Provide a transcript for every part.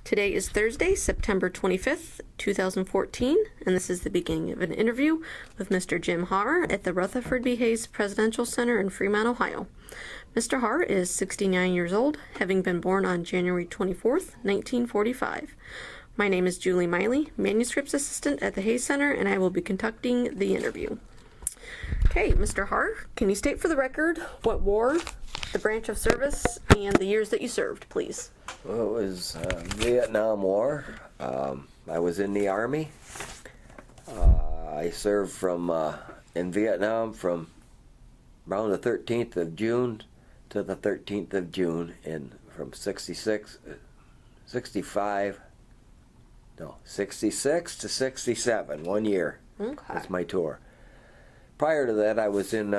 Today is Thursday, September 25th, 2014, and this is the beginning of an interview with Mr. Jim Haar at the Rutherford B. Hayes Presidential Center in Fremont, Ohio. Mr. Haar is 69 years old, having been born on January 24th, 1945. My name is Julie Miley, Manuscripts Assistant at the Hayes Center, and I will be conducting the interview. Okay, Mr. Haar, can you state for the record what war, the branch of service, and the years that you served, please? Well, it was Vietnam War. I was in the Army. I served in Vietnam from around the 13th of June to the 13th of June, from 66 to 67, 1 year. Okay. That's my tour. Prior to that, I was in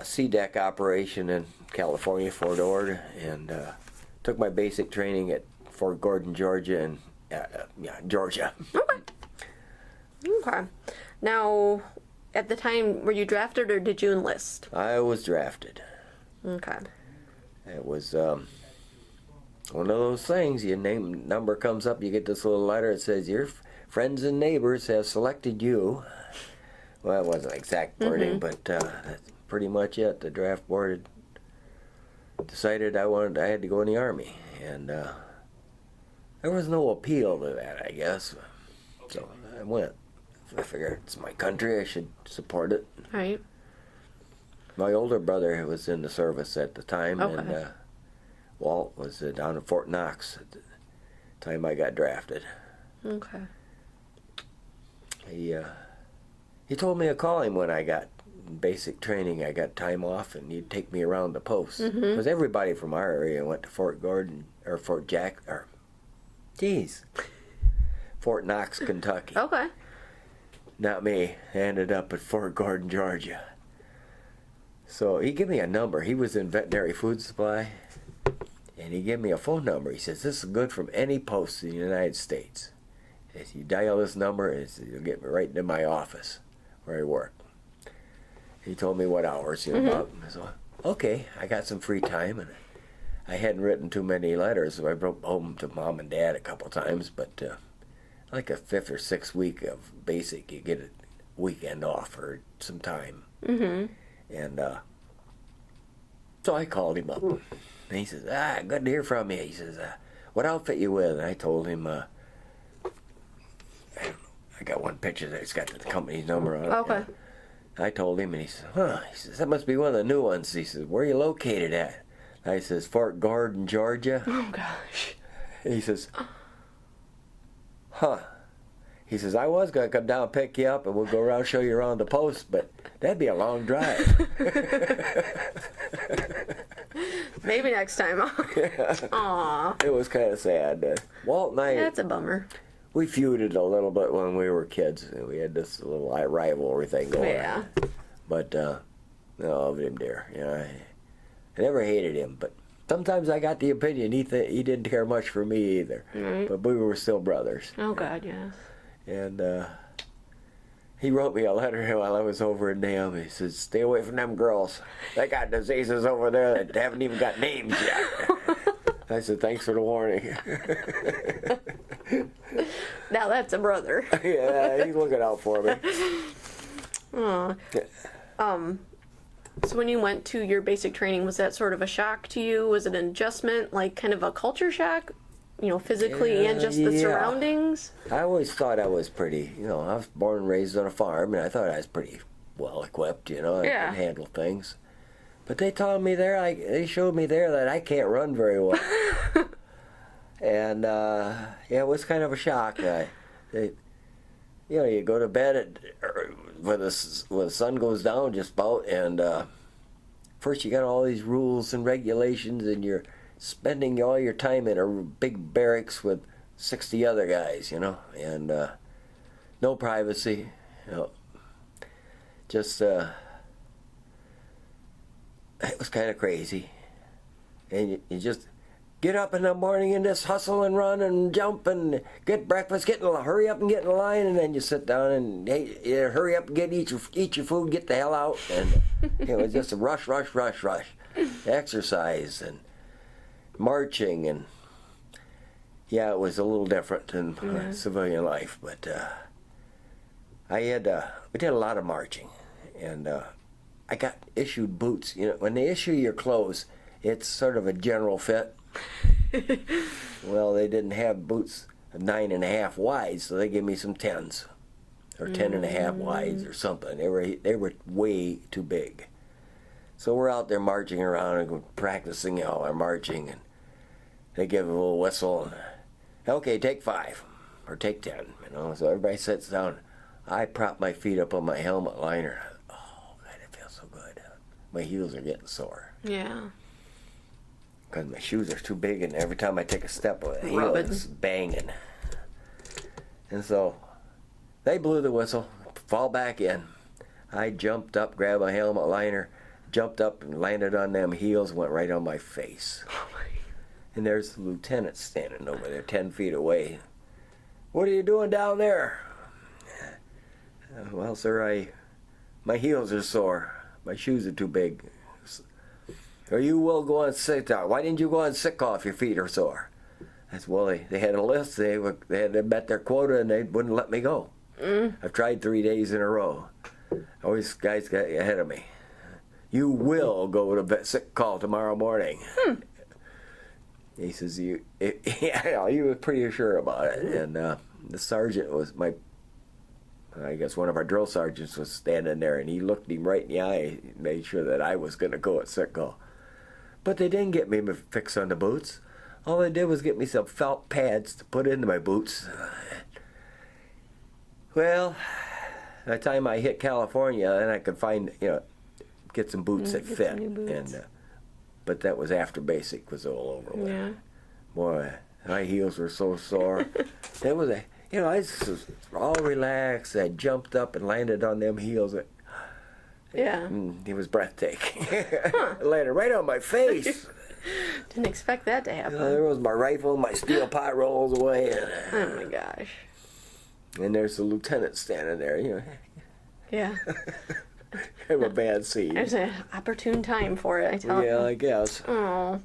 sea deck operation in California, Fort Ord, and took my basic training at Fort Gordon, Georgia, Georgia. Okay. Now, at the time, were you drafted or did you enlist? I was drafted. Okay. It was one of those things. Your number comes up, you get this little letter. It says, your friends and neighbors have selected you. Well, it wasn't exact wording, but that's pretty much it. The draft board had decided I had to go in the Army, and there was no appeal to that, I guess. So I went. I figured it's my country, I should support it. Right. My older brother was in the service at the time, and Walt was down in Fort Knox at the time I got drafted. Okay. He told me to call him when I got basic training. I got time off, and he'd take me around the post. Because everybody from our area went to Fort Gordon, or Fort Knox, Kentucky. Okay. Not me. I ended up at Fort Gordon, Georgia. So he gave me a number. He was in veterinary food supply, and he gave me a phone number. He says, this is good from any post in the United States. If you dial this number, you'll get me right into my office where I work. He told me what hours, about. So, okay, I got some free time, and I hadn't written too many letters, so I wrote home to Mom and Dad a couple times, but like a 5th or 6th week of basic, you get a weekend off or some time. And so I called him up, and he says, good to hear from you. He says, what outfit you with? And I told him, I got one picture that's got the company's number on it. Okay. I told him, and he said, He says, that must be one of the new ones. He says, where are you located at? I says, Fort Gordon, Georgia. Oh, gosh. He says, He says, I was going to come down and pick you up, and we'll go around show you around the post, but that'd be a long drive. Maybe next time. Aww. It was kind of sad. Walt and I... That's a bummer. We feuded a little bit when we were kids. We had this little rivalry thing going on. But, no, I loved him dear. I never hated him, but sometimes I got the opinion he didn't care much for me either. But we were still brothers. Oh, God, yes. And he wrote me a letter while I was over in Nam. He says, stay away from them girls. They got diseases over there that haven't even got names yet. I said, thanks for the warning. Now that's a brother. Yeah, he's looking out for me. So when you went to your basic training, was that sort of a shock to you? Was it an adjustment, like kind of a culture shock, physically and just the surroundings? I always thought I was pretty, I was born and raised on a farm, and I thought I was pretty well equipped, I could handle things. But they showed me there that I can't run very well. And, it was kind of a shock. You go to bed when the sun goes down just about, and first you got all these rules and regulations, and you're spending all your time in a big barracks with 60 other guys, and no privacy, just, it was kind of crazy. And you just get up in the morning and just hustle and run and jump and get breakfast, hurry up and get in the line, and then you sit down and hurry up and eat your food, get the hell out, and it was just a rush, exercise and marching, and Yeah, it was a little different than civilian life, but we did a lot of marching, and I got issued boots. You know, when they issue your clothes, it's sort of a general fit. Well, they didn't have boots 9.5 wide, so they gave me some 10s or 10.5 wides or something. They were way too big. So we're out there marching around and practicing all our marching, and they give a little whistle. And, okay, take 5 or take 10. You know, so everybody sits down. I prop my feet up on my helmet liner. Oh, God, it feels so good. My heels are getting sore. Yeah. Because my shoes are too big, and every time I take a step, the heel is banging. And so they blew the whistle, fall back in. I jumped up, grabbed my helmet liner, jumped up and landed on them heels, went right on my face. And there's the lieutenant standing over there 10 feet away. What are you doing down there? Well, sir, my heels are sore. My shoes are too big. Or you will go on sick. Why didn't you go on sick call if your feet are sore? I said, well, they had a list. They had met their quota, and they wouldn't let me go. I've tried 3 days in a row. Always guys got ahead of me. You will go to sick call tomorrow morning. He says, you were pretty sure about it. And the sergeant was I guess one of our drill sergeants was standing there, and he looked him right in the eye, made sure that I was going to go at sick call. But they didn't get me a fix on the boots. All they did was get me some felt pads to put into my boots. Well, by the time I hit California, then I could get some boots that fit. And but that was after basic was all over with. Yeah. Boy, my heels were so sore. It was I was all relaxed. I jumped up and landed on them heels. Yeah. It was breathtaking. Landed right on my face. Didn't expect that to happen. There was my rifle, my steel pot rolls away. Oh my gosh. And there's the lieutenant standing there, Yeah. Kind of a bad scene. There's an opportune time for it, I tell you. Yeah, I guess. Oh.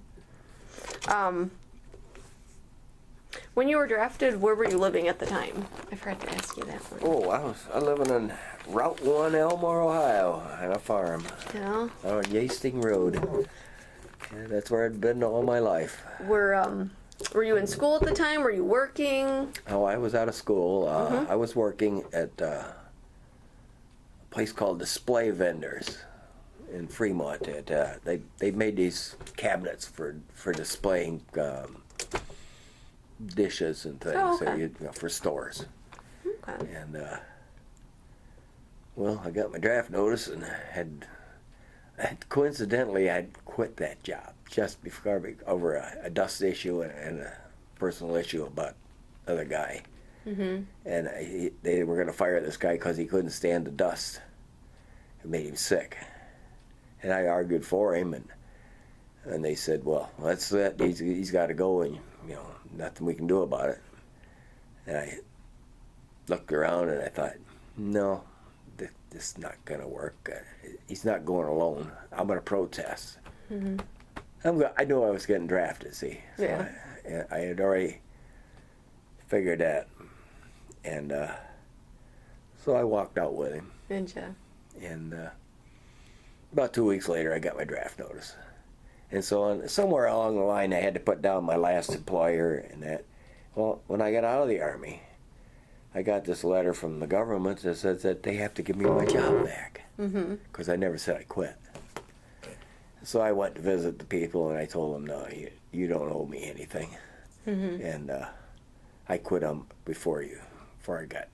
When you were drafted, where were you living at the time? I forgot to ask you that one. Oh, I was living on Route 1, Elmore, Ohio, on a farm. Yeah. On Yasting Road. Yeah, that's where I'd been all my life. Were you in school at the time? Were you working? Oh, I was out of school. I was working at a place called Display Vendors in Fremont. They made these cabinets for displaying dishes and things. Oh, okay. So for stores. Okay. And well, I got my draft notice and coincidentally I'd quit that job just before over a dust issue and a personal issue about another guy. And they were going to fire this guy because he couldn't stand the dust. It made him sick. And I argued for him, and they said, well, that's it. He's got to go, and nothing we can do about it. And I looked around and I thought, no, this is not going to work. He's not going alone. I'm going to protest. I knew I was getting drafted, see. So Yeah. I had already figured that. And so I walked out with him. Did you? And about 2 weeks later, I got my draft notice. And so somewhere along the line, I had to put down my last employer and that. Well, when I got out of the Army, I got this letter from the government that says that they have to give me my job back. Because I never said I quit. So I went to visit the people, and I told them, no, you don't owe me anything. And I quit them before I got,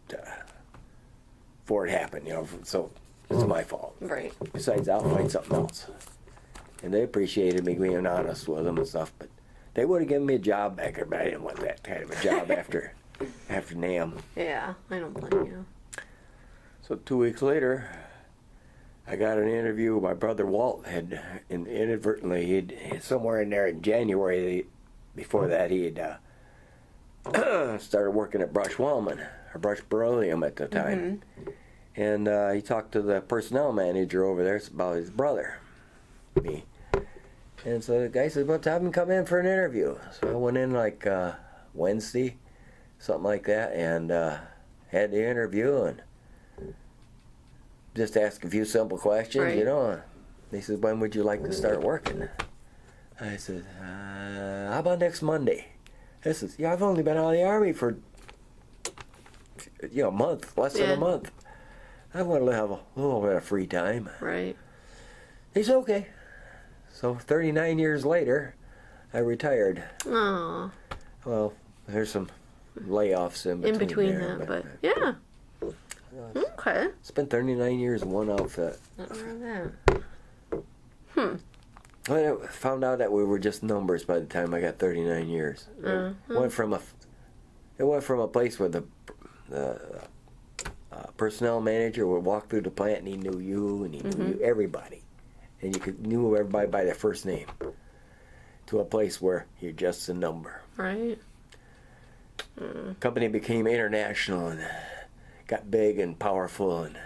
before it happened, so it's my fault. Right. Besides, I'll find something else. And they appreciated me being honest with them and stuff, but they would have given me a job back there, but I didn't want that kind of a job after NAM. Yeah, I don't blame you. So 2 weeks later, I got an interview. My brother Walt had inadvertently, somewhere in there in January, before that, he had started working at Brush Wellman, or Brush Beryllium at the time. And he talked to the personnel manager over there about his brother, me. And so the guy said, well, have him come in for an interview. So I went in like Wednesday, something like that, and had the interview and just asked a few simple questions, Right. you know. They said, when would you like to start working? I said, how about next Monday? I said, yeah, I've only been out of the Army for, a month, less than a month. I want to have a little bit of free time. Right. He said, okay. So 39 years later, I retired. Oh. Well, there's some layoffs in between there, that, but yeah. Okay. It's been 39 years in one outfit. Nothing wrong with that. I found out that we were just numbers by the time I got 39 years. It went from a place where the personnel manager would walk through the plant and he knew you and he knew everybody, and you knew everybody by their first name, to a place where you're just a number. Right. Company became international and got big and powerful, and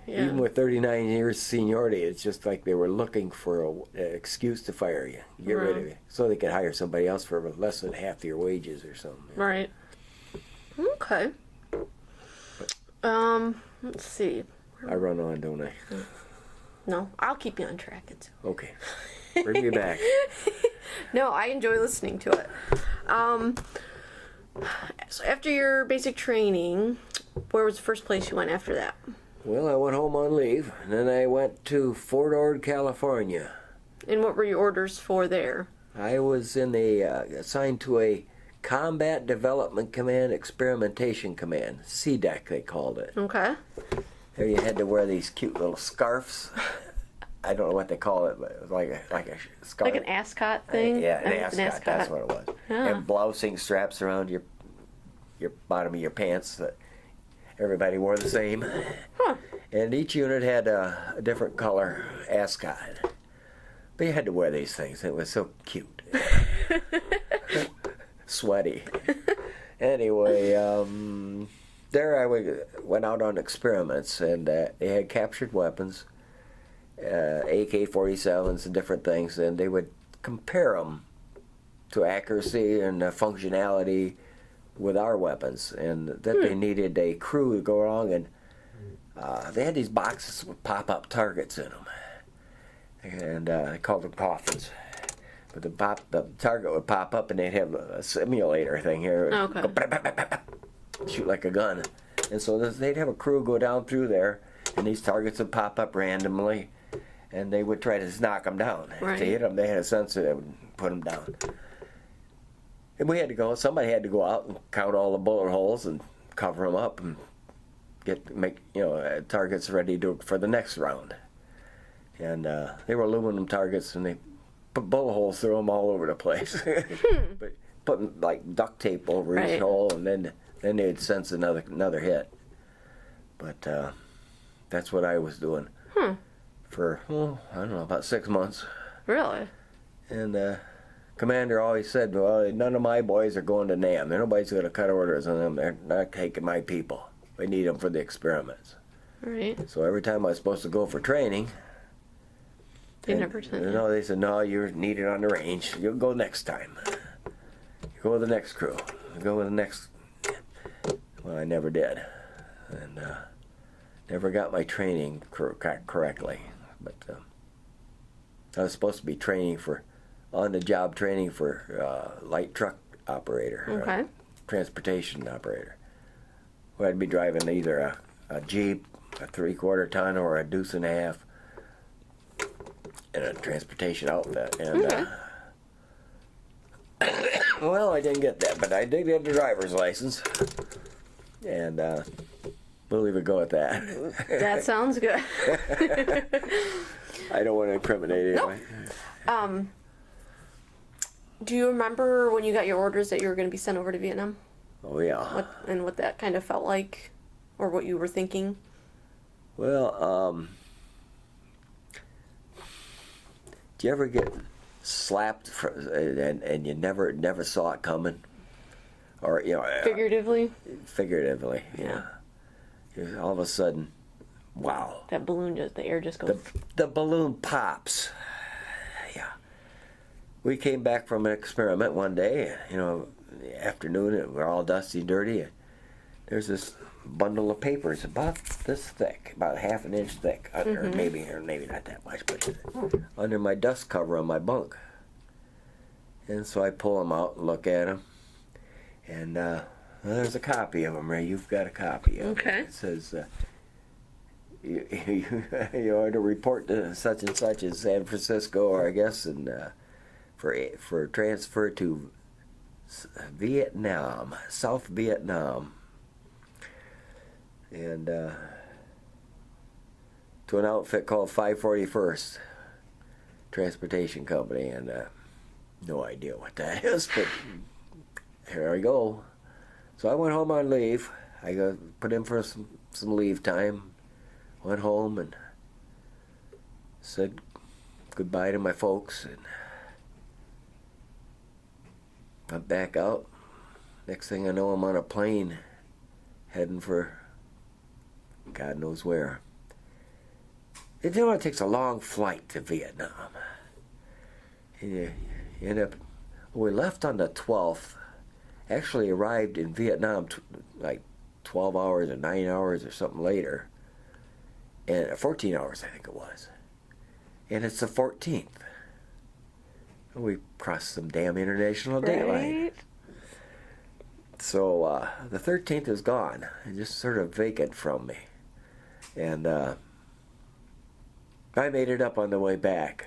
even with 39 years seniority, it's just like they were looking for an excuse to fire you, get rid of you, so they could hire somebody else for less than half your wages or something. Right. Okay. Let's see. I run on, don't I? No, I'll keep you on track. It's Okay. Bring me back. No, I enjoy listening to it. So after your basic training, where was the first place you went after that? Well, I went home on leave, and then I went to Fort Ord, California. And what were your orders for there? I was assigned to a Combat Development Command Experimentation Command, CDEC they called it. Okay. There you had to wear these cute little scarves. I don't know what they call it, but it was like a scarf. Like an ascot thing? Yeah, an ascot. That's what it was. Yeah. And blousing straps around your bottom of your pants that everybody wore the same. Huh. And each unit had a different color ascot. But you had to wear these things. It was so cute. Sweaty. Anyway, there I went out on experiments, and they had captured weapons, AK-47s and different things, and they would compare them to accuracy and functionality with our weapons, and that they needed a crew to go along, and they had these boxes with pop-up targets in them, and I called them coffins. But the target would pop up, and they'd have a simulator thing here. Okay. Go, shoot like a gun. And so they'd have a crew go down through there, and these targets would pop up randomly, and they would try to knock them down. Right. If they hit them, they had a sensor that would put them down. And somebody had to go out and count all the bullet holes and cover them up and make targets ready for the next round. And they were aluminum targets, and they put bullet holes through them all over the place. But putting like duct tape over each hole, and then they'd sense another hit. But that's what I was doing for I don't know, about 6 months. Really? And commander always said, well, none of my boys are going to NAM. Nobody's going to cut orders on them. They're not taking my people. We need them for the experiments. Right. So every time I was supposed to go for training, They never sent you. no, they said, no, you're needed on the range. You'll go next time. You go with the next crew. You go with the next. Well, I never did, and never got my training correctly. But I was supposed to be training on-the-job training for light truck operator, Okay. Transportation operator. Where I'd be driving either a Jeep, a 3/4 ton, or a deuce and a half in a transportation outfit. And well, I didn't get that, but I did get the driver's license, and we'll leave it go at that. That sounds good. I don't want to incriminate anyway. Do you remember when you got your orders that you were going to be sent over to Vietnam? Oh yeah. What that kind of felt like, or what you were thinking? Well, do you ever get slapped and you never saw it coming, or Figuratively. Figuratively, Yeah. All of a sudden, wow. That balloon the air just goes. The balloon pops. Yeah. we came back from an experiment one day, afternoon, and we're all dusty and dirty. And there's this bundle of papers about this thick, about half an inch thick, under, maybe not that much, but under my dust cover on my bunk. And so I pull them out and look at them, and well, there's a copy of them, Ray. You've got a copy of Okay. it. It says, you are to report to such and such in San Francisco, or I guess, and for transfer to Vietnam, South Vietnam, and to an outfit called 541st Transportation Company, and no idea what that is, but here I go. So I went home on leave. I got put in for some leave time. Went home and said goodbye to my folks, and got back out. Next thing I know, I'm on a plane heading for God knows where. It takes a long flight to Vietnam. And you end up, we left on the 12th, actually arrived in Vietnam like 12 hours or 9 hours or something later, and 14 hours I think it was. And it's the 14th. We crossed some damn international date line. Right. So the 13th is gone, and just sort of vacant from me. And I made it up on the way back.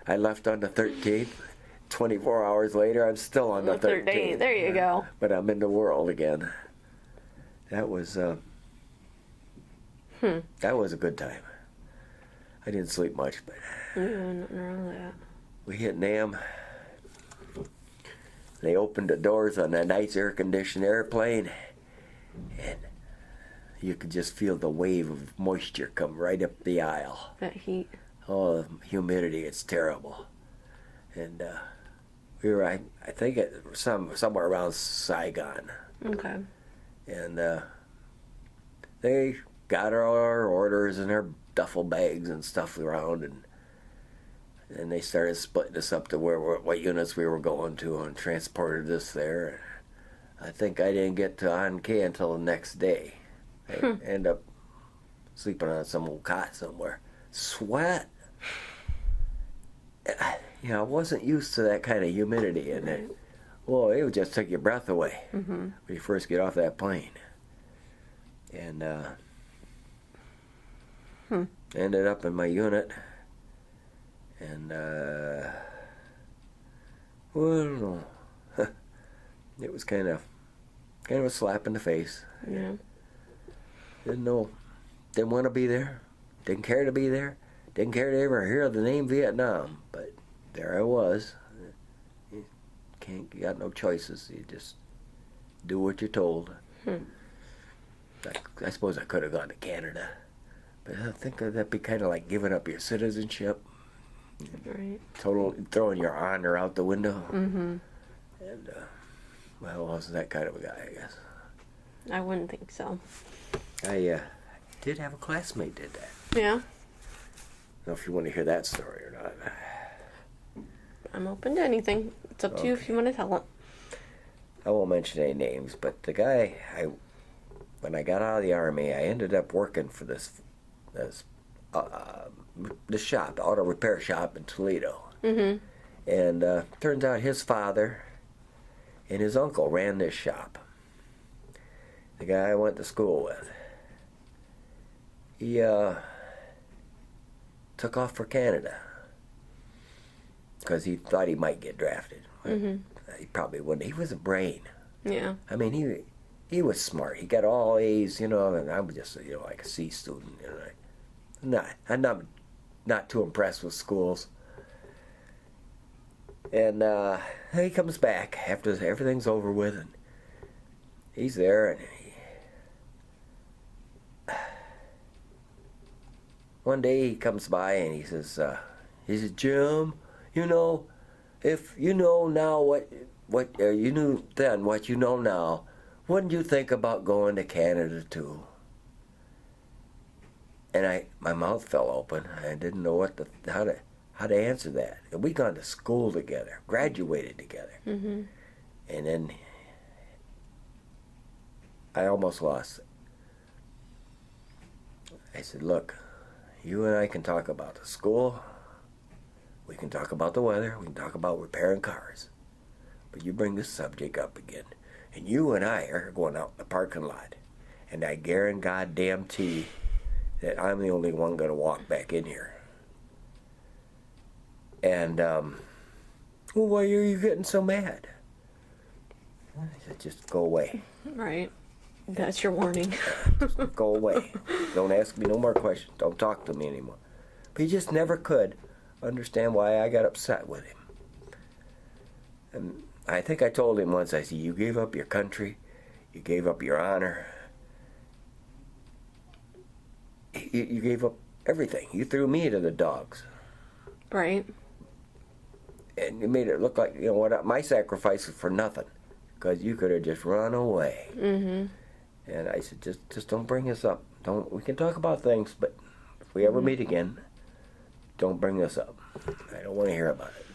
I left on the 13th. 24 hours later, I'm still on the 13th. There you go. But I'm in the world again. That was that was a good time. I didn't sleep much, but Nothing wrong with that. we hit Nam. They opened the doors on that nice air-conditioned airplane, and you could just feel the wave of moisture come right up the aisle. That heat. Oh, the humidity, it's terrible. And we were, I think, at somewhere around Saigon. Okay. And they got our orders and our duffel bags and stuff around, and they started splitting us up to what units we were going to, and transported us there. I think I didn't get to An Khê until the next day. I ended up sleeping on some old cot somewhere. Sweat. I wasn't used to that kind of humidity, and it would just take your breath away when you first get off that plane. And ended up in my unit, and well, I don't know. It was kind of a slap in the face. Yeah. Didn't know, didn't want to be there, didn't care to be there, didn't care to ever hear the name Vietnam, but there I was. You got no choices. You just do what you're told. I suppose I could have gone to Canada, but I think that'd be kind of like giving up your citizenship. Right. Total throwing your honor out the window. Mm-hmm. And well, I wasn't that kind of a guy, I guess. I wouldn't think so. I did have a classmate did that. Yeah. I don't know if you want to hear that story or not. I'm open to anything. It's up to you if you want to tell it. I won't mention any names, but the guy, when I got out of the Army, I ended up working for this shop, the auto repair shop in Toledo. Mm-hmm. And turns out his father and his uncle ran this shop. The guy I went to school with. He took off for Canada because he thought he might get drafted. He probably wouldn't. He was a brain. Yeah. I mean, he was smart. He got all A's, and I was just like a C student. I'm not too impressed with schools. And he comes back after everything's over with, and he's there, and one day he comes by and he says, Jim, if you know now what you knew then, what you know now, wouldn't you think about going to Canada too? And my mouth fell open. I didn't know how to answer that. And we gone to school together, graduated together. Mm-hmm. And then I almost lost it. I said, look, you and I can talk about the school, we can talk about the weather, we can talk about repairing cars. But you bring this subject up again, and you and I are going out in the parking lot. And I guarantee that I'm the only one going to walk back in here. And, well, why are you getting so mad? I said, just go away. Right. That's your warning. Just go away. Don't ask me no more questions. Don't talk to me anymore. But he just never could understand why I got upset with him. And I think I told him once, I said, you gave up your country, you gave up your honor, you gave up everything. You threw me to the dogs. Right. And you made it look like, you know what, my sacrifice was for nothing. Because you could have just run away. Mm-hmm. And I said, just don't bring this up. We can talk about things, but if we ever meet again, don't bring this up. I don't want to hear about it.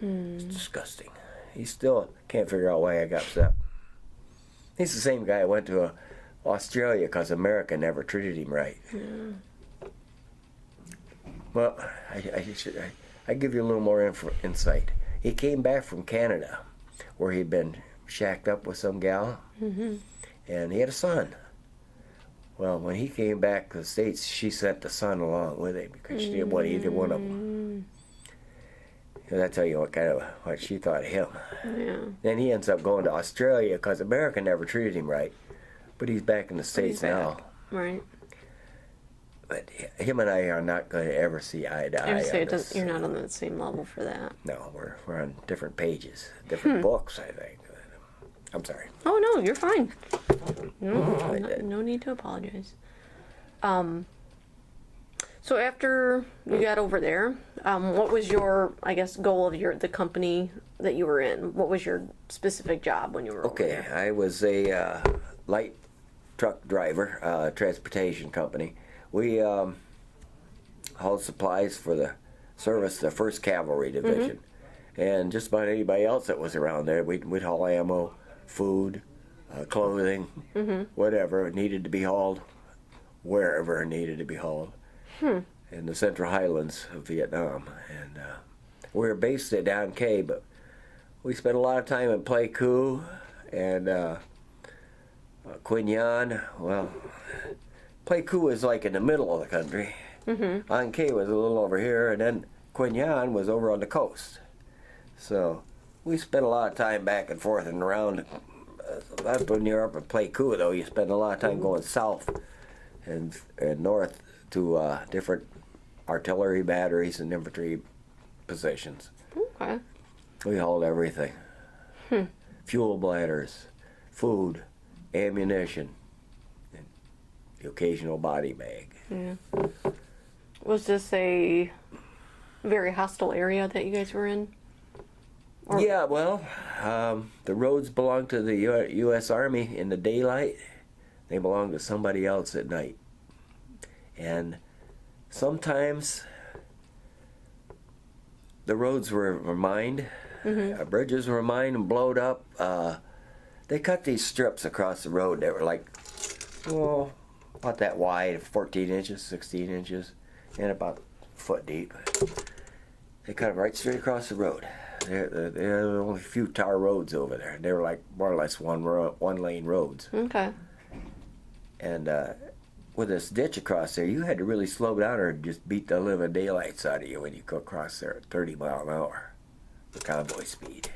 It's disgusting. He still can't figure out why I got upset. He's the same guy I went to Australia because America never treated him right. Yeah. Well, I give you a little more insight. He came back from Canada, where he'd been shacked up with some gal, and he had a son. Well, when he came back to the States, she sent the son along with him because she didn't want either one of them. Because I tell you what she thought of him. Yeah. Then he ends up going to Australia because America never treated him right. But he's back in the States now. Right. But him and I are not going to ever see eye to eye. I would say you're not on the same level for that. No, we're on different pages, different books, I think. I'm sorry. Oh, no, you're fine. No need to apologize. So after you got over there, what was your, I guess, goal of the company that you were in? What was your specific job when you were over there? Okay, I was a light truck driver, transportation company. We hauled supplies for the service, the 1st Cavalry Division. And just about anybody else that was around there, we'd haul ammo, food, clothing, whatever needed to be hauled, wherever it needed to be hauled. In the Central Highlands of Vietnam. And we were based at Don Cay, but we spent a lot of time in Pleiku and Quinh Nhân. Well, Pleiku was like in the middle of the country. Don Cay was a little over here, and then Quinh Nhân was over on the coast. So we spent a lot of time back and forth and around. That's when you're up in Pleiku, though. You spend a lot of time going south and north to different artillery batteries and infantry positions. Okay. We hauled everything. Fuel bladders, food, ammunition, and the occasional body bag. Yeah. Was this a very hostile area that you guys were in? Or... Yeah, well, the roads belong to the U.S. Army in the daylight. They belong to somebody else at night. And sometimes the roads were mined, bridges were mined and blowed up. They cut these strips across the road that were like, about that wide, 14 inches, 16 inches, and about a foot deep. They cut them right straight across the road. There were only a few tar roads over there. They were like more or less one-lane roads. Okay. And with this ditch across there, you had to really slow down or just beat the living daylights out of you when you go across there at 30 miles an hour, the convoy speed.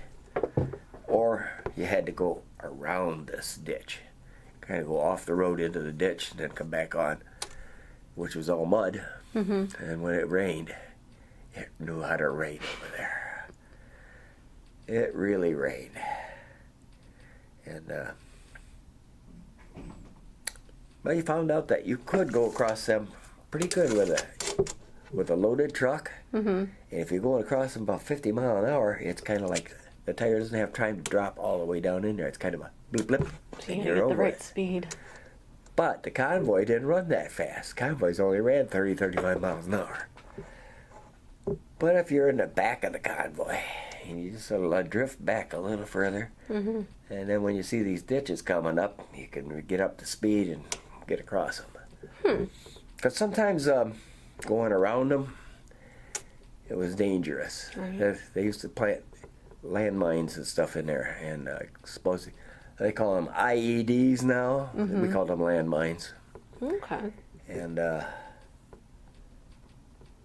Or you had to go around this ditch, kind of go off the road into the ditch and then come back on, which was all mud. And when it rained, it knew how to rain over there. It really rained. And well, you found out that you could go across them pretty good with a loaded truck. And if you're going across them about 50 miles an hour, it's kind of like the tire doesn't have time to drop all the way down in there. It's kind of a blip blip. So you get the right speed. But the convoy didn't run that fast. Convoys only ran 30, 35 miles an hour. But if you're in the back of the convoy, and you just sort of drift back a little further, Mm-hmm. and then when you see these ditches coming up, you can get up to speed and get across them. Because sometimes going around them, it was dangerous. Right. They used to plant landmines and stuff in there, and supposedly they call them IEDs now. We call them landmines. Okay. And I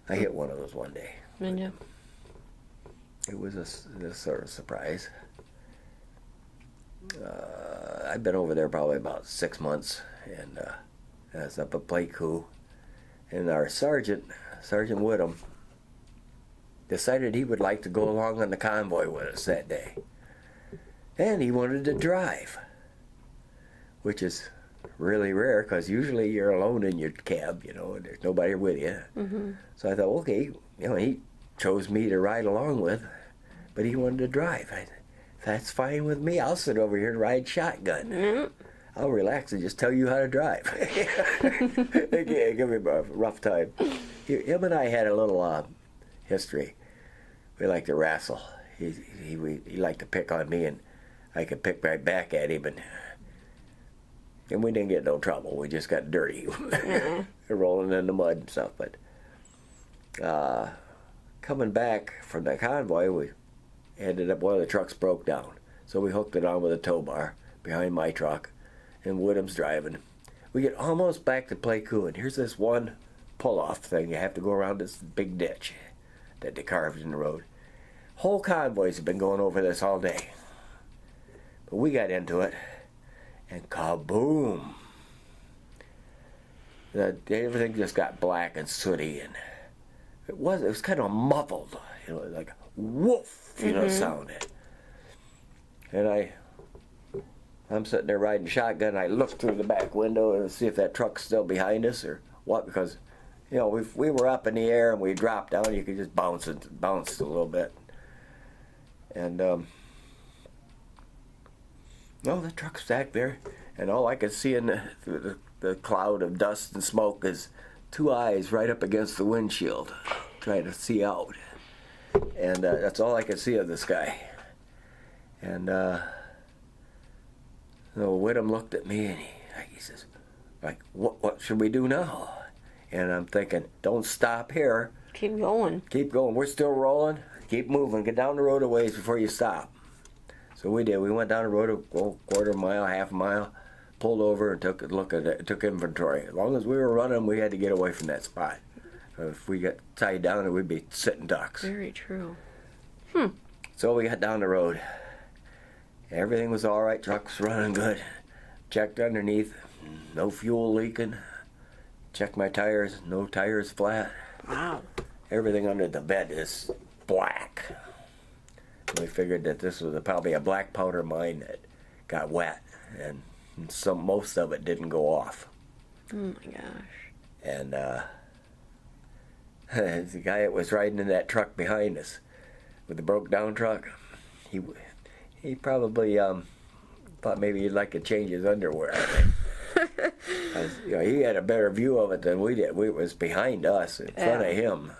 hit one of those one day. And yeah. It was a sort of surprise. I've been over there probably about 6 months, and I was up at Pleiku, and our Sergeant Whittam, decided he would like to go along on the convoy with us that day. And he wanted to drive, which is really rare because usually you're alone in your cab, and there's nobody with you. Mm-hmm. So I thought, okay, he chose me to ride along with, but he wanted to drive. That's fine with me. I'll sit over here and ride shotgun. Mm-hmm. I'll relax and just tell you how to drive. They give me a rough time. Him and I had a little history. We liked to wrestle. He liked to pick on me, and I could pick right back at him, and we didn't get no trouble. We just got dirty, rolling in the mud and stuff. But coming back from the convoy, we ended up, one of the trucks broke down, so we hooked it on with a tow bar behind my truck, and Whittam's driving. We get almost back to Pleiku, and here's this one pull-off thing. You have to go around this big ditch that they carved in the road. Whole convoys have been going over this all day. But we got into it, and kaboom! Everything just got black and sooty, and it was kind of muffled, like woof, sound. And I'm sitting there riding shotgun, and I look through the back window and see if that truck's still behind us or what, because we were up in the air and we dropped down. You could just bounce a little bit. And no, the truck's back there, and all I could see through the cloud of dust and smoke is two eyes right up against the windshield, trying to see out. And that's all I could see of this guy. And Whittam looked at me, and he says, what should we do now? And I'm thinking, don't stop here. Keep going. Keep going. We're still rolling. Keep moving. Get down the road a ways before you stop. So we did. We went down the road a quarter mile, half a mile, pulled over and took a look at it, took inventory. As long as we were running, we had to get away from that spot. If we got tied down, we'd be sitting ducks. Very true. So we got down the road. Everything was all right. Truck's running good. Checked underneath. No fuel leaking. Checked my tires. No tires flat. Wow. Everything under the bed is black. We figured that this was probably a black powder mine that got wet, and most of it didn't go off. Oh my gosh. And the guy that was riding in that truck behind us with the broke down truck, he probably thought maybe he'd like to change his underwear, I think. He had a better view of it than we did. It was behind us, in front of him,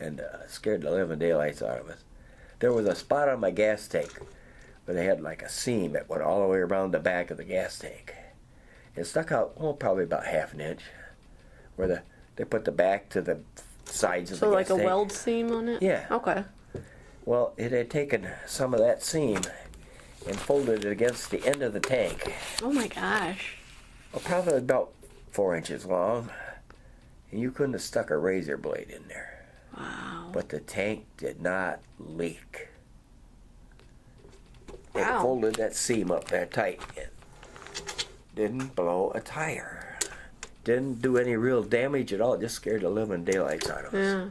and scared the living daylights out of us. There was a spot on my gas tank where they had like a seam that went all the way around the back of the gas tank. It stuck out, probably about half an inch, where they put the back to the sides of the gas tank. So like a weld seam on it? Yeah. Okay. Well, it had taken some of that seam and folded it against the end of the tank. Oh my gosh. Well, probably about 4 inches long. And you couldn't have stuck a razor blade in there. Wow. But the tank did not leak. Wow. It folded that seam up there tight. It didn't blow a tire. Didn't do any real damage at all. It just scared the living daylights out of us.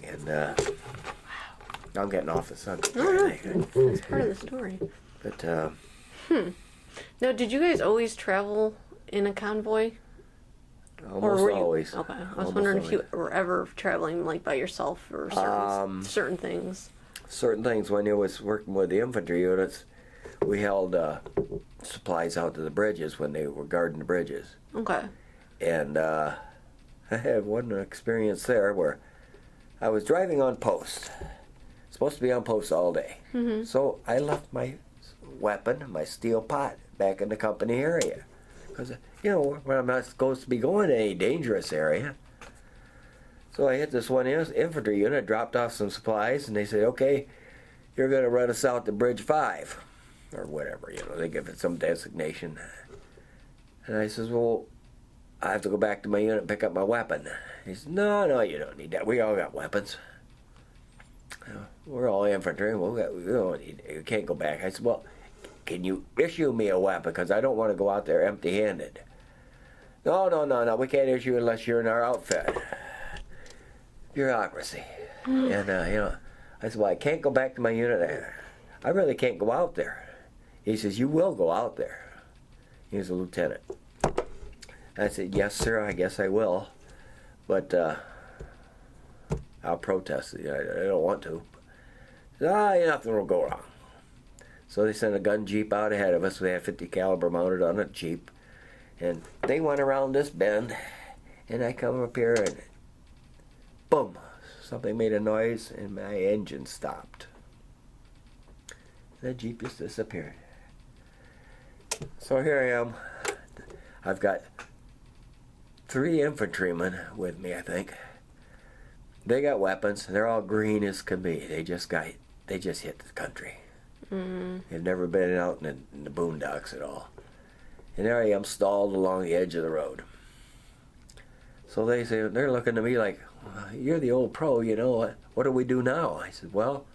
Yeah. And I'm getting off the subject. No, that's part of the story. But Now, did you guys always travel in a convoy? almost always. Okay. I was Almost wondering always. if you were ever traveling like by yourself or certain things. Certain things, when you was working with the infantry units, we held supplies out to the bridges when they were guarding the bridges. Okay. And I had one experience there where I was driving on post. Supposed to be on post all day. So I left my weapon, my steel pot, back in the company area. Because, where I'm not supposed to be going to any dangerous area. So I hit this one infantry unit, dropped off some supplies, and they said, okay, you're going to run us out to Bridge 5. Or whatever, they give it some designation. And I says, well, I have to go back to my unit and pick up my weapon. He says, no, you don't need that. We all got weapons. We're all infantry. You can't go back. I said, well, can you issue me a weapon? Because I don't want to go out there empty-handed. No, we can't issue unless you're in our outfit. Bureaucracy. And, I said, well, I can't go back to my unit. I really can't go out there. He says, you will go out there. He's a lieutenant. I said, yes, sir, I guess I will. But I'll protest. I don't want to. He said, nothing will go wrong. So they sent a gun jeep out ahead of us. We had 50 caliber mounted on a jeep. And they went around this bend. And I come up here and boom. Something made a noise and my engine stopped. The jeep just disappeared. So here I am. I've got 3 infantrymen with me, I think. They got weapons. They're all green as can be. They just hit the country. They've never been out in the boondocks at all. And there I am, stalled along the edge of the road. So they're looking at me like, well, you're the old pro, what do we do now? I said, well,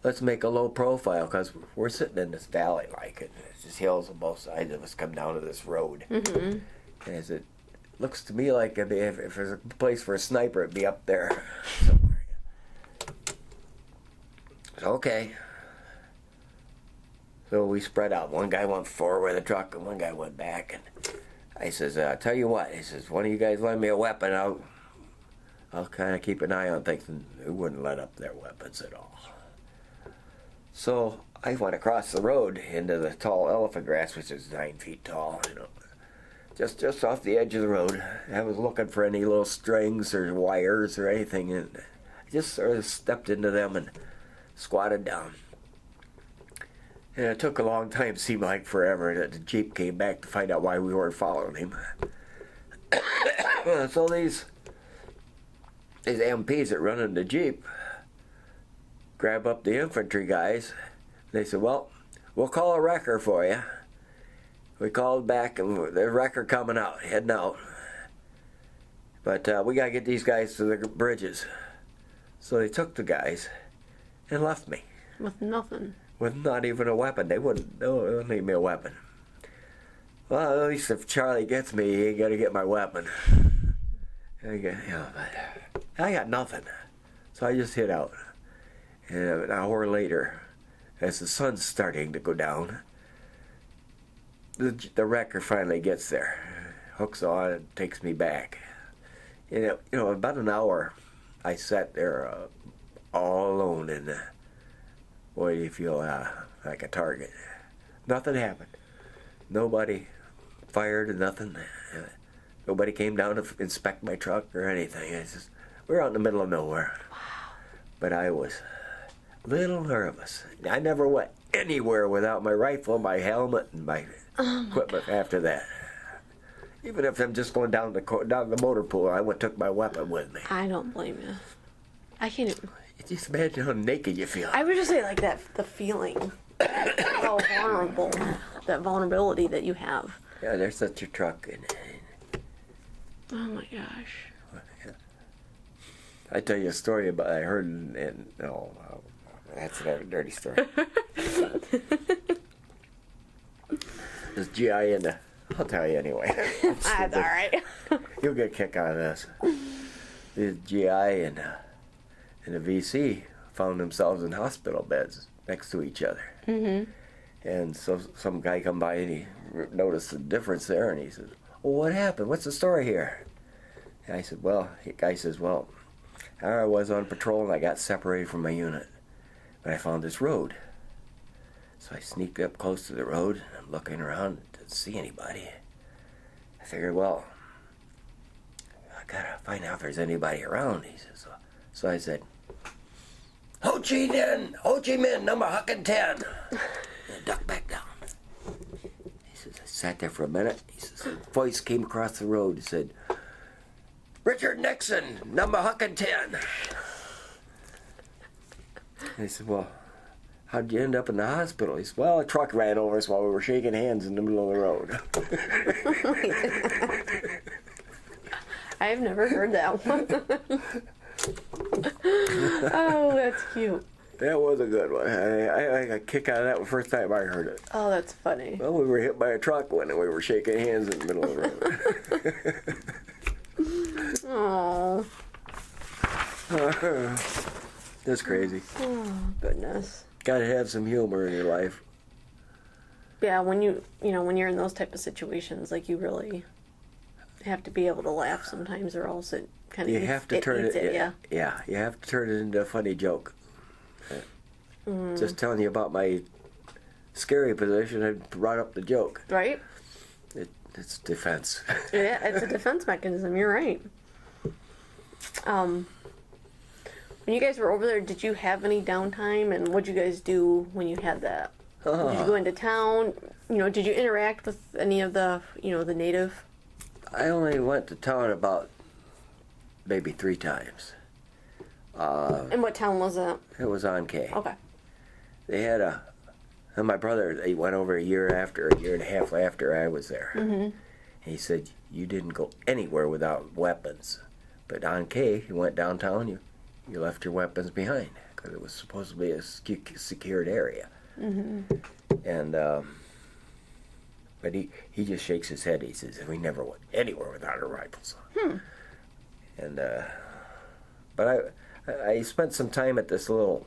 let's make a low profile because we're sitting in this valley like it. There's just hills on both sides of us come down to this road. And I said, looks to me like if there's a place for a sniper, it'd be up there somewhere. So, okay. So we spread out. One guy went forward with a truck and one guy went back. And I says, I'll tell you what. He says, one of you guys lend me a weapon, I'll kind of keep an eye on things. And they wouldn't let up their weapons at all. So I went across the road into the tall elephant grass, which is 9 feet tall, just off the edge of the road. I was looking for any little strings or wires or anything, and I just sort of stepped into them and squatted down. And it took a long time, seemed like forever, that the jeep came back to find out why we weren't following him. So these MPs that run in the jeep grab up the infantry guys. They said, well, we'll call a wrecker for you. We called back, and there's a wrecker coming out, heading out. But we got to get these guys to the bridges. So they took the guys and left me. With nothing. With not even a weapon. They wouldn't leave me a weapon. Well, at least if Charlie gets me, he ain't got to get my weapon. But I got nothing. So I just hid out. And an hour later, as the sun's starting to go down, the wrecker finally gets there, hooks on, and takes me back. About an hour, I sat there all alone, and boy, do you feel like a target. Nothing happened. Nobody fired, nothing. Nobody came down to inspect my truck or anything. We're out in the middle of nowhere. Wow. But I was a little nervous. I never went anywhere without my rifle, my helmet, and my equipment after that. Even if I'm just going down the motor pool, I took my weapon with me. I don't blame you. I can't even... Just imagine how naked you feel. I would just say like that, the feeling, how vulnerable, that vulnerability that you have. Yeah, there's such a truck. Oh my gosh. I tell you a story about I heard that's another dirty story. This GI I'll tell you anyway. That's all right. You'll get a kick out of this. This GI and the VC found themselves in hospital beds next to each other. And so some guy come by and he noticed the difference there, and he says, well, what happened? What's the story here? And I said, the guy says, I was on patrol and I got separated from my unit. But I found this road. So I sneaked up close to the road, and I'm looking around, didn't see anybody. I figured, I gotta find out if there's anybody around. He says, So I said, Ho Chi Minh, number 110. And ducked back down. He says, I sat there for a minute. He says, a voice came across the road. He said, Richard Nixon, number 110. And he said, well, how'd you end up in the hospital? He said, well, a truck ran over us while we were shaking hands in the middle of the road. I've never heard that one. Oh, that's cute. That was a good one. I got a kick out of that the first time I heard it. Oh, that's funny. Well, we were hit by a truck when we were shaking hands in the middle of the road. Oh. That's crazy. Oh, goodness. Gotta have some humor in your life. Yeah, when when you're in those type of situations, like, you really have to be able to laugh sometimes, or else it kind of You have to turn it. yeah. Yeah, you have to turn it into a funny joke. Just telling you about my scary position and brought up the joke. Right? It's defense. Yeah, it's a defense mechanism. You're right. When you guys were over there, did you have any downtime, and what'd you guys do when you had that? Did you go into town? Did you interact with any of the, the native? I only went to town about maybe 3 times. And what town was that? It was on K. Okay. They had and my brother, he went over a year and a half after I was there. Mm-hmm. He said, you didn't go anywhere without weapons. But on K, you went downtown, you left your weapons behind, because it was supposed to be a secured area. Mm-hmm. And, but he just shakes his head. He says, we never went anywhere without our rifles. And, but I spent some time at this little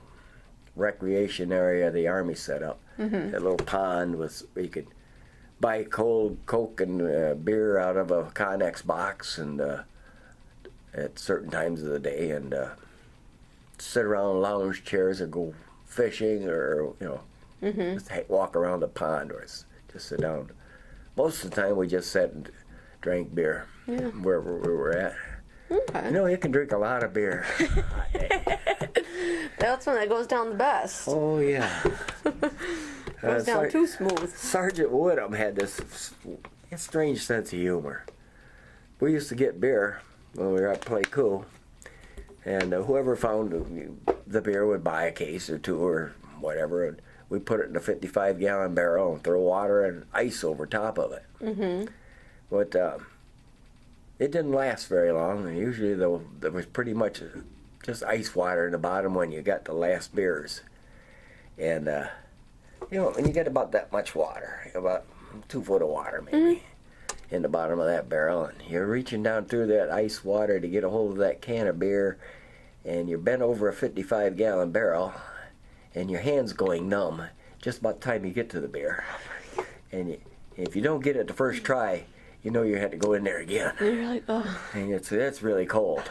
recreation area the Army set up. Mm-hmm. That little pond where you could buy cold Coke and beer out of a Connex box, and at certain times of the day, and sit around lounge chairs or go fishing, or just walk around the pond, or just sit down. Most of the time we just sat and drank beer wherever we were at. Okay. You can drink a lot of beer. That's when it goes down the best. Oh, yeah. Goes down too smooth. Sergeant Woodham had this strange sense of humor. We used to get beer when we were at Play Cool, and whoever found the beer would buy a case or 2 or whatever, and we put it in a 55-gallon barrel and throw water and ice over top of it. Mm-hmm. But it didn't last very long, and usually there was pretty much just ice water in the bottom when you got the last beers. And, when you get about that much water, about 2 foot of water maybe, in the bottom of that barrel, and you're reaching down through that ice water to get a hold of that can of beer, and you're bent over a 55-gallon barrel, and your hand's going numb just about the time you get to the beer. And if you don't get it the first try, you had to go in there again. And you're like, oh. And it's really cold.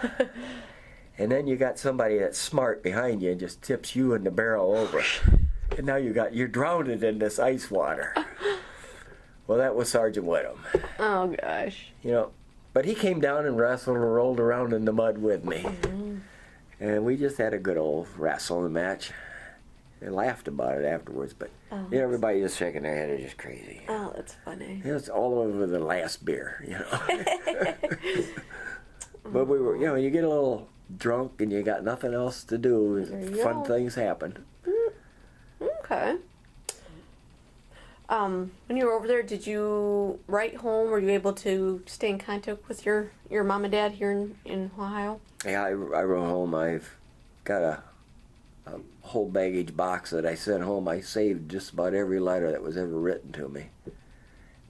And then you got somebody that's smart behind you and just tips you and the barrel over. And now you're drowned in this ice water. Well, that was Sergeant Whittam. Oh, gosh. But he came down and wrestled and rolled around in the mud with me. Mm-hmm. And we just had a good old wrestling match. They laughed about it afterwards, but everybody just shaking their head. They're just crazy. Oh, that's funny. It's all over the last beer, But we were, you get a little drunk and you got nothing else to do. Fun things happen. Okay. When you were over there, did you write home? Were you able to stay in contact with your mom and dad here in Ohio? Yeah, I wrote home. I've got a whole baggage box that I sent home. I saved just about every letter that was ever written to me.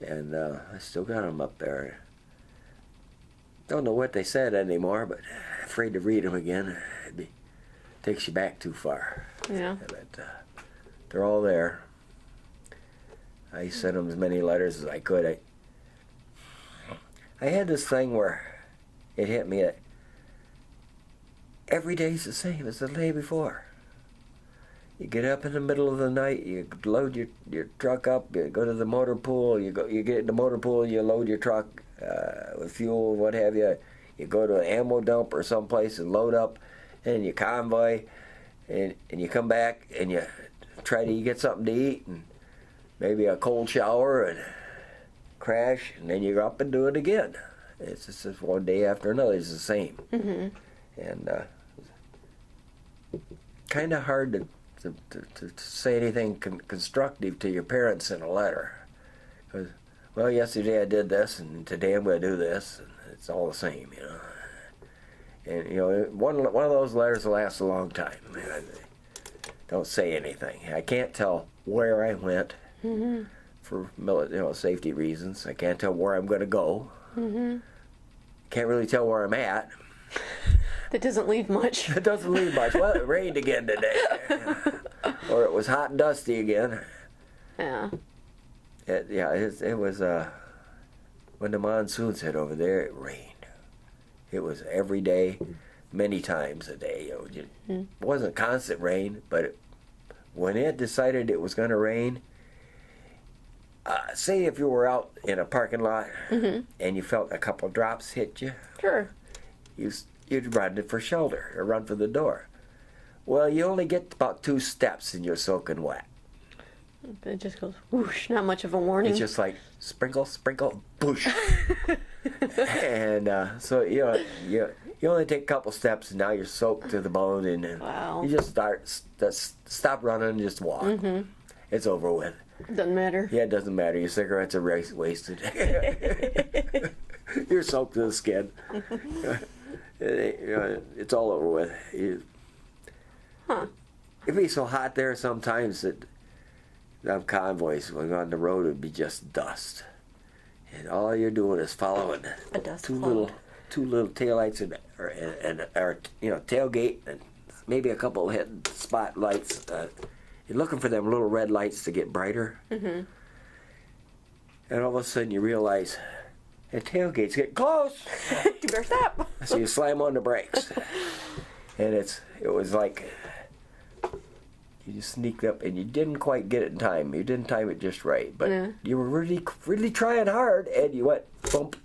And I still got them up there. Don't know what they said anymore, but afraid to read them again. Takes you back too far. Yeah. But they're all there. I sent them as many letters as I could. I had this thing where it hit me that every day's the same as the day before. You get up in the middle of the night, you load your truck up, you go to the motor pool, you get in the motor pool, you load your truck with fuel, what have you. You go to an ammo dump or someplace and load up, and you convoy, and you come back and you try to get something to eat and maybe a cold shower and crash, and then you're up and do it again. It's just one day after another. It's the same. Mm-hmm. And kind of hard to say anything constructive to your parents in a letter. 'Cause, well, yesterday I did this, and today I'm going to do this, and it's all the same, you know. And, you know, one of those letters will last a long time. Don't say anything. I can't tell where I went for safety reasons. I can't tell where I'm going to go. Can't really tell where I'm at. That doesn't leave much. It doesn't leave much. Well, it rained again today. Or it was hot and dusty again. Yeah. It was, when the monsoons hit over there, it rained. It was every day, many times a day. It wasn't constant rain, but when it decided it was going to rain, say if you were out in a parking lot and you felt a couple drops hit you, Sure. you'd run for shelter or run for the door. Well, you only get about 2 steps and you're soaking wet. It just goes whoosh. Not much of a warning. It's just like sprinkle, sprinkle, boosh. And so you only take a couple steps and now you're soaked to the bone, and Wow. you just stop running and just walk. It's over with. Doesn't matter. Yeah, it doesn't matter. Your cigarettes are wasted. You're soaked to the skin. It's all over with. It'd be so hot there sometimes that them convoys going on the road would be just dust, and all you're doing is following A dust two cloud. little taillights and tailgate, and maybe a couple of hidden spotlights. You're looking for them little red lights to get brighter, and all of a sudden you realize the tailgate's getting close. You better stop. So you slam on the brakes, and it was like you just sneaked up and you didn't quite get it in time. You didn't time it just right, but you were really trying hard, and you went bump.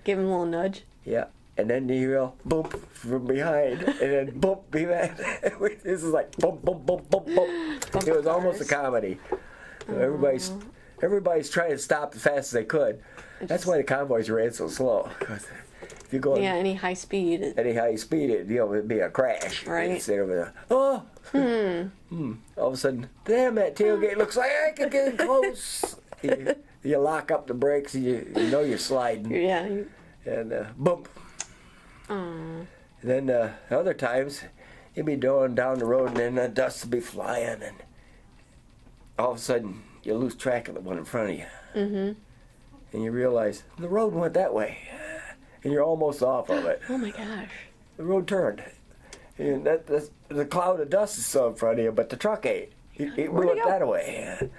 Give him a little nudge. Yeah, and then you go bump from behind, and then bump behind. This is like bump, bump, bump, bump, bump. It was almost a comedy. Everybody's trying to stop as fast as they could. That's why the convoys ran so slow. If you go any high speed. any high speed, it'd be a crash. Right. Instead of all of a sudden, damn, that tailgate looks like I could get close. You lock up the brakes, and you know you're sliding. Yeah. And bump. And then other times, you'd be going down the road, and then the dust would be flying, and all of a sudden, you lose track of the one in front of you. And you realize the road went that way, and you're almost off of it. Oh my gosh. The road turned, and the cloud of dust is still in front of you, but the truck ain't. It went that way.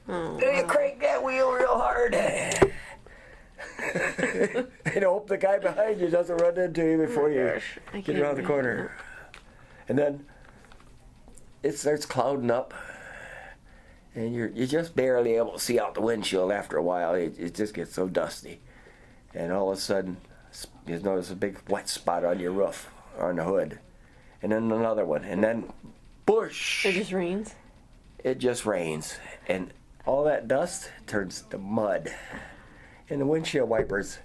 Oh. Then you crank that wheel real hard. And hope the guy behind you doesn't run into you before you get around the corner. And then it starts clouding up, and you're just barely able to see out the windshield after a while. It just gets so dusty. And all of a sudden, you notice a big wet spot on your roof, on the hood. And then another one. And then, bush! It just rains? It just rains. And all that dust turns to mud. And the windshield wipers,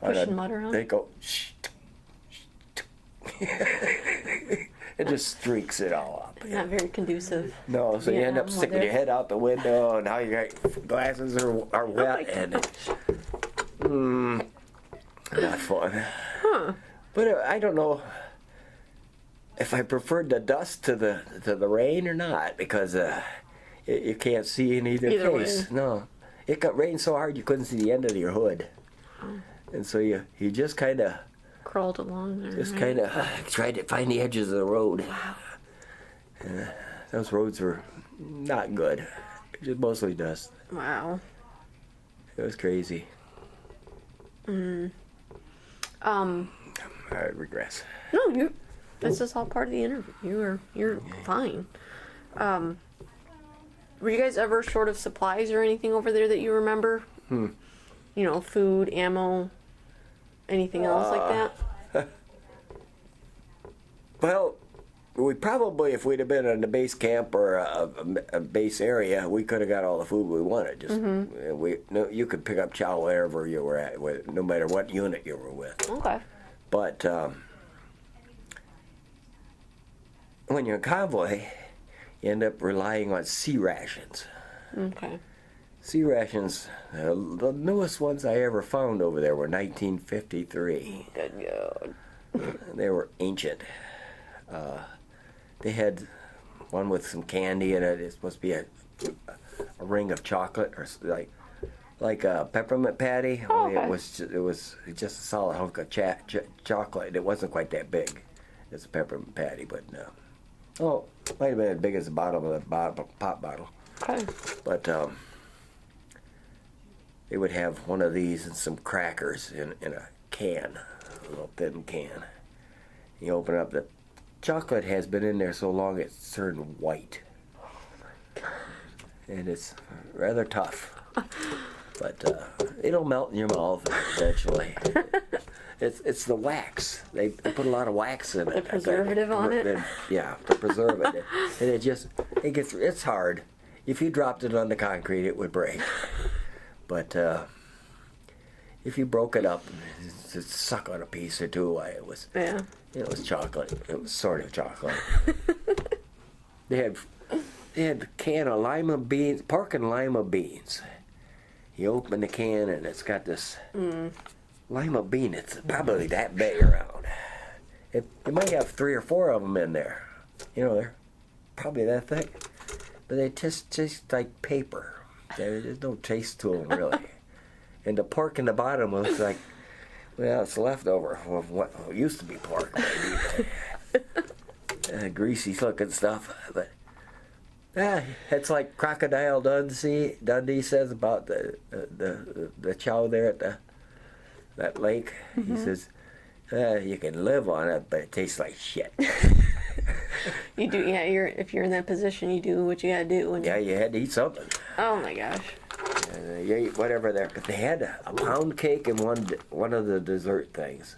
Pushing mud around? they go, it just streaks it all up. Not very conducive. No, so you end up sticking weather. your head out the window, and now your glasses are wet, and not fun. But I don't know if I preferred the dust to the rain or not, because you can't see in either case. way. No, it got rained so hard you couldn't see the end of your hood, and so you just kind of Crawled along there. just right? kind of tried to find the edges of the road. Wow. Those roads were not good. Just mostly dust. Wow. It was crazy. I regress. No, this is all part of the interview. You're fine. Were you guys ever short of supplies or anything over there that you remember? You know, food, ammo, anything else like that? Well, we probably, if we'd have been in the base camp or a base area, we could have got all the food we wanted. Just you could pick up chow wherever you were at, no matter what unit you were with. Okay. But when you're a convoy, you end up relying on sea rations. Okay. Sea rations, the newest ones I ever found over there were 1953. Good God. They were ancient. They had one with some candy in it. It's supposed to be a ring of chocolate, or like a peppermint patty. Oh, Only okay. it was just a solid hunk of chocolate. It wasn't quite that big. It's a peppermint patty, but might have been as big as the bottom of the pop bottle. Okay. But they would have one of these and some crackers in a can, a little thin can. You open up, the chocolate has been in there so long it's turned white. And it's rather tough. But it'll melt in your mouth eventually. It's the wax. They put a lot of wax in it. The preservative on it? Yeah, to preserve it. And it's hard. If you dropped it on the concrete, it would break. But if you broke it up, just suck on a piece or two, it was chocolate. It was sort of chocolate. They had a can of lima beans, pork and lima beans. You open the can and it's got this lima bean. It's probably that big around. You might have 3 or 4 of them in there. They're probably that thick. But they just taste like paper. There's no taste to them, really. And the pork in the bottom looks like, well, it's leftover of what used to be pork, maybe. Greasy looking stuff. But it's like Crocodile Dundee says about the chow there at that lake. He says, you can live on it, but it tastes like shit. You do, yeah. If you're in that position, you do what you gotta do. You had to eat something. Oh my gosh. You ate whatever there, but they had a pound cake and one of the dessert things,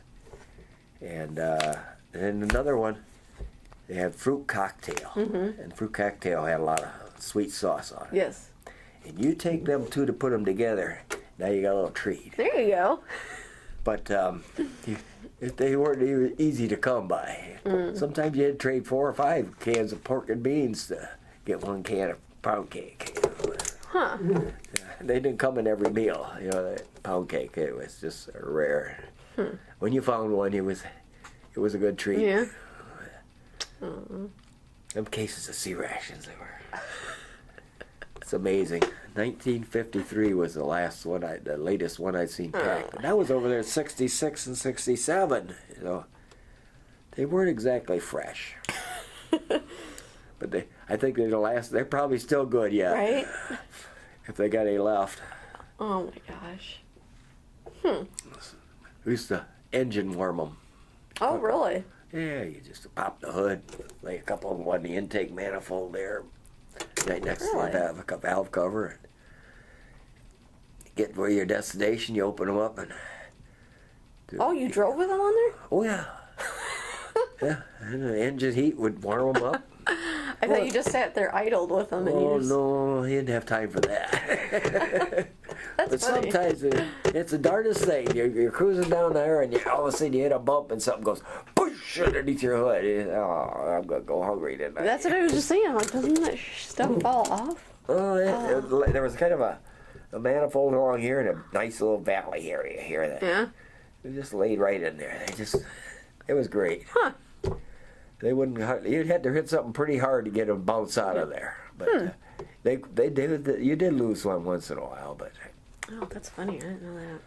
and then another one. They had fruit cocktail, and fruit cocktail had a lot of sweet sauce on it. Yes. And you take them two to put them together, now you got a little treat. There you go. But they weren't easy to come by. Sometimes you had to trade 4 or 5 cans of pork and beans to get 1 can of pound cake. Huh. They didn't come in every meal. That pound cake, it was just rare. When you found one, it was a good treat. Yeah. Them cases of sea rations, they were. It's amazing. 1953 was the latest one I'd seen packed. And that was over there in 66 and 67. They weren't exactly fresh. But I think they're probably still good yet. Right? If they got any left. Oh my gosh. We used to engine warm them. Oh, really? Yeah, you just pop the hood, lay a couple of them on the intake manifold there, right next to the valve cover. And get where your destination, you open them up and. Oh, you drove with them on there? Oh yeah. Yeah, and the engine heat would warm them up. I thought you just sat there idled with them. No, you didn't have time for that. But funny. Sometimes it's the darndest thing. You're cruising down there and all of a sudden you hit a bump and something goes push underneath your hood. I'm going to go hungry tonight. That's what I was just saying. Like, doesn't that stuff fall off? There was kind of a manifold along here and a nice little valley area here. It just laid right in there. It was great. Huh. They wouldn't. You'd have to hit something pretty hard to get them bounce out of there. But they did. You did lose one once in a while, but. Oh, that's funny. I didn't know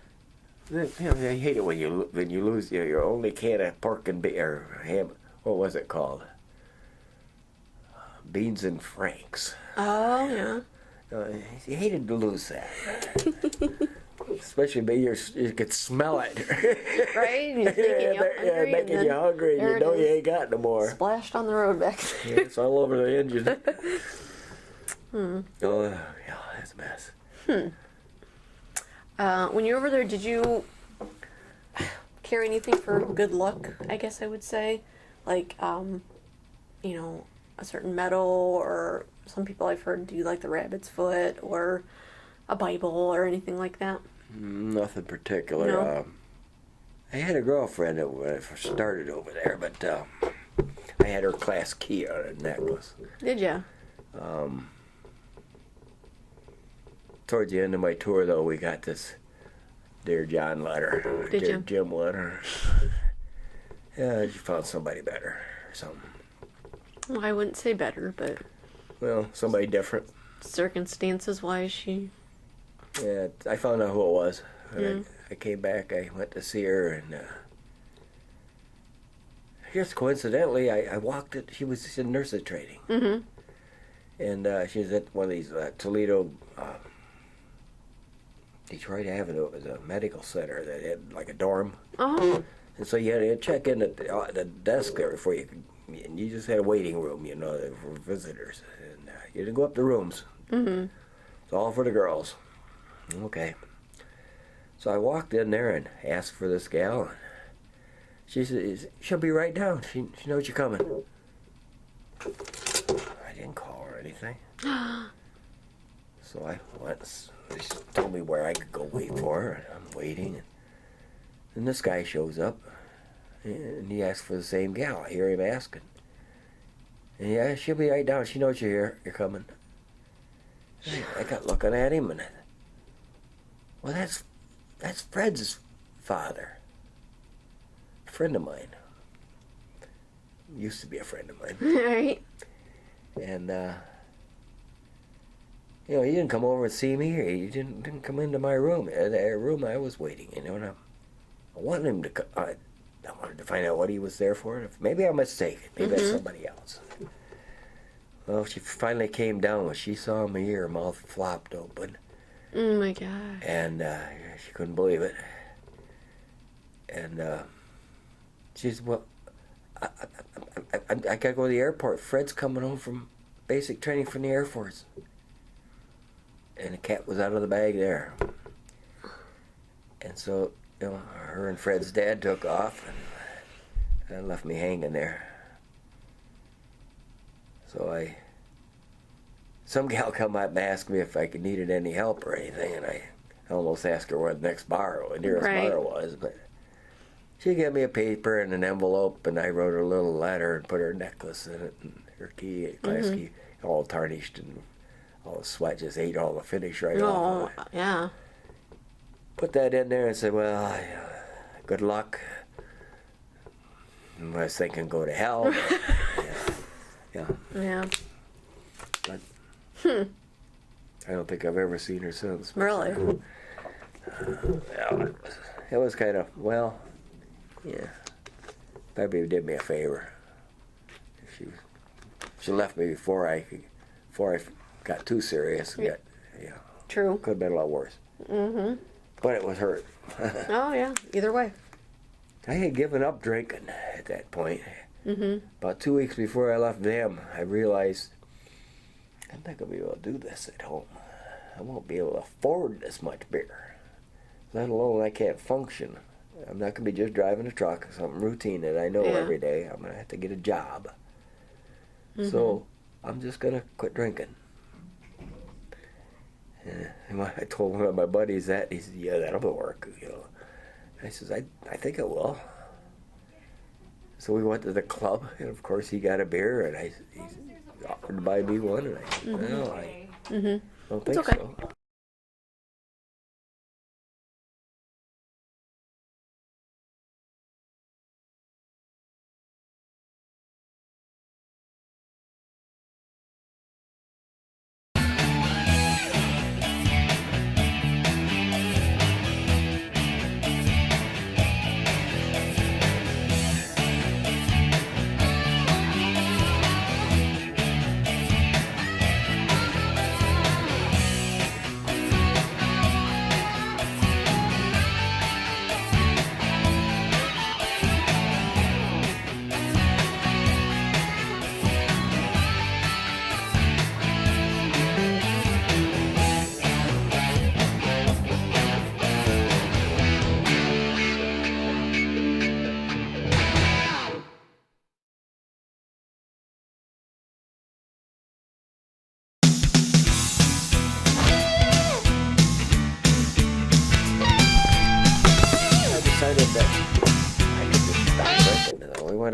that. I hate it when you lose your only can of pork and ham. What was it called? Beans and Franks. Oh yeah. You hated to lose that. Especially you could smell it. Right? You're thinking you're hungry. Making you hungry and you know you ain't got no more. Splashed on the road back there. It's all over the engine. Oh, yeah, that's a mess. When you were over there, did you carry anything for good luck, I guess I would say? like, you know, a certain medal, or some people I've heard do like the rabbit's foot or a Bible or anything like that? Nothing particular. No. I had a girlfriend when I first started over there, but I had her class key on a necklace. Did you? Towards the end of my tour, though, we got this Dear John letter. Did Dear you? Jim letter. Yeah, you found somebody better or something. Well, I wouldn't say better, but Well, somebody different. circumstances wise, she. Yeah, I found out who it was. Mm. I came back, I went to see her, and just coincidentally, I walked it. She was in nurses training. Mm-hmm. And she was at one of these Toledo, Detroit Avenue. It was a medical center that had like a dorm. Oh. And so you had to check in at the desk there before you could, and you just had a waiting room, you know, for visitors. And you didn't go up the rooms. Mm-hmm. It's all for the girls. Okay. So I walked in there and asked for this gal. She said, she'll be right down. She knows you're coming. I didn't call her anything. So I went. She told me where I could go wait for her. And I'm waiting. And this guy shows up. And he asks for the same gal. I hear him asking. And yeah, she'll be right down. She knows you're here. You're coming. I got looking at him, and well, that's Fred's father. A friend of mine. Used to be a friend of mine. Right. And you know, he didn't come over and see me. Or he didn't come into my room. The room I was waiting. You know, and I wanted him to. I wanted to find out what he was there for. Maybe I'm mistaken. Maybe that's somebody else. Well, she finally came down when she saw me. Her mouth flopped open. Oh my God. And she couldn't believe it. And she said, well, I gotta go to the airport. Fred's coming home from basic training from the Air Force. And the cat was out of the bag there. And so, you know, her and Fred's dad took off and left me hanging there. So some gal come up and asked me if I needed any help or anything, and I almost asked her where the next bar, the nearest bar was, but she gave me a paper and an envelope, and I wrote her a little letter and put her necklace in it, and her key, class key, all tarnished, and all the sweat just ate all the finish right off. Oh, yeah. Put that in there and said, well, good luck. I was thinking go to hell. Yeah. Yeah. But I don't think I've ever seen her since. Really? Yeah, it was kind of, well, yeah. Probably did me a favor. She left me before I got too serious. Yeah. True. Could have been a lot worse. Mm-hmm. But it was hurt. Oh, yeah. Either way. I had given up drinking at that point. Mm-hmm. About 2 weeks before I left them, I realized I'm not going to be able to do this at home. I won't be able to afford this much beer. Let alone I can't function. I'm not going to be just driving a truck, something routine that I know every day. I'm going to have to get a job. Mm-hmm. So I'm just going to quit drinking. And when I told one of my buddies that, he said, yeah, that'll work. You know. I says, I think it will. So we went to the club, and of course he got a beer, and he offered to buy me one, and I said, well, I don't think so.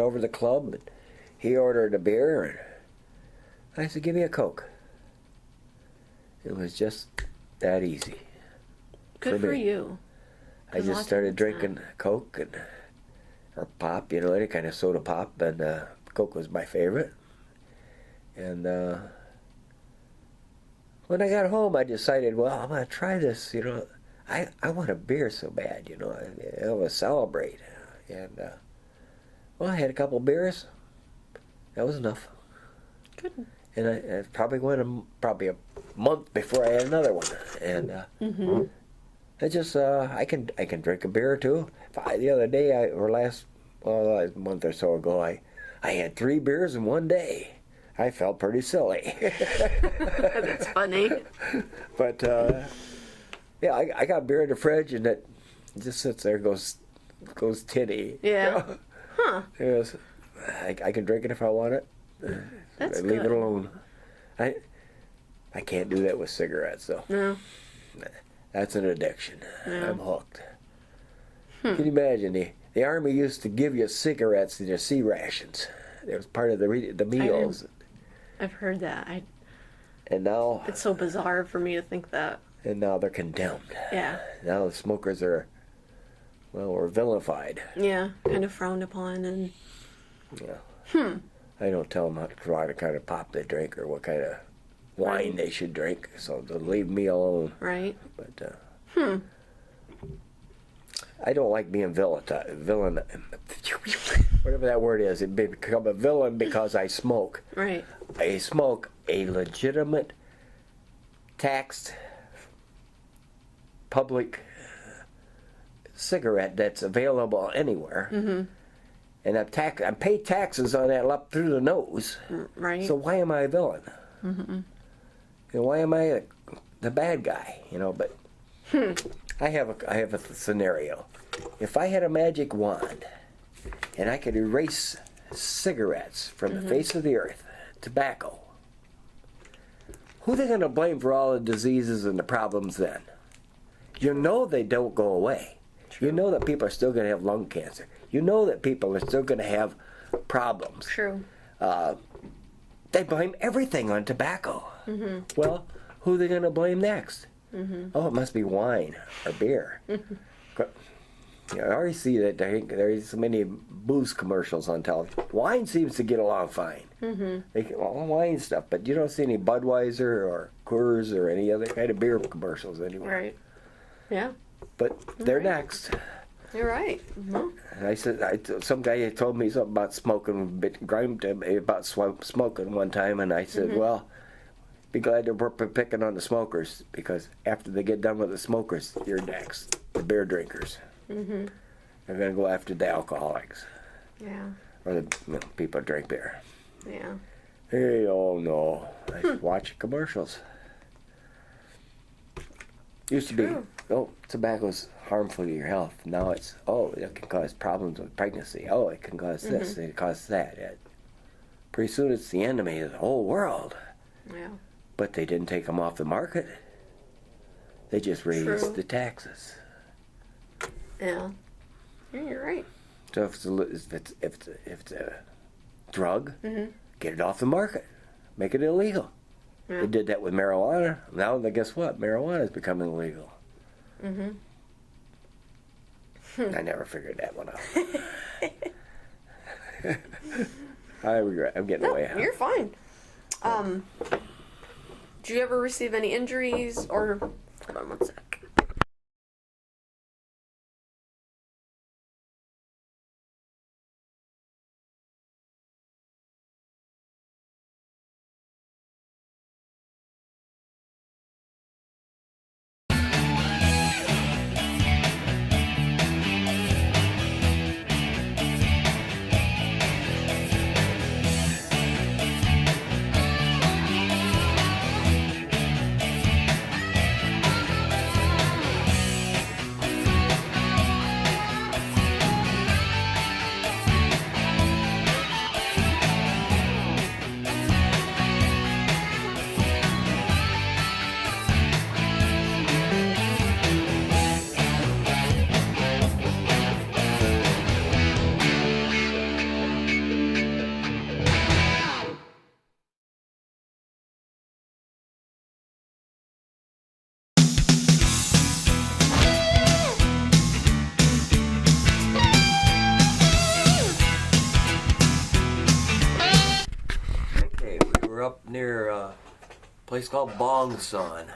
over to the club, and he ordered a beer, and I said, "Give me a Coke." It was just that easy. Good for you. I just started drinking Coke or pop, any kind of soda pop, and Coke was my favorite. And when I got home, I decided, well, I'm going to try this, I want a beer so bad, I want to celebrate. And, well, I had a couple beers. That was enough. Good. And I probably went probably a month before I had another one. And it just, I can drink a beer or two. The other day, a month or so ago, I had 3 beers in one day. I felt pretty silly. That's funny. But, yeah, I got beer in the fridge, and it just sits there, goes tinny. Yeah. Huh. Yes, I can drink it if I want it. That's Leave good. it alone. I can't do that with cigarettes, though. No. That's an addiction. Yeah. I'm hooked. Can you imagine? The Army used to give you cigarettes in your C rations. It was part of the meals. I've heard that. And now... It's so bizarre for me to think that. And now they're condemned. Yeah. Now the smokers are, we're vilified. Yeah, kind of frowned upon and... Yeah. I don't tell them what kind of pop they drink or what kind of wine Right. they should drink, so they'll leave me alone. Right. But I don't like being villain. Whatever that word is, it become a villain because I smoke. Right. I smoke a legitimate, taxed, public cigarette that's available anywhere. Mm-hmm. And I pay taxes on that up through the nose. Right. So why am I a villain? Mm-hmm. Why am I the bad guy? But I have a scenario. If I had a magic wand and I could erase cigarettes from the face of the earth, tobacco, who are they going to blame for all the diseases and the problems then? They don't go away. True. You know that people are still going to have lung cancer. You know that people are still going to have problems. True. They blame everything on tobacco. Mm-hmm. Well, who are they going to blame next? Mm-hmm. Oh, it must be wine or beer. I already see that there's so many booze commercials on television. Wine seems to get along fine. Mm-hmm. All wine stuff, but you don't see any Budweiser or Coors or any other kind of beer commercials anymore. Right. Yeah. But they're next. You're right. Mm-hmm. And I said, some guy had told me something about smoking, grimed me about smoking one time, and I said, well, be glad that we're picking on the smokers, because after they get done with the smokers, you're next, the beer drinkers. Mm-hmm. They're going to go after the alcoholics. Yeah. Or the people who drink beer. Yeah. Hey, oh no. I watch commercials. Used to be, tobacco's harmful to your health. Now it's, it can cause problems with pregnancy. Oh, it can cause this, it can cause that. Pretty soon it's the enemy of the whole world. Yeah. But they didn't take them off the market. They just raised the taxes. Yeah. Yeah, you're right. So if it's a drug, get it off the market. Make it illegal. Yeah. They did that with marijuana. Now, guess what? Marijuana is becoming illegal. Mm-hmm. I never figured that one out. I regret. I'm getting away. You're fine. Did you ever receive any injuries or... Hold on one sec. near a place called Bongson.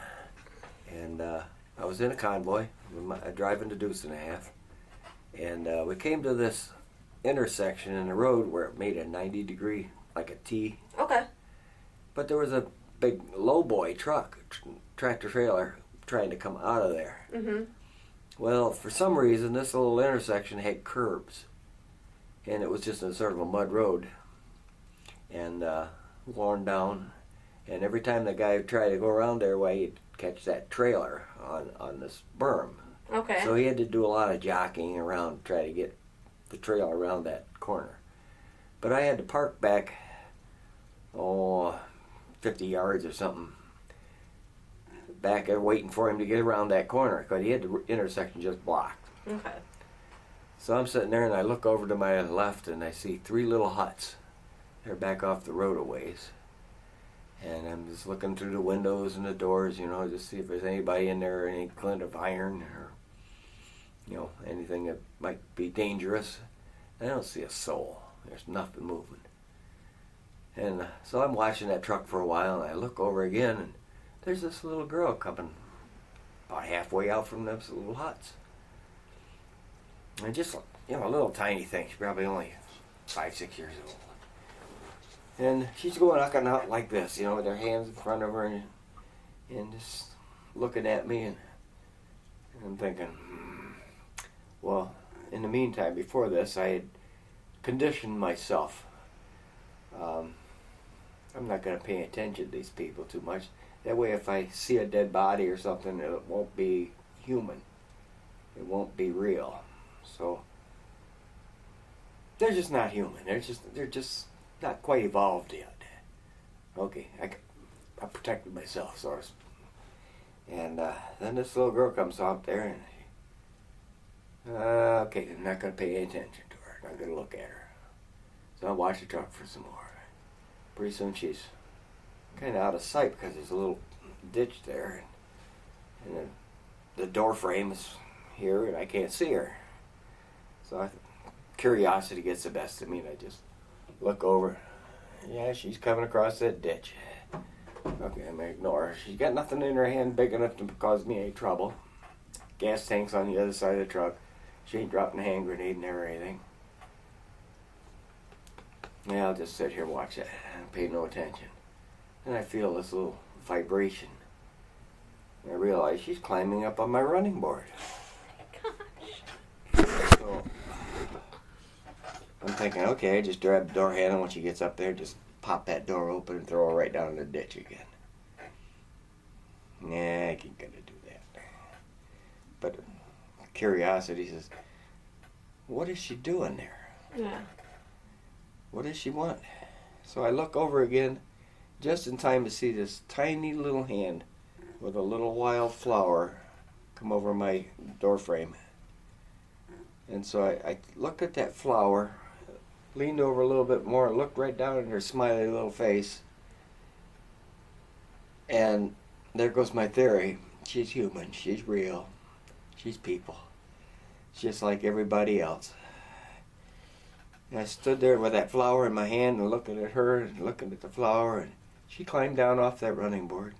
And I was in a convoy, driving to Deuce and a Half. And we came to this intersection in the road where it made a 90-degree, like a T. Okay. But there was a big lowboy truck, tractor trailer, trying to come out of there. Mm-hmm. Well, for some reason, this little intersection had curbs. And it was just a sort of a mud road. And worn down. And every time the guy would try to go around there, well, he'd catch that trailer on this berm. Okay. So he had to do a lot of jockeying around to try to get the trail around that corner. But I had to park back, 50 yards or something, back there waiting for him to get around that corner because he had the intersection just blocked. Okay. So I'm sitting there and I look over to my left and I see 3 little huts. They're back off the road a ways. And I'm just looking through the windows and the doors, just see if there's anybody in there, any glint of iron or, anything that might be dangerous. I don't see a soul. There's nothing moving. And so I'm watching that truck for a while and I look over again and there's this little girl coming about halfway out from those little huts. And just, a little tiny thing. She's probably only 5, 6 years old. And she's going out like this, with her hands in front of her and just looking at me. And I'm thinking, well, in the meantime, before this, I had conditioned myself. I'm not going to pay attention to these people too much. That way, if I see a dead body or something, it won't be human. It won't be real. So, they're just not human. They're just not quite evolved yet. Okay, I protected myself, so and then this little girl comes out there and okay, I'm not going to pay any attention to her. I'm not going to look at her. So I watch the truck for some more. Pretty soon she's kind of out of sight because there's a little ditch there and the door frame is here and I can't see her. So curiosity gets the best of me and I just look over. Yeah, she's coming across that ditch. Okay, I'm going to ignore her. She's got nothing in her hand big enough to cause me any trouble. Gas tank's on the other side of the truck. She ain't dropping a hand grenade in there or anything. Yeah, I'll just sit here and watch it and pay no attention. And I feel this little vibration. And I realize she's climbing up on my running board. So I'm thinking, okay, just grab the door handle when she gets up there, just pop that door open and throw her right down in the ditch again. Nah, I ain't gonna do that. But curiosity says, what is she doing there? Yeah. What does she want? So I look over again, just in time to see this tiny little hand with a little wild flower come over my door frame. And so I looked at that flower, leaned over a little bit more, looked right down at her smiley little face, and there goes my theory. She's human, she's real, she's people. She's just like everybody else. And I stood there with that flower in my hand and looking at her and looking at the flower, and she climbed down off that running board,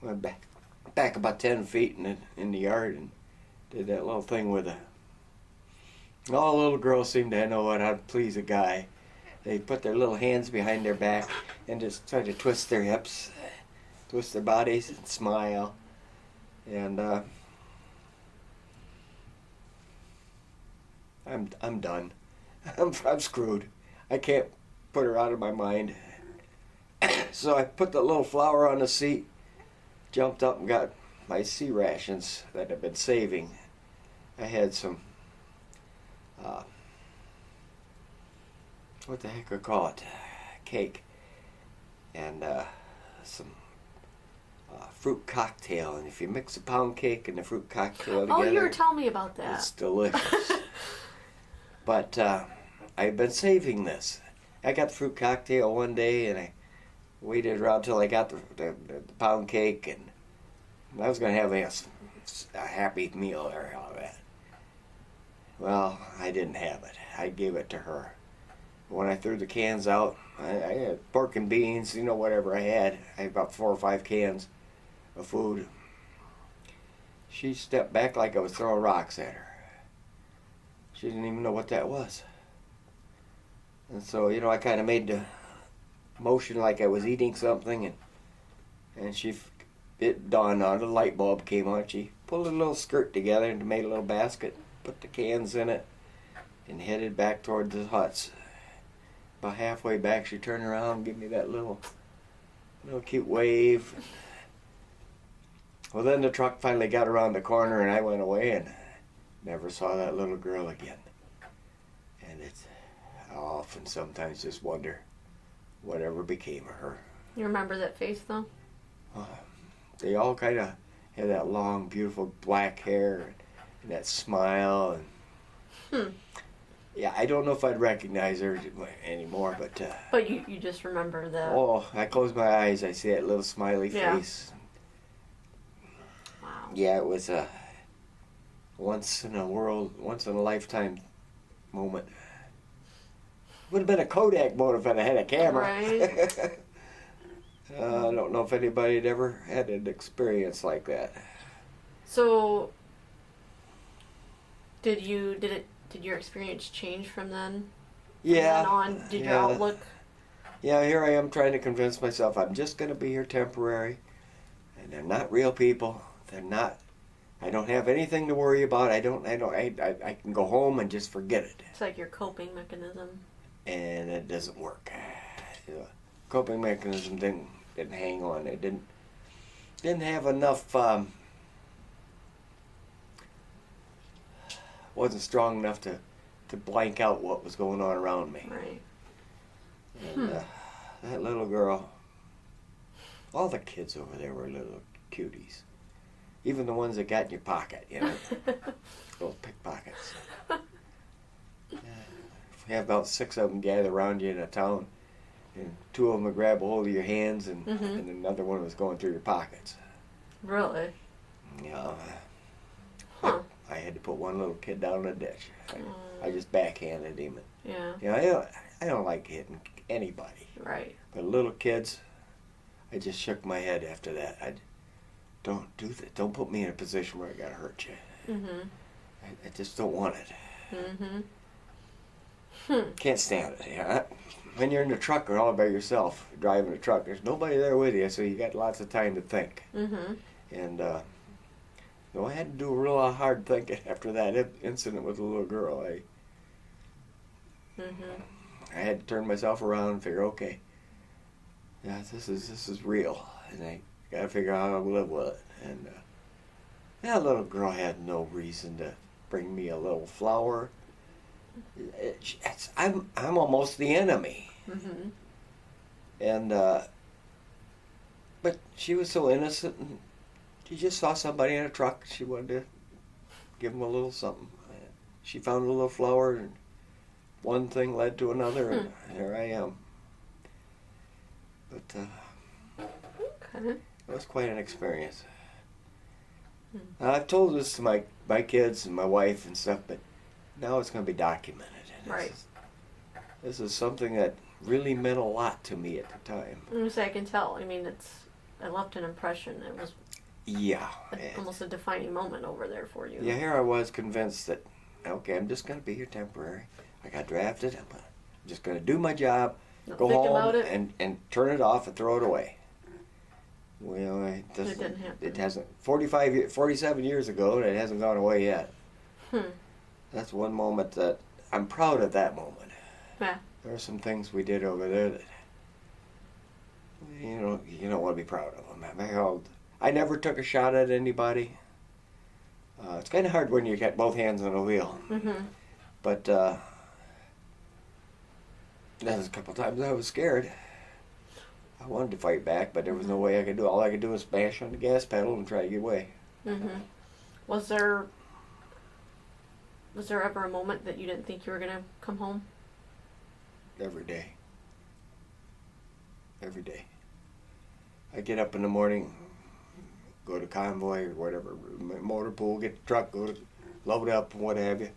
went back about 10 feet in the yard and did that little thing with a... All little girls seem to know how to please a guy. They put their little hands behind their back and just try to twist their hips, twist their bodies and smile. And I'm done. I'm screwed. I can't put her out of my mind. So I put the little flower on the seat, jumped up and got my sea rations that I've been saving. I had some what the heck I call it, cake, and some fruit cocktail. And if you mix a pound cake and the fruit cocktail together, Oh, you were telling me about that. it's delicious. But I've been saving this. I got the fruit cocktail one day, and I waited around till I got the pound cake, and I was going to have a happy meal there, all that. Well, I didn't have it. I gave it to her. When I threw the cans out, I had pork and beans, whatever I had. I had about 4 or 5 cans of food. She stepped back like I was throwing rocks at her. She didn't even know what that was. And so, I kind of made the motion like I was eating something, and it dawned on her, the light bulb came on. She pulled a little skirt together and made a little basket, put the cans in it, and headed back toward the huts. About halfway back, she turned around and gave me that little cute wave. Well, then the truck finally got around the corner, and I went away and never saw that little girl again. And I often sometimes just wonder whatever became of her. You remember that face, though? They all kind of had that long, beautiful black hair and that smile. And yeah, I don't know if I'd recognize her anymore, but... But you just remember that. Oh, I close my eyes, I see that little smiley face. Wow. Yeah, it was a once in a lifetime moment. Would have been a Kodak mode if I'd had a camera. Right. I don't know if anybody had ever had an experience like that. So, did your experience change from then? Yeah. From then on, did your outlook? Yeah, here I am trying to convince myself I'm just going to be here temporary, and they're not real people. They're not. I don't have anything to worry about. I can go home and just forget it. It's like your coping mechanism. And it doesn't work. Coping mechanism didn't hang on. It didn't have enough. Wasn't strong enough to blank out what was going on around me. Right. And that little girl. All the kids over there were little cuties. Even the ones that got in your pocket, little pickpockets. You have about 6 of them gather around you in a town, and 2 of them would grab a hold of your hands, and another one was going through your pockets. Really? Yeah. Huh. I had to put one little kid down in a ditch. I just backhanded him. Yeah. I don't like hitting anybody. Right. But little kids, I just shook my head after that. Don't do that. Don't put me in a position where I gotta hurt you. I just don't want it. Can't stand it. Yeah. When you're in the truck or all by yourself, driving a truck, there's nobody there with you, so you got lots of time to think. And I had to do a real hard thinking after that incident with the little girl. I had to turn myself around and figure, okay, yeah, this is real, and I got to figure out how to live with it. And that little girl had no reason to bring me a little flower. I'm almost the enemy. And but she was so innocent, and she just saw somebody in a truck. She wanted to give them a little something. She found a little flower, and one thing led to another, and here I am. But it was quite an experience. I've told this to my kids and my wife and stuff, but now it's going to be documented. Right. This is something that really meant a lot to me at the time. I can tell. I mean, it left an impression. It was almost a defining moment over there for you. Yeah, here I was convinced that, okay, I'm just going to be here temporary. I got drafted. I'm just going to do my job, go home, and turn it off and throw it away. Well, it didn't happen. It hasn't. 47 years ago, and it hasn't gone away yet. That's one moment that I'm proud of. That moment. Yeah. There are some things we did over there that you don't want to be proud of them. I never took a shot at anybody. It's kind of hard when you got both hands on the wheel. But there was a couple times I was scared. I wanted to fight back, but there was no way I could do it. All I could do was smash on the gas pedal and try to get away. Was there ever a moment that you didn't think you were going to come home? Every day. Every day. I get up in the morning, go to convoy or whatever, motor pool, get the truck, go to load up and what have you.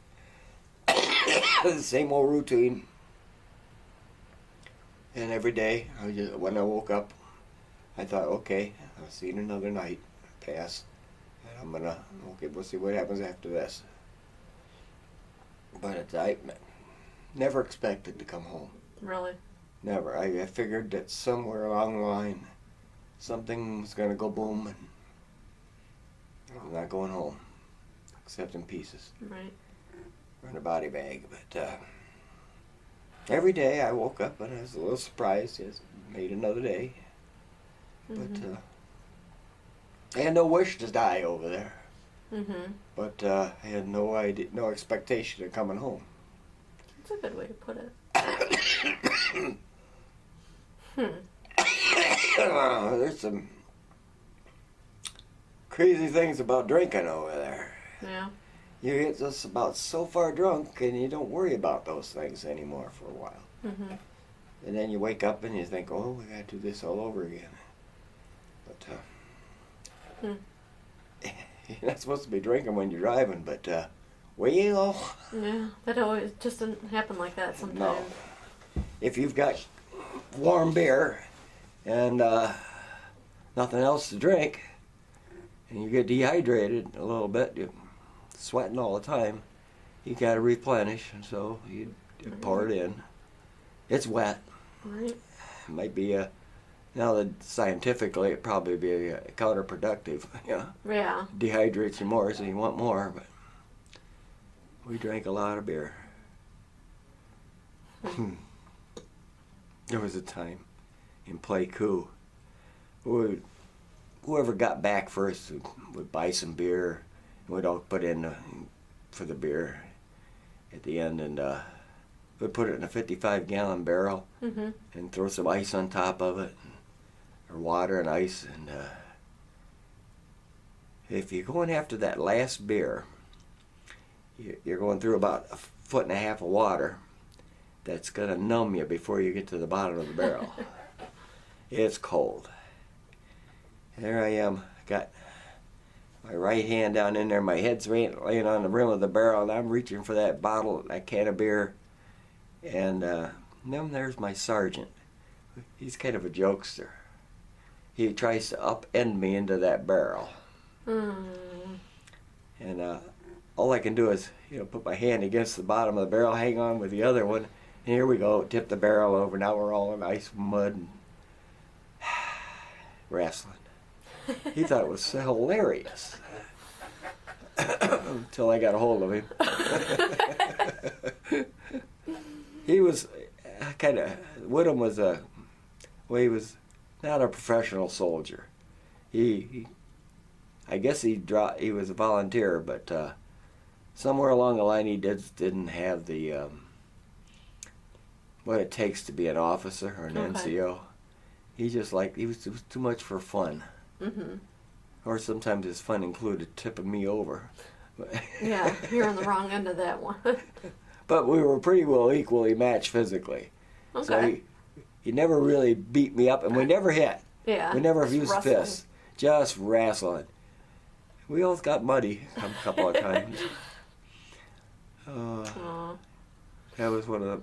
The same old routine. And every day, when I woke up, I thought, okay, I've seen another night pass, and okay, we'll see what happens after this. But I never expected to come home. Really? Never. I figured that somewhere along the line, something was going to go boom, and I'm not going home, except in pieces. Right. Or in a body bag. But every day I woke up and I was a little surprised. It's made another day. But I had no wish to die over there. But I had no idea, no expectation of coming home. That's a good way to put it. There's some crazy things about drinking over there. Yeah. You get just about so far drunk and you don't worry about those things anymore for a while. And then you wake up and you think, oh, we gotta do this all over again. But you're not supposed to be drinking when you're driving, but well, Yeah, that always just doesn't happen like that sometimes. no. If you've got warm beer and nothing else to drink, and you get dehydrated a little bit, you're sweating all the time, you got to replenish, and so you pour it in. It's wet. Right. It might be now that scientifically it'd probably be counterproductive. Yeah. Dehydrates you more, so you want more. But we drank a lot of beer. There was a time in Playcoo, whoever got back first would buy some beer, and we'd all put in for the beer at the end, and we'd put it in a 55-gallon barrel and throw some ice on top of it, or water and ice. And if you're going after that last beer, you're going through about 1.5 foot of water that's going to numb you before you get to the bottom of the barrel. It's cold. There I am, got my right hand down in there, my head's laying on the rim of the barrel, and I'm reaching for that bottle, that can of beer, and then there's my sergeant. He's kind of a jokester. He tries to upend me into that barrel. And all I can do is, put my hand against the bottom of the barrel, hang on with the other one, and here we go, tip the barrel over. Now we're all in ice mud and wrestling. He thought it was hilarious until I got a hold of him. He was Woodham was he was not a professional soldier. I guess he was a volunteer, but somewhere along the line he didn't have the what it takes to be an officer or an NCO. He was too much for fun. Or sometimes his fun included tipping me over. Yeah, you're on the wrong end of that one. But we were pretty well equally matched physically. Okay. So he never really beat me up, and we never hit. Yeah. We never just used wrestling. fists. Just wrestling. We both got muddy a couple of times. That was one of them.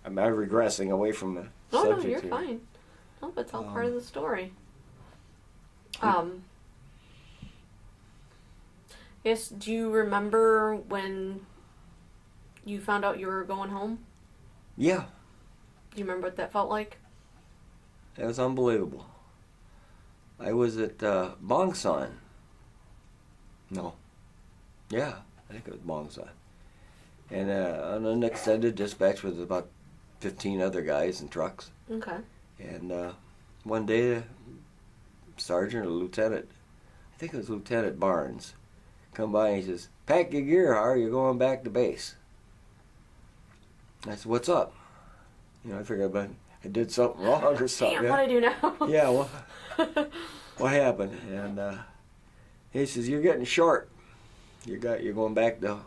I'm regressing away from the subject No, you're here. fine. No, it's all part of the story. Yes, do you remember when you found out you were going home? Yeah, Do you remember what that felt like? that was unbelievable. I was at Bongsan. No. Yeah, I think it was Bongsan. And on an extended dispatch with about 15 other guys and trucks. Okay. And one day, the sergeant or lieutenant, I think it was Lieutenant Barnes, come by and he says, "Pack your gear, Haar, you're going back to base." I said, "What's up?" I figured I did something wrong or something. Damn, what do I do now? Yeah, what happened? And he says, "You're getting short. You're going back to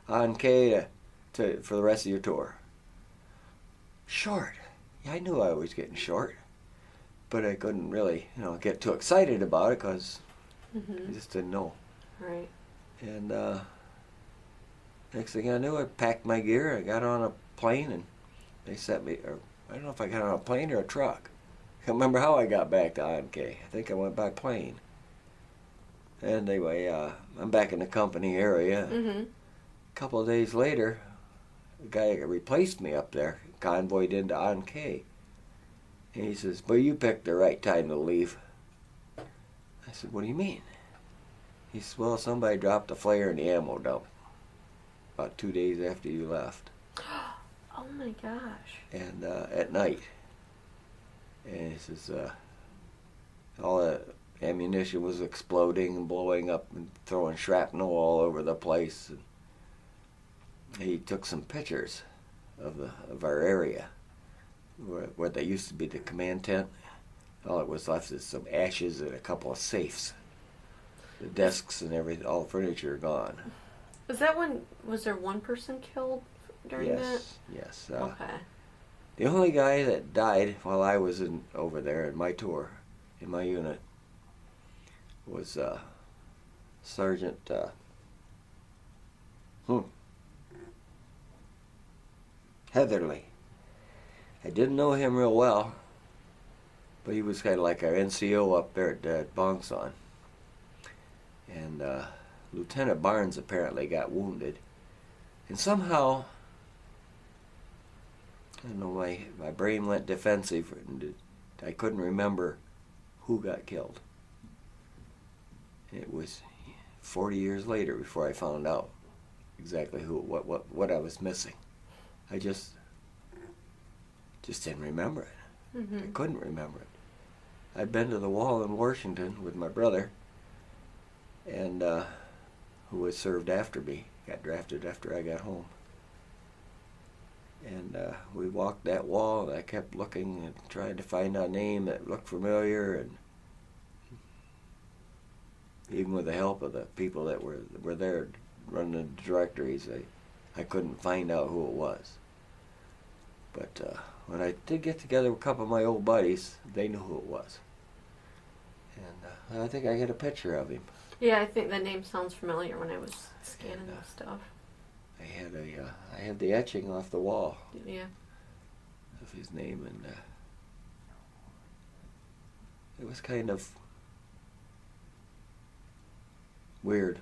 on K for the rest of your tour." Short? Yeah, I knew I was getting short, but I couldn't really, get too excited about it because I just didn't know. Right. And next thing I knew, I packed my gear. I got on a plane, and they sent me. Or I don't know if I got on a plane or a truck. I can't remember how I got back to IMK. I think I went by plane. Anyway, I'm back in the company area. Mm-hmm. A couple of days later, the guy that replaced me up there convoyed into IMK. And he says, "Well, you picked the right time to leave." I said, "What do you mean?" He says, "Well, somebody dropped a flare in the ammo dump about 2 days after you left." Oh my gosh. And at night. And he says, all the ammunition was exploding and blowing up and throwing shrapnel all over the place. And he took some pictures of our area where there used to be the command tent. All it was left is some ashes and a couple of safes. The desks and everything, all the furniture gone. Was there one person killed during that? Yes. Okay. The only guy that died while I was over there in my tour, in my unit, was Sergeant Heatherly. I didn't know him real well, but he was kind of like our NCO up there at Bongson. And Lieutenant Barnes apparently got wounded. And somehow, I don't know, my brain went defensive and I couldn't remember who got killed. It was 40 years later before I found out exactly what I was missing. I just didn't remember it. Mm-hmm. I couldn't remember it. I'd been to the wall in Washington with my brother, and who had served after me, got drafted after I got home. And we walked that wall, and I kept looking and trying to find a name that looked familiar, and even with the help of the people that were there running the directories, I couldn't find out who it was. But when I did get together with a couple of my old buddies, they knew who it was. And I think I got a picture of him. Yeah, I think that name sounds familiar when I was scanning the stuff. I had the etching off the wall. Yeah. Of his name, and it was kind of weird.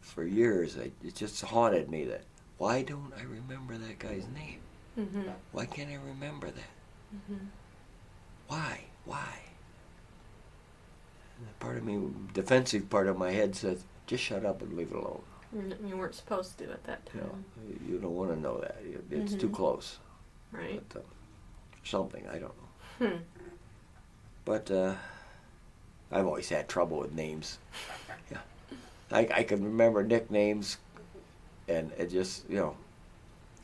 For years, it just haunted me that why don't I remember that guy's name? Mm-hmm. Why can't I remember that? Mm-hmm. Why? And the part of me, defensive part of my head says, just shut up and leave it alone. You weren't supposed to at that time. You don't want to know that. It's too close. Right. But, something, I don't know. But I've always had trouble with names. Yeah, I can remember nicknames, and it just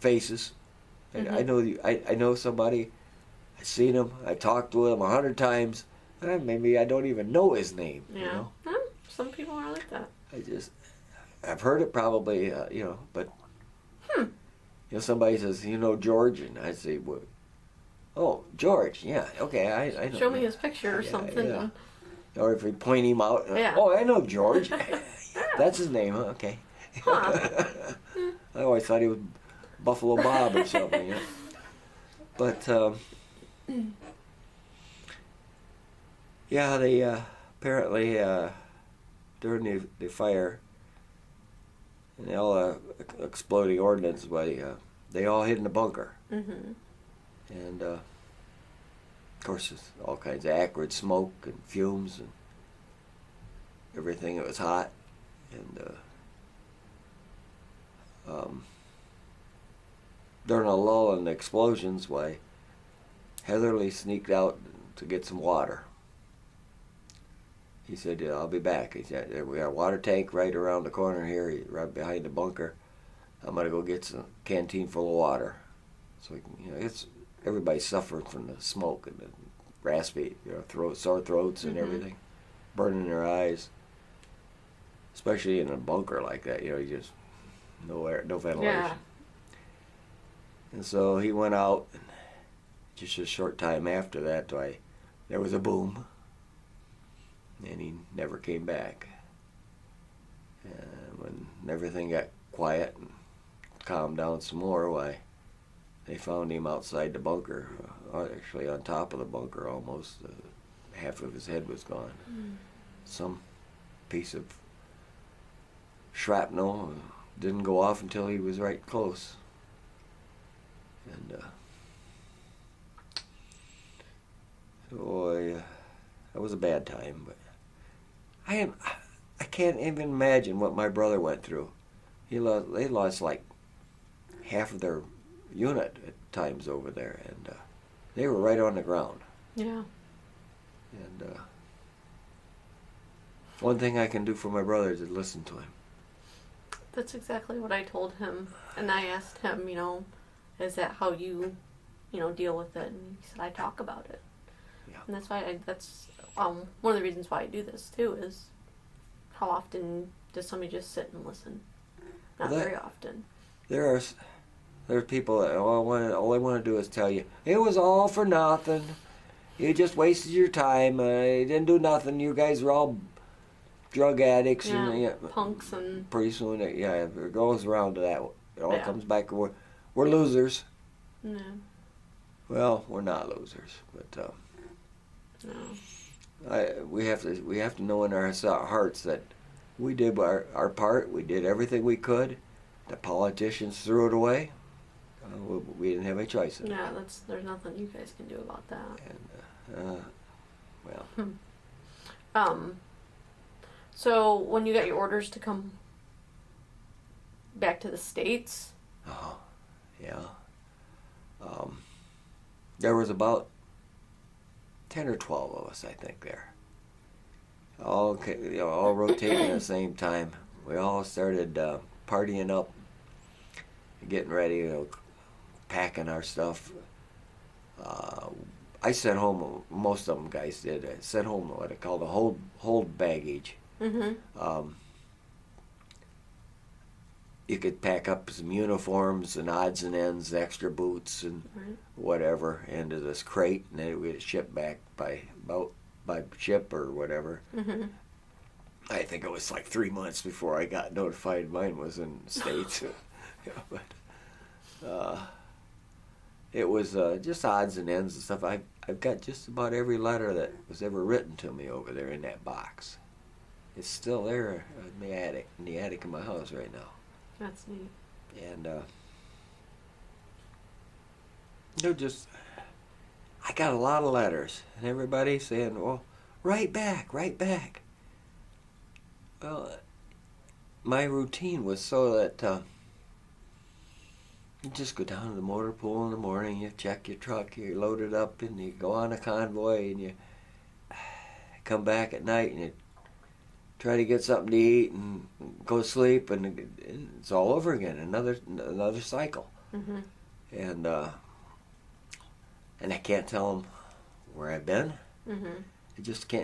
faces. I know I know somebody. I've seen him. I talked to him 100 times. Maybe I don't even know his name. Yeah. Some people are like that. I've heard it probably, but somebody says, George, and I say, well, oh, George, yeah, okay, I know. Show me his picture or something. Yeah. Or if we point him out, yeah. Oh, I know George. That's his name, huh? Okay. Huh. I always thought he was Buffalo Bob or something. But yeah, they apparently during the fire and all the exploding ordnance, they all hid in the bunker. Mm-hmm. And of course, there's all kinds of acrid smoke and fumes and everything. It was hot, and during a lull in the explosions, Heatherly sneaked out to get some water. He said, "Yeah, I'll be back." He said, "We got a water tank right around the corner here, right behind the bunker. I'm gonna go get some canteen full of water." So we can, everybody's suffering from the smoke and the raspy, sore throats and everything, burning their eyes. Especially in a bunker like that, you just no air, no ventilation. Yeah. And so he went out, and just a short time after that, there was a boom, and he never came back. And when everything got quiet and calmed down some more, they found him outside the bunker, actually on top of the bunker almost. Half of his head was gone. Some piece of shrapnel didn't go off until he was right close. And that was a bad time. But I can't even imagine what my brother went through. They lost like half of their unit at times over there, and they were right on the ground. Yeah. And one thing I can do for my brother is to listen to him. That's exactly what I told him. And I asked him, is that how you, deal with it? And he said, I talk about it. Yeah. And that's why that's one of the reasons why I do this too, is how often does somebody just sit and listen? Not very often. There are people that all I want to do is tell you, it was all for nothing. You just wasted your time. You didn't do nothing. You guys were all drug addicts. Yeah, punks and... Pretty soon, it goes around to that. It all Yeah. comes back. We're losers. No. Well, we're not losers, but No. we have to know in our hearts that we did our part. We did everything we could. The politicians threw it away. We didn't have any choice in it. Yeah, there's nothing you guys can do about that. And well, So when you got your orders to come back to the States, yeah. There was about 10 or 12 of us, I think, there. All rotating at the same time. We all started partying up, getting ready, packing our stuff. I sent home, most of them guys did, I sent home what I call the hold baggage. mm-hmm. You could pack up some uniforms and odds and ends, extra boots and whatever into this crate, and then we'd ship back by ship or whatever. Mm-hmm. I think it was like 3 months before I got notified mine was in the States. But it was just odds and ends and stuff. I've got just about every letter that was ever written to me over there in that box. It's still there in the attic of my house right now. That's neat. And I got a lot of letters, and everybody saying, well, write back. Well, my routine was so that you just go down to the motor pool in the morning, you check your truck, you load it up, and you go on a convoy, and you come back at night, and you try to get something to eat and go to sleep, and it's all over again, another cycle. Mm-hmm. And I can't tell them where I've been. Mm-hmm.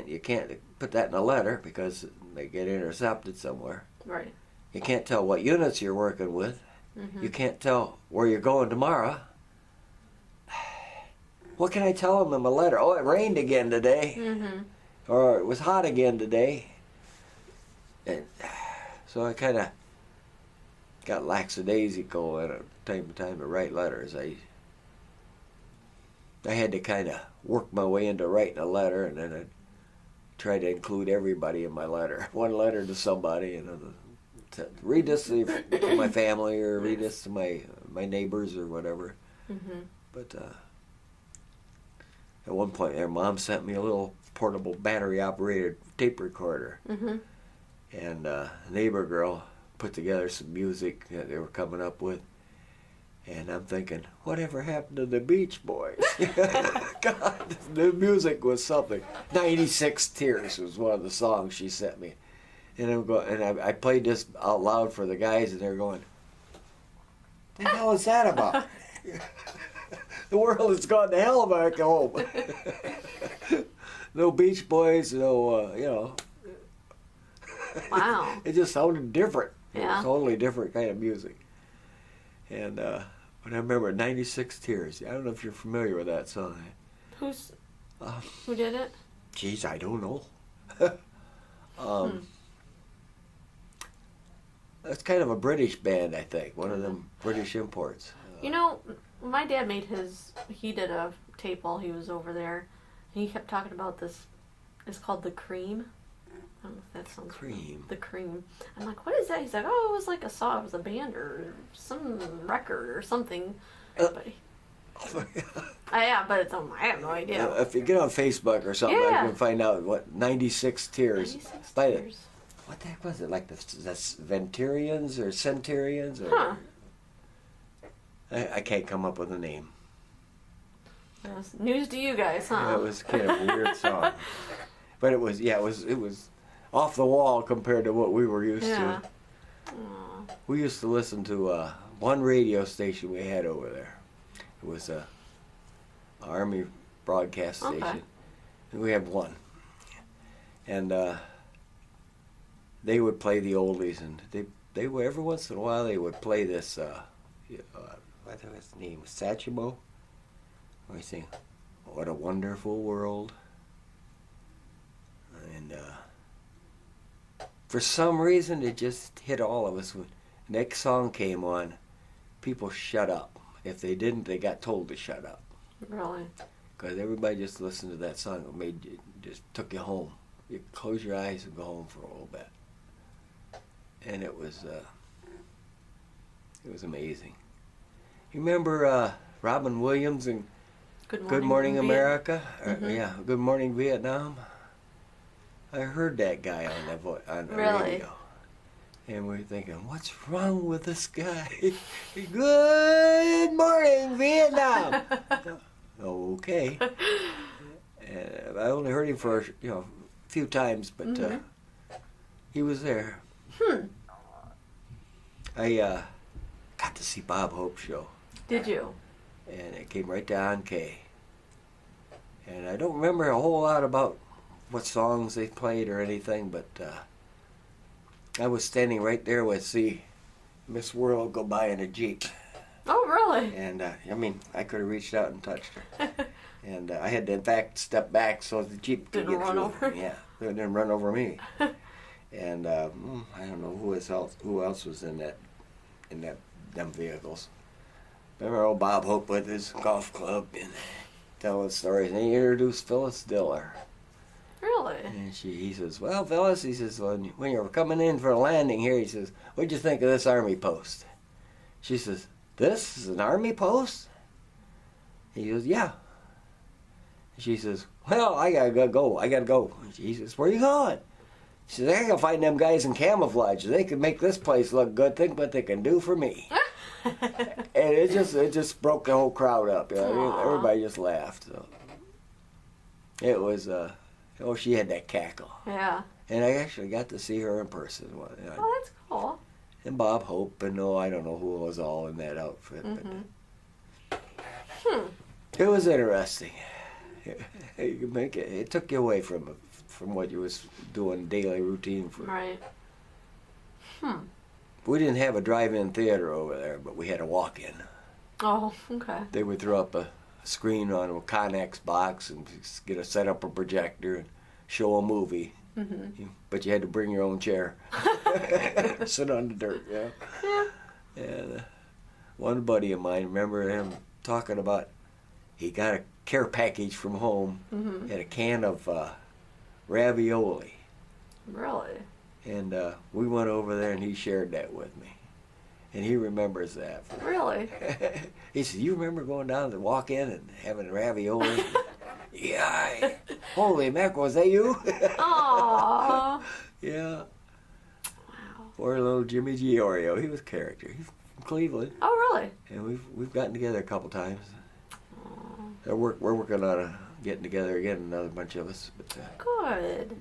You can't put that in a letter because they get intercepted somewhere. Right. You can't tell what units you're working with. Mm-hmm. You can't tell where you're going tomorrow. What can I tell them in my letter? Oh, it rained again today. Mm-hmm. Or it was hot again today. And so I kind of got lackadaisical at time to write letters. I had to kind of work my way into writing a letter, and then I'd try to include everybody in my letter. One letter to somebody, and read this to my family, or read this to my neighbors or whatever. Mm-hmm. But at one point, their mom sent me a little portable battery-operated tape recorder. Mm-hmm. And a neighbor girl put together some music that they were coming up with. And I'm thinking, whatever happened to the Beach Boys? God, the music was something. 96 Tears was one of the songs she sent me. And I played this out loud for the guys, and they're going, "The hell is that about?" The world has gone to hell back home. No Beach Boys, no, Wow. It just sounded different. Yeah. It was totally different kind of music. And but I remember 96 Tears. I don't know if you're familiar with that song. Who did it? Geez, I don't know. That's kind of a British band, I think. One of them British imports. My dad made he did a tape while he was over there. And he kept talking about this. It's called The Cream. I don't know if that sounds Cream. The Cream. I'm like, what is that? He's like, oh, it was like a song. It was a band or some record or something. But yeah, but I have no idea. If you get on Facebook or something, Yeah. I can find out what 96 Tears. 96 By the- Tears. What the heck was it? Like the Venturians or Centurions? Or, Huh. I can't come up with a name. That's news to you guys, huh? It was kind of a weird song. But it was off the wall compared to what we were used Yeah. to. We used to listen to one radio station we had over there. It was a Army broadcast station. Okay. We had one. And they would play the oldies, and they were, every once in a while they would play this what was his name? Satchmo? Where he sing, "What a Wonderful World." And for some reason it just hit all of us. When the next song came on, people shut up. If they didn't, they got told to shut up. Really? Because everybody just listened to that song. It made you, just took you home. You close your eyes and go home for a little bit. And it was amazing. You remember Robin Williams and Good Morning America? Yeah, Good Morning Vietnam. I heard that guy on the Really? radio. And we were thinking, what's wrong with this guy? Good morning, Vietnam. Okay. And I only heard him for a few times, but he was there. I got to see Bob Hope's show. Did you? And it came right down K. And I don't remember a whole lot about what songs they played or anything, but I was standing right there with Miss World go by in a Jeep. Oh, really? And I could have reached out and touched her. And I had to, in fact, step back so the Jeep could Didn't get run through. over? Yeah, it didn't run over me. And I don't know who else was in them vehicles. Remember old Bob Hope with his golf club and telling stories. And he introduced Phyllis Diller. Really? And he says, well, Phyllis, he says, when you were coming in for a landing here, he says, what'd you think of this army post? She says, this is an army post? He goes, yeah. She says, well, I gotta go. He says, where you going? She says, I gotta find them guys in camouflage. They can make this place look good. Think what they can do for me. And it just broke the whole crowd up. Everybody just laughed. So it was, she had that cackle. Yeah. And I actually got to see her in person. Oh, that's cool. And Bob Hope, and I don't know who was all in that outfit. But it was interesting. It took you away from what you was doing daily routine for. Right. We didn't have a drive-in theater over there, but we had a walk-in. Oh, okay. They would throw up a screen on a Connex box and set up a projector and show a movie. But you had to bring your own chair. Sit on the dirt, yeah. And one buddy of mine, remember him talking about, he got a care package from home, had a can of ravioli. Really? And we went over there and he shared that with me. And he remembers that. Really? He said, you remember going down to walk in and having ravioli? Yeah. Holy mackerel, was that you? Aww. Yeah. Wow. Poor little Jimmy Giorio. He was a character. He's from Cleveland. Oh, really? And we've gotten together a couple times. We're working on getting together again, another bunch of us. But Good.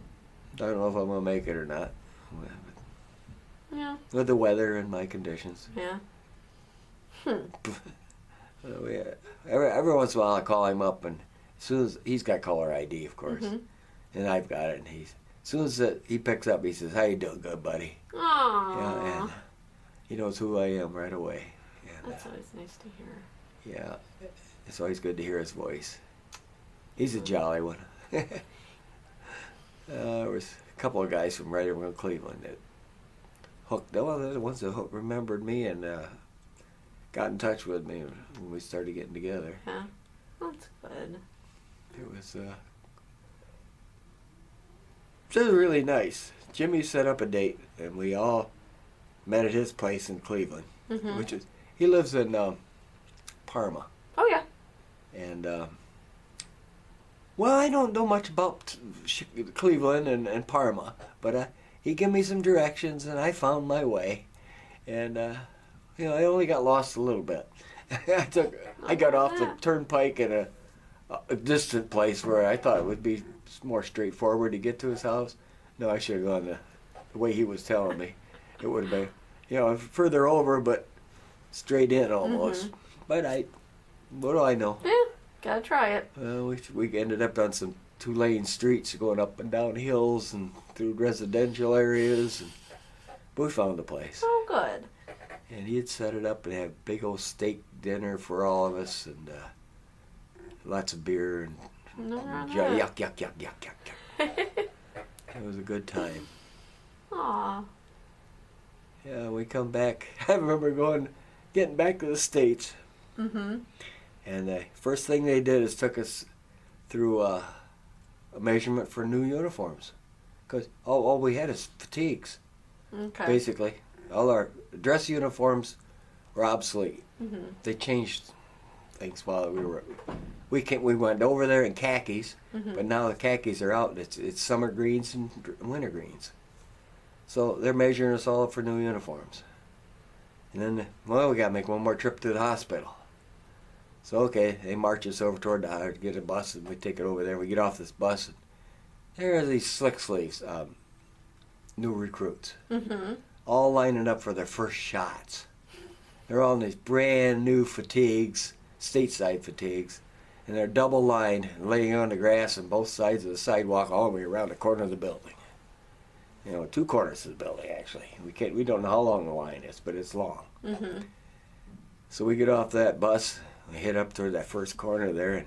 I don't know if I'm going to make it or not. Yeah. With the weather and my conditions. Yeah. Every once in a while I call him up, and as soon as he's got caller ID, of course, and I've got it, and as soon as he picks up, he says, "How you doing, good buddy?" Aww. Yeah, and he knows who I am right away. And, That's always nice to hear. yeah, it's always good to hear his voice. He's a jolly one. There was a couple of guys from right around Cleveland that hooked. Well, they're the ones that remembered me and got in touch with me when we started getting together. Yeah. That's good. It was really nice. Jimmy set up a date, and we all met at his place in Cleveland, which is, he lives in Parma. Oh, yeah. And, well, I don't know much about Cleveland and Parma, but he gave me some directions, and I found my way. And, I only got lost a little bit. I got off the turnpike at a distant place where I thought it would be more straightforward to get to his house. No, I should have gone the way he was telling me. It would have been, further over, but straight in almost. But what do I know? Yeah, gotta try it. We ended up on some 2-lane streets going up and down hills and through residential areas. But we found the place. Oh, good. And he had set it up and had a big old steak dinner for all of us and lots of beer and yuck. It was a good time. Aw. Yeah, we come back. I remember getting back to the States. And the first thing they did is took us through a measurement for new uniforms. Because all we had is fatigues, basically. All our dress uniforms were obsolete. They changed things while we went over there in khakis, but now the khakis are out. It's summer greens and winter greens. So they're measuring us all up for new uniforms. And then, we got to make one more trip to the hospital. So, okay, they march us over toward the Haar to get a bus, and we take it over there. We get off this bus, and there are these slick sleeves, new recruits, all lining up for their first shots. They're all in these brand new fatigues, stateside fatigues, and they're double lined, laying on the grass on both sides of the sidewalk all the way around the corner of the building. 2 corners of the building, actually. We don't know how long the line is, but it's long. So we get off that bus, we head up toward that first corner there,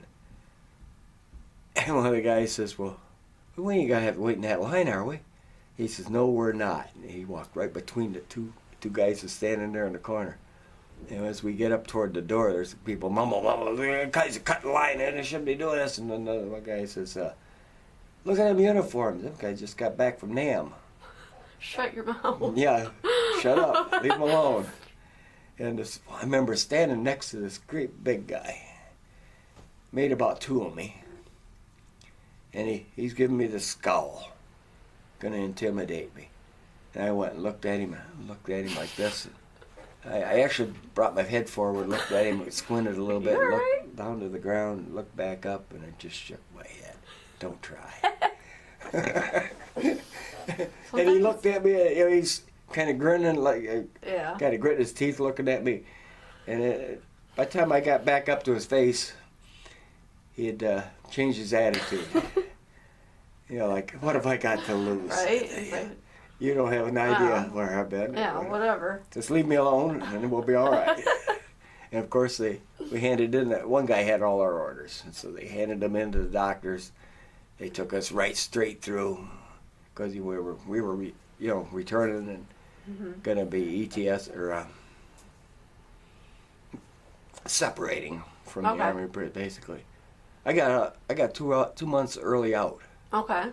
and one of the guys says, well, we ain't gonna have to wait in that line, are we? He says, no, we're not. And he walked right between the two guys who's standing there in the corner. And as we get up toward the door, there's people mumble, the guys are cutting line in, they shouldn't be doing this. And then one guy says, look at them uniforms. Them guys just got back from NAM. Shut your mouth. Yeah, shut up. Leave them alone. And I remember standing next to this great big guy. Made about 2 of me. And he's giving me the scowl. Gonna intimidate me. And I went and looked at him like this. I actually brought my head forward, looked at him, squinted a little bit, looked down to the ground, looked back up, and I just shook my head. Don't try. And he looked at me, he's kind of grinning, kind of gritting his teeth looking at me. And by the time I got back up to his face, he had changed his attitude. Like, what have I got to lose? Right? You don't have an idea where I've been. Yeah, whatever. Just leave me alone, and we'll be all right. And of course, we handed in that one guy had all our orders, and so they handed them in to the doctors. They took us right straight through, because we were returning and going to be ETS or separating from the Army, basically. I got 2 months early out. Okay.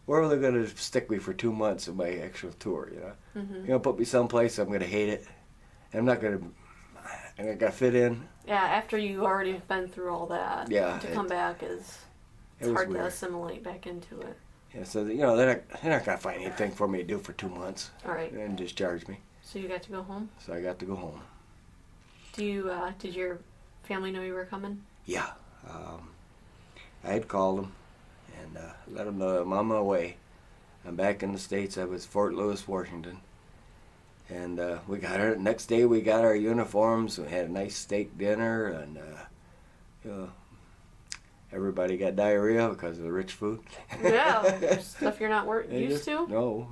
Where are they going to stick me for 2 months of my actual tour? You're going to put me someplace I'm going to hate it. I'm not going to. I got to fit in. Yeah, after you already been through all that. Yeah. To come back it's hard to assimilate back into it. Yeah, so they're not going to find anything for me to do for 2 months. All right. And discharge me. So you got to go home. So I got to go home. Did your family know you were coming? Yeah. I had called them and let them know I'm on my way. I'm back in the States. I was Fort Lewis, Washington. And next day we got our uniforms. We had a nice steak dinner, and everybody got diarrhea because of the rich food. Yeah, stuff you're not used to? No.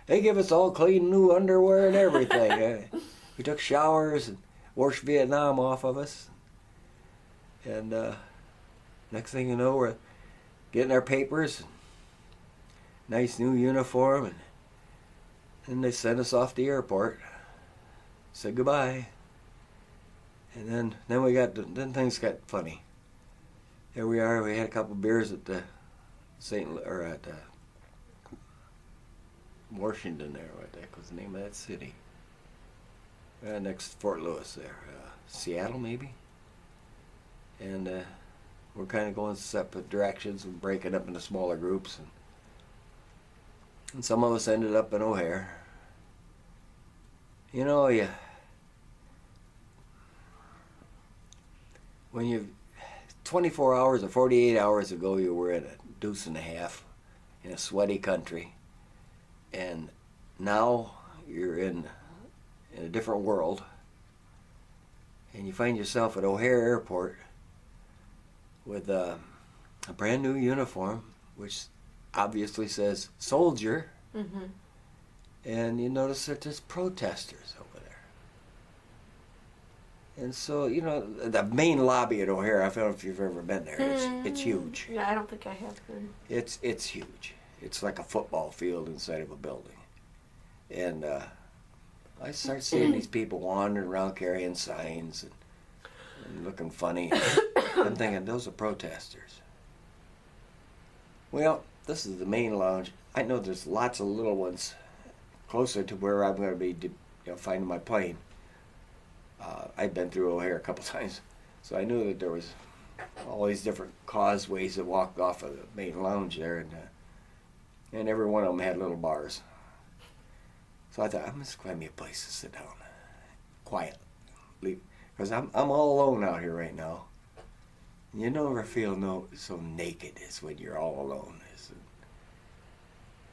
They give us all clean new underwear and everything. We took showers and washed Vietnam off of us. And next thing you know, we're getting our papers, nice new uniform, and they sent us off to the airport. Said goodbye. And then things got funny. Here we are. We had a couple beers at the Washington there. What the heck was the name of that city? Next to Fort Lewis there, Seattle maybe. And we're kind of going separate directions and breaking up into smaller groups. And some of us ended up in O'Hare. You know, when you 24 hours or 48 hours ago you were in a deuce and a half in a sweaty country, and now you're in a different world, and you find yourself at O'Hare Airport with a brand new uniform, which obviously says soldier, and you notice that there's protesters over there. And so, you know, the main lobby at O'Hare, I don't know if you've ever been there, it's huge. Yeah, I don't think I have been. It's huge. It's like a football field inside of a building. And I start seeing these people wandering around carrying signs and looking funny. I'm thinking, those are protesters. Well, this is the main lounge. I know there's lots of little ones closer to where I'm going to be, finding my plane. I've been through O'Hare a couple times, so I knew that there was all these different causeways that walked off of the main lounge there, and every one of them had little bars. So I thought, I'm just going to find me a place to sit down, quietly, because I'm all alone out here right now. You never feel so naked as when you're all alone.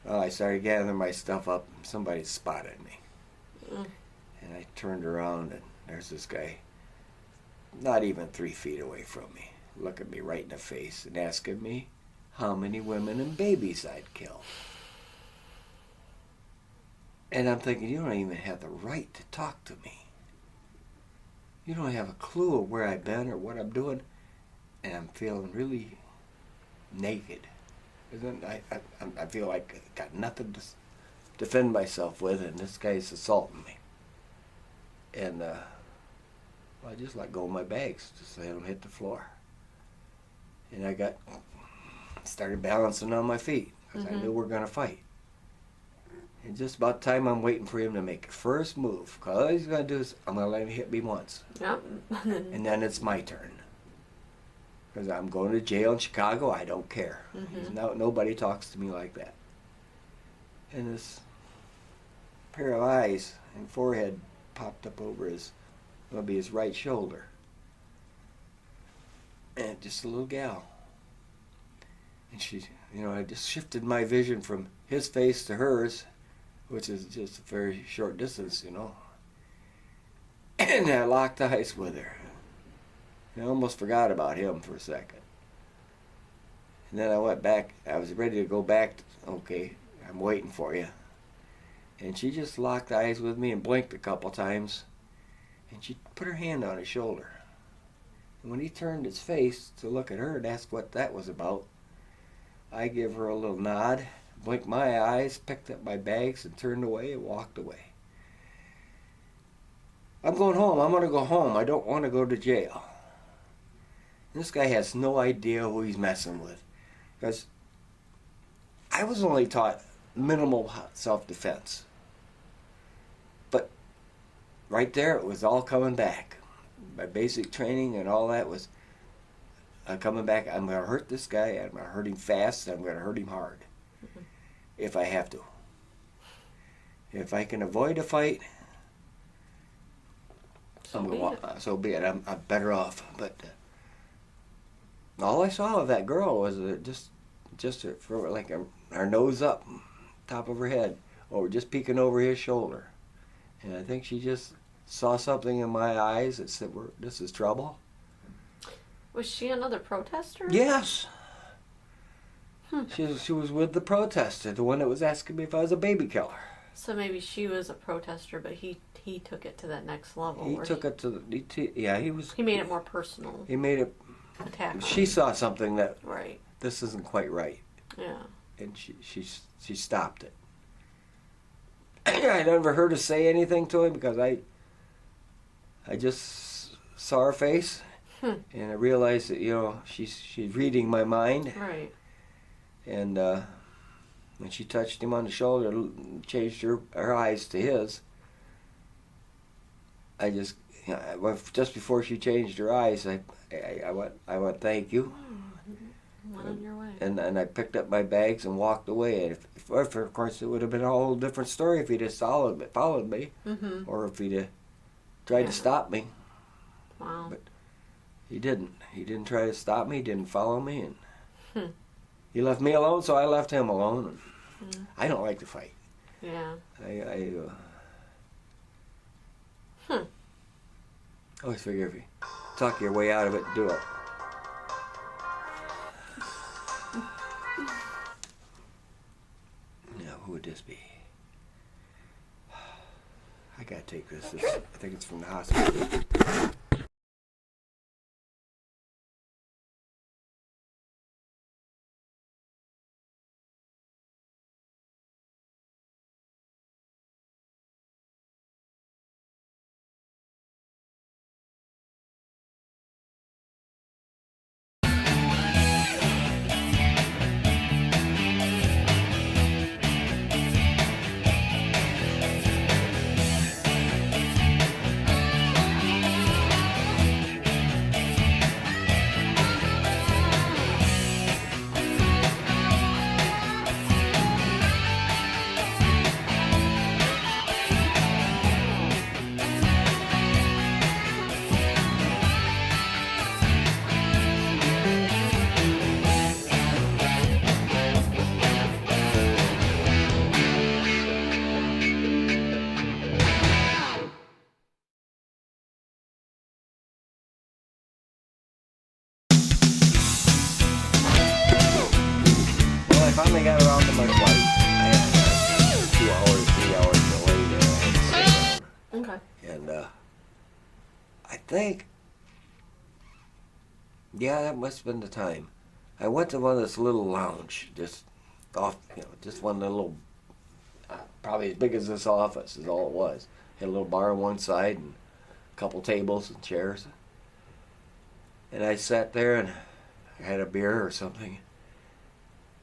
Well, I started gathering my stuff up, and somebody spotted me. And I turned around, and there's this guy, not even 3 feet away from me, looking me right in the face and asking me how many women and babies I'd killed. And I'm thinking, you don't even have the right to talk to me. You don't have a clue of where I've been or what I'm doing, and I'm feeling really naked. I feel like I got nothing to defend myself with, and this guy's assaulting me. And I just let go of my bags, just let them hit the floor. And I started balancing on my feet, because I knew we were going to fight. And just about time I'm waiting for him to make a first move, because all he's going to do is, I'm going to let him hit me once. Yep. And then it's my turn. Because I'm going to jail in Chicago, I don't care. Nobody talks to me like that. And this pair of eyes and forehead popped up over his right shoulder. And just a little gal. And she, I just shifted my vision from his face to hers, which is just a very short distance, And I locked eyes with her. I almost forgot about him for a second. And then I went back. I was ready to go back. Okay, I'm waiting for you. And she just locked eyes with me and blinked a couple times. And she put her hand on his shoulder. And when he turned his face to look at her and ask what that was about, I give her a little nod, blinked my eyes, picked up my bags, and turned away and walked away. I'm going home. I'm going to go home. I don't want to go to jail. This guy has no idea who he's messing with, because I was only taught minimal self-defense. But right there, it was all coming back. My basic training and all that was coming back. I'm going to hurt this guy. I'm going to hurt him fast. I'm going to hurt him hard if I have to. If I can avoid a fight, so be it. I'm better off. But all I saw of that girl was just her, like her nose up, top of her head, or just peeking over his shoulder. And I think she just saw something in my eyes that said, "This is trouble." Was she another protester? Yes. She was with the protester, the one that was asking me if I was a baby killer. So maybe she was a protester, but he took it to that next level. He took it to he was. He made it more personal. He made it. Attack. She saw something that right. This isn't quite right. Yeah. And she stopped it. I never heard her say anything to him, because I just saw her face, and I realized that, you know, she's reading my mind. Right. And when she touched him on the shoulder, changed her eyes to his, I just, you know, just before she changed her eyes, I went, thank you. Went on your way. And I picked up my bags and walked away. And if of course, it would have been a whole different story if he'd have followed me, or if he'd have tried to stop me. Wow. But he didn't. He didn't try to stop me. He didn't follow me, and he left me alone. So I left him alone. And I don't like to fight. Yeah. I always figure if you talk your way out of it, do it. Now, who would this be? I gotta take this. I think it's from the hospital. Well, I finally got around to my flight. I had 2 hours, 3 hours delay there. I had to sit down. Okay. And I think, yeah, that must have been the time. I went to one of this little lounge, just off, you know, just one little, probably as big as this office is all it was. Had a little bar on one side and a couple tables and chairs. And I sat there and I had a beer or something.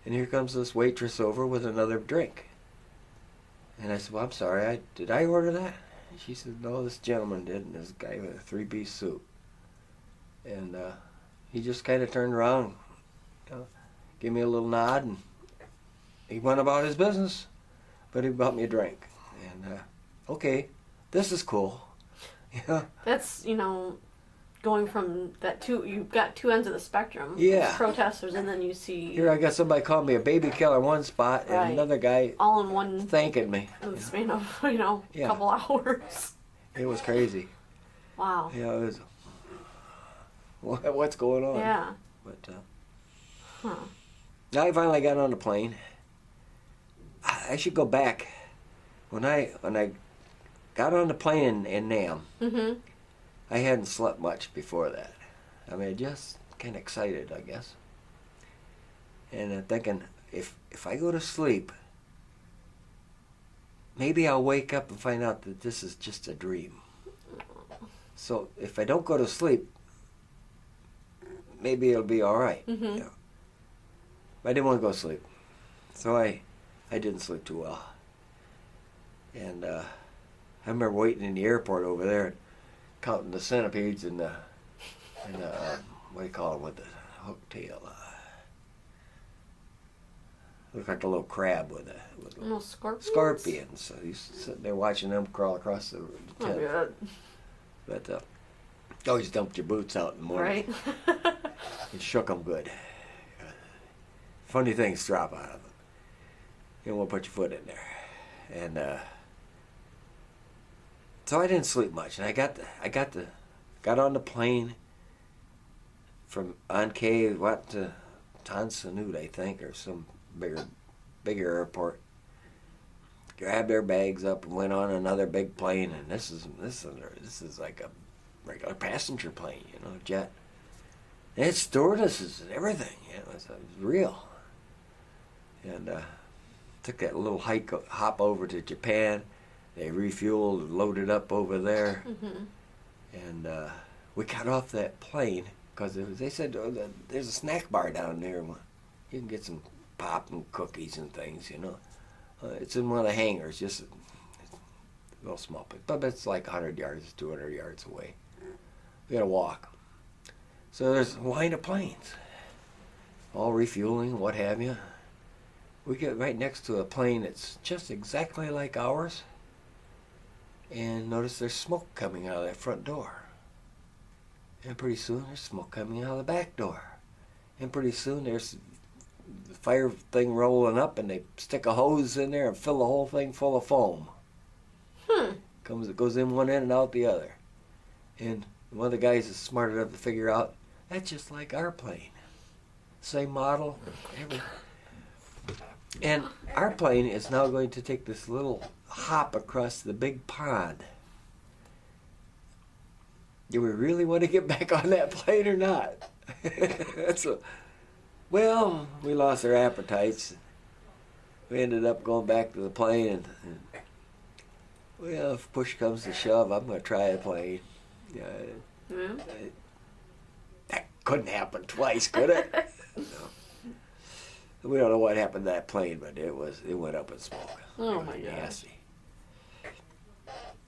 And here comes this waitress over with another drink. And I said, well, I'm sorry, did I order that? And she said, no, this gentleman did, and this guy with a 3-piece suit. And he just kind of turned around, you know, gave me a little nod, and he went about his business. But he bought me a drink. And, okay, this is cool. Yeah. That's, you know, going from that you've got two ends of the spectrum. Yeah. Protesters, and then you see Here I got somebody calling me a baby killer one spot, and Right. another guy all in one thanking me. in the span of, you know, Yeah. couple hours. It was crazy. Wow. Yeah, it was. What's going on? Yeah. But Huh. now I finally got on the plane. I should go back. When I got on the plane in Nam, Mm-hmm. I hadn't slept much before that. I mean, just kind of excited, I guess. And I'm thinking, if I go to sleep, maybe I'll wake up and find out that this is just a dream. So if I don't go to sleep, maybe it'll be all right. Mm-hmm. You know. But I didn't want to go to sleep, so I didn't sleep too well. And I remember waiting in the airport over there, and counting the centipedes and the what do you call them with the hook tail? Look like a little crab with a Little scorpions. scorpions. So he's sitting there watching them crawl across the Oh, tent. good. But always dumped your boots out in the morning. Right. And shook them good. Funny things drop out of them. You don't want to put your foot in there. And so I didn't sleep much, and I got on the plane from Ankei, to Tansanut, I think, or some bigger airport. Grabbed their bags up and went on another big plane, and this is like a regular passenger plane, you know, jet. They had stewardesses and everything. You know, it was real. And took that little hop over to Japan. They refueled, loaded up over there, Mm-hmm. and we got off that plane because they said there's a snack bar down there. You can get some pop and cookies and things, you know. It's in one of the hangars, just a little small place. But it's like 100 yards, 200 yards away. We got to walk. So there's a line of planes, all refueling, what have you. We get right next to a plane that's just exactly like ours. And notice there's smoke coming out of that front door. And pretty soon there's smoke coming out of the back door. And pretty soon there's the fire thing rolling up, and they stick a hose in there and fill the whole thing full of foam. It goes in one end and out the other. And one of the guys is smart enough to figure out that's just like our plane. Same model, everything. And our plane is now going to take this little hop across the big pond. Do we really want to get back on that plane or not? Well, we lost our appetites. We ended up going back to the plane, and well, if push comes to shove, I'm going to try a plane. That couldn't happen twice, could it? No. We don't know what happened to that plane, but it went up in smoke. Oh my gosh.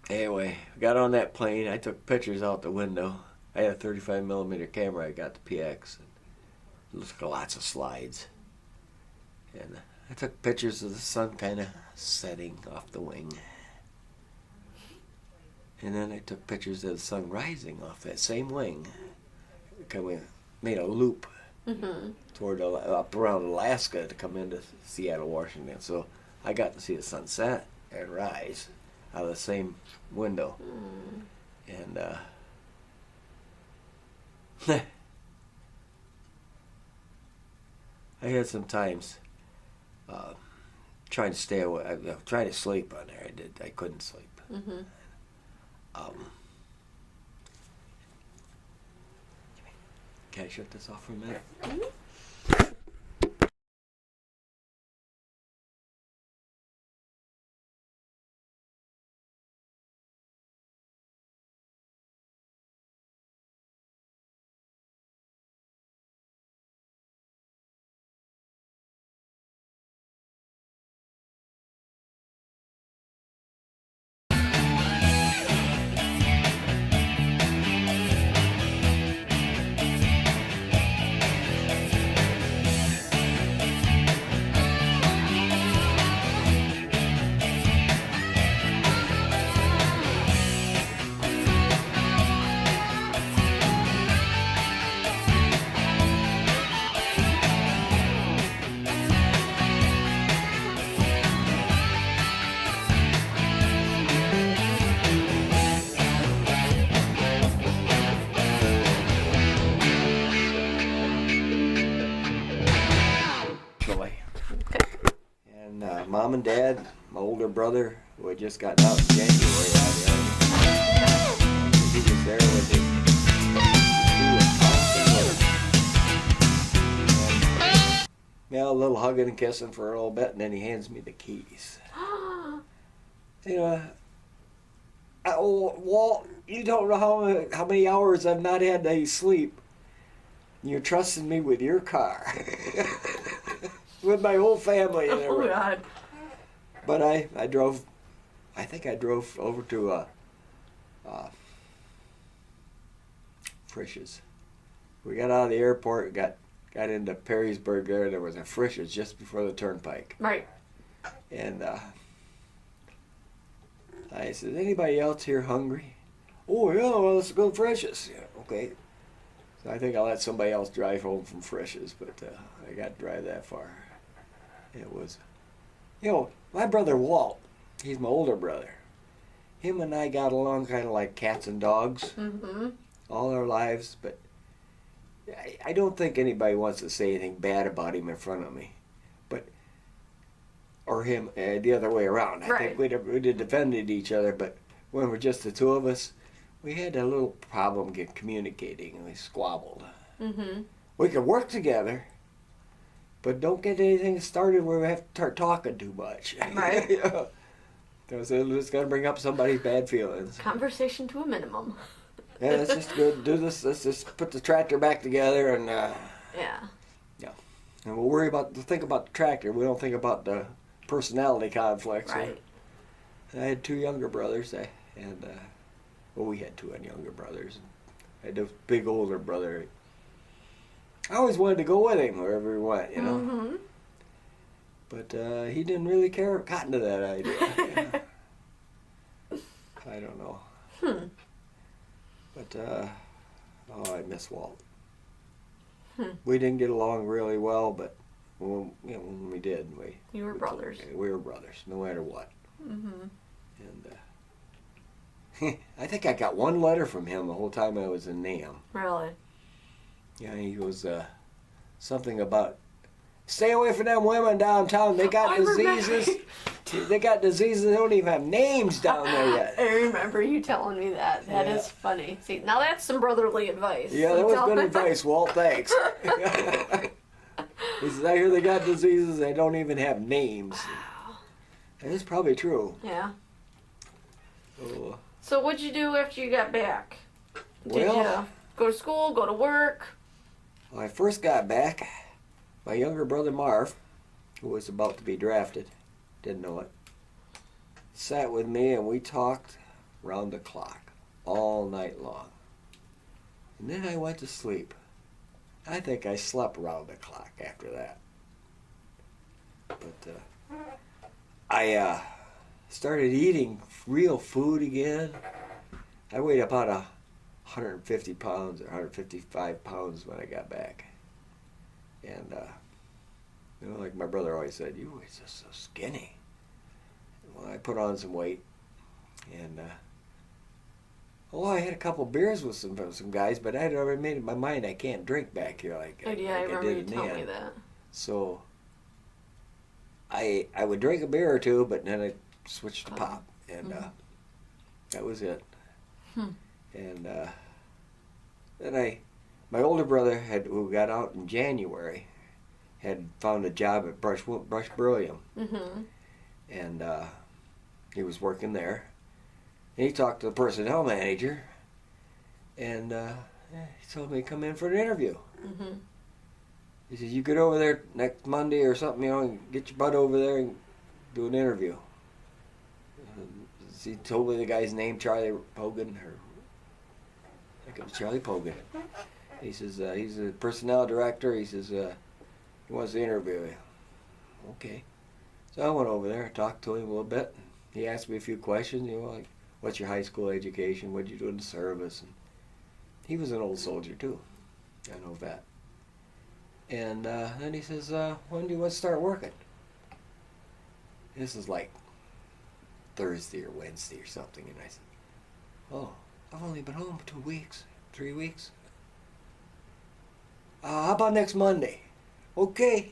Anyway, I got on that plane. I took pictures out the window. I had a 35 millimeter camera. I got the PX. And looked at lots of slides. And I took pictures of the sun kind of setting off the wing. And then I took pictures of the sun rising off that same wing. We made a loop toward up around Alaska to come into Seattle, Washington. So I got to see the sunset and rise out of the same window. And I had some times trying to stay away, trying to sleep on there. I couldn't sleep. Can I shut this off for a minute? Mom and Dad, my older brother, who had just gotten out in January out of the Army. He was there with his yeah, a little hugging and kissing for a little bit, and then he hands me the keys. You know, Walt, you don't know how many hours I've not had any sleep. You're trusting me with your car. With my whole family and everything. Oh, God. But I drove, I think I drove over to Frisch's. We got out of the airport, got into Perrysburg there was a Frisch's just before the turnpike. Right. And I said, anybody else here hungry? Oh, yeah, well, let's go to Frisch's. Yeah, okay. So I think I'll let somebody else drive home from Frisch's, but I got to drive that far. It was, you know, my brother Walt, he's my older brother. Him and I got along kind of like cats and dogs all our lives, but I don't think anybody wants to say anything bad about him in front of me. But, or him, the other way around. I think we'd have defended each other, but when we're just the two of us, we had a little problem communicating, and we squabbled. We could work together, but don't get anything started where we have to start talking too much. Right. You know? Because it's going to bring up somebody's bad feelings. Conversation to a minimum. Yeah, let's just go do this. Let's just put the tractor back together and Yeah. and we'll think about the tractor. We don't think about the personality conflicts. Right. I had two younger brothers, and well, we had two younger brothers. I had a big older brother. I always wanted to go with him wherever he went, you know. Mm-hmm. But he didn't really care. Got into that idea. Yeah. I don't know. But oh, I miss Walt. We didn't get along really well, but when we did, You were brothers. We were brothers, no matter what. Mm-hmm. And I think I got one letter from him the whole time I was in NAM. Really? Yeah, he was something about stay away from them women downtown. They got diseases. They got diseases. They don't even have names down there yet. I remember you telling me that. That is funny. See, now that's some brotherly advice. Yeah, that was good advice, Walt. Thanks. He says, I hear they got diseases. They don't even have names. Wow. That is probably true. Yeah. Oh. So what'd you do after you got back? Did Well, you go to school, go to work? when I first got back, my younger brother Marv, who was about to be drafted, didn't know it, sat with me and we talked round the clock all night long. And then I went to sleep. I think I slept round the clock after that. But I started eating real food again. I weighed about 150 pounds or 155 pounds when I got back. And, like my brother always said, you were just so skinny. Well, I put on some weight. And, I had a couple beers with some guys, but I had already made up my mind I can't drink back here like I remember you telling me that. So I would drink a beer or two, but then I switched to pop, and that was it. And then my older brother who got out in January, had found a job at Brush Beryllium, and he was working there. And he talked to the personnel manager, and he told me to come in for an interview. He said, you get over there next Monday or something, and get your butt over there and do an interview. He told me the guy's name, Charlie Pogan, I think it was Charlie Pogan. He says, he's a personnel director. He says, he wants to interview you. Okay. So I went over there, talked to him a little bit. He asked me a few questions, like, what's your high school education? What did you do in the service? And he was an old soldier, too. I know that. And then he says, when do you want to start working? This is like Thursday or Wednesday or something. And I said, oh, I've only been home for 2 weeks, 3 weeks. How about next Monday? Okay.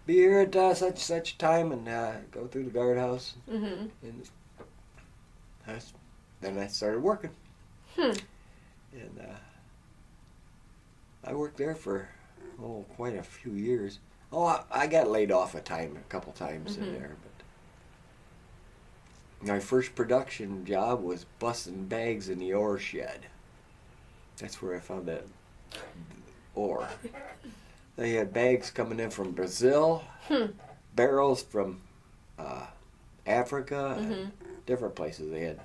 Be here at such time and go through the guardhouse. And then I started working. And I worked there for quite a few years. I got laid off a couple times in there, but my first production job was busting bags in the ore shed. That's where I found that ore. They had bags coming in from Brazil, barrels from Africa, and different places. They had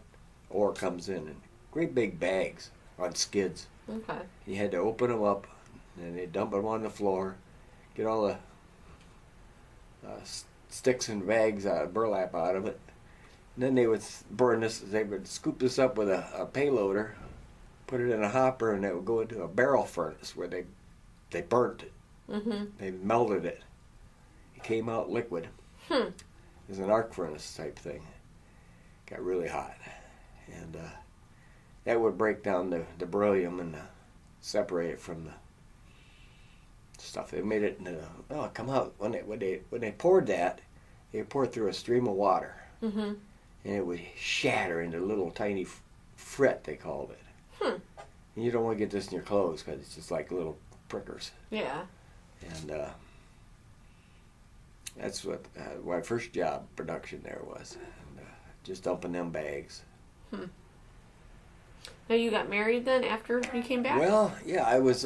ore comes in great big bags on skids. Okay. You had to open them up, and they dump them on the floor, get all the sticks and bags, burlap out of it. And then they would burn this. They would scoop this up with a payloader, put it in a hopper, and it would go into a barrel furnace where they burnt it. They melted it. It came out liquid. It was an arc furnace type thing. Got really hot, and that would break down the beryllium and separate it from the stuff. They made it into come out when they poured that. They poured through a stream of water, and it would shatter into little tiny fret. They called it. And you don't want to get this in your clothes because it's just like little prickers. Yeah. And that's what my first job production there was, and, just dumping them bags. Now you got married then after you came back? Well, yeah, I was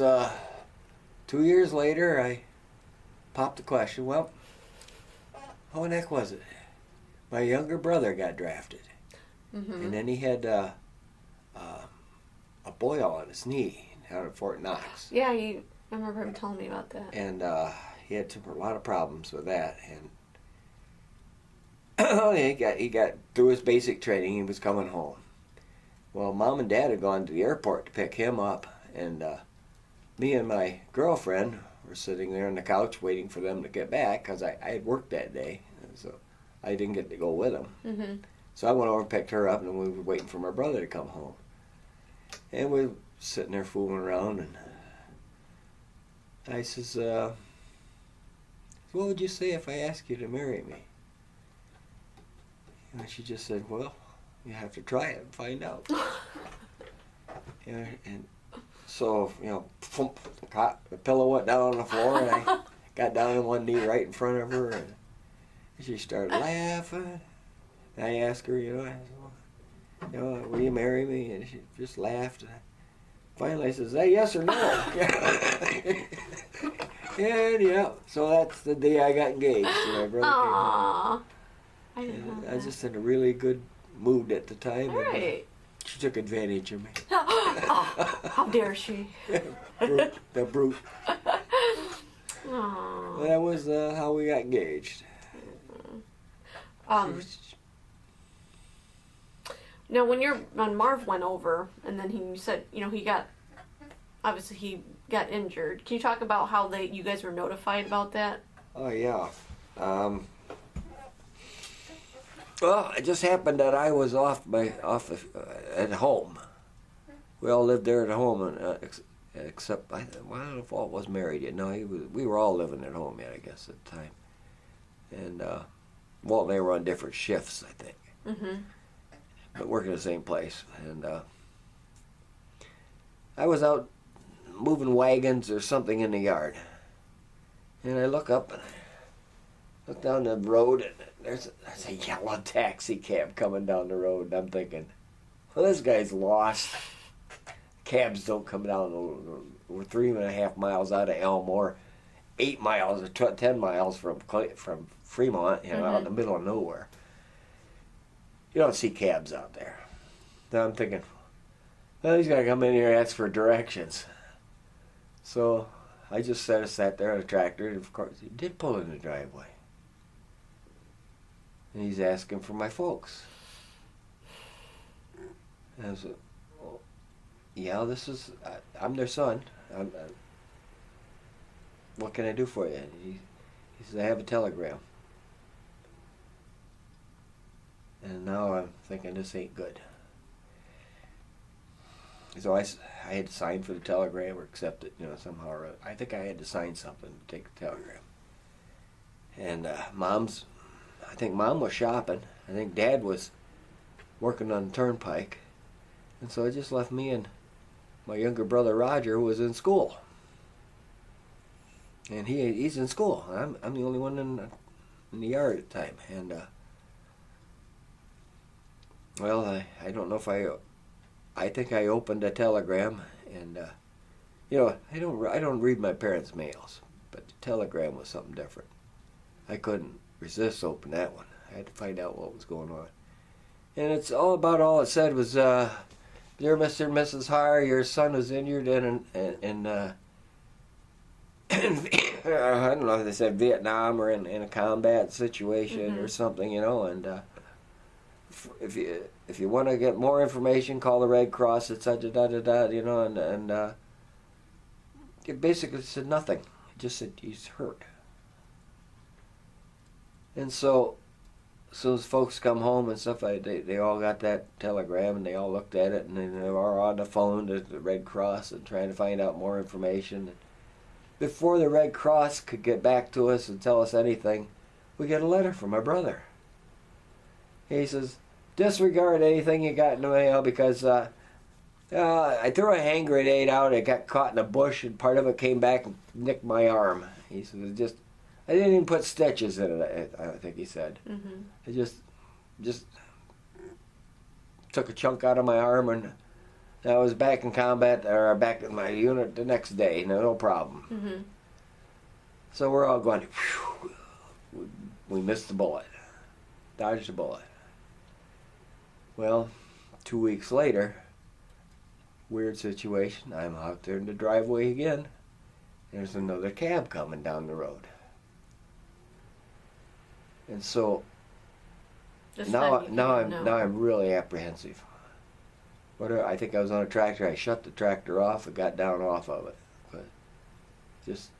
2 years later. I popped the question. Well, how the heck was it? My younger brother got drafted, and then he had a boil on his knee down at Fort Knox. Yeah, I remember him telling me about that. And he had a lot of problems with that. And he got through his basic training. He was coming home. Well, Mom and Dad had gone to the airport to pick him up, and me and my girlfriend were sitting there on the couch waiting for them to get back because I had worked that day, so I didn't get to go with them. Mm-hmm. So I went over and picked her up, and we were waiting for my brother to come home. And we were sitting there fooling around, and I says, what would you say if I asked you to marry me? And she just said, well, you have to try it and find out. And so, thump, the pillow went down on the floor, and I got down on one knee right in front of her, and she started laughing. And I asked her, I said, will you marry me? And she just laughed. And finally, I says, hey, yes or no? And yeah, so that's the day I got engaged. My brother came home. I was just in a really good mood at the time. Right. And she took advantage of me. Oh, how dare she? The brute. Aww. Well, that was how we got engaged. Now, when Marv went over, and then he said, he got injured. Can you talk about how you guys were notified about that? Oh yeah. Well, it just happened that I was off at home. We all lived there at home, and except I don't know if Walt was married yet. No, we were all living at home yet, I guess, at the time. And Walt and I were on different shifts, I think. Mm-hmm. But working in the same place. And I was out moving wagons or something in the yard. And I look up and I look down the road, and there's a yellow taxi cab coming down the road. And I'm thinking, well, this guy's lost. Cabs don't come down. We're 3.5 miles out of Elmore, 8 miles or 10 miles from Fremont, out in the middle of nowhere. You don't see cabs out there. Then I'm thinking, well, he's got to come in here and ask for directions. So I just sat there on a tractor, and of course he did pull in the driveway. And he's asking for my folks. And I said, well, yeah, I'm their son. What can I do for you? And he says, I have a telegram. And now I'm thinking this ain't good. So I had to sign for the telegram or accept it, somehow. Or I think I had to sign something to take the telegram. And I think Mom was shopping. I think Dad was working on the turnpike. And so it just left me and my younger brother Roger, who was in school. And he's in school. I'm the only one in the yard at the time. And well, I don't know if I think I opened a telegram, and I don't read my parents' mails, but the telegram was something different. I couldn't resist opening that one. I had to find out what was going on. And it's all it said was, dear Mr. and Mrs. Haar, your son was injured in I don't know if they said Vietnam or in a combat situation or something, and if you want to get more information, call the Red Cross, et cetera, and it basically said nothing. It just said he's hurt. And so as folks come home and stuff, they all got that telegram, and they all looked at it, and they were on the phone to the Red Cross and trying to find out more information. Before the Red Cross could get back to us and tell us anything, we get a letter from my brother. He says, disregard anything you got in the mail because I threw a hand grenade out, it got caught in a bush, and part of it came back and nicked my arm. He says, I didn't even put stitches in it, I think he said. I just took a chunk out of my arm, and I was back in combat, or back in my unit the next day, no problem. Mm-hmm. So we're all going, whew, we missed the bullet, dodged the bullet. Well, 2 weeks later, weird situation, I'm out there in the driveway again. There's another cab coming down the road. And so now I'm really apprehensive. I think I was on a tractor. I shut the tractor off and got down off of it. But just,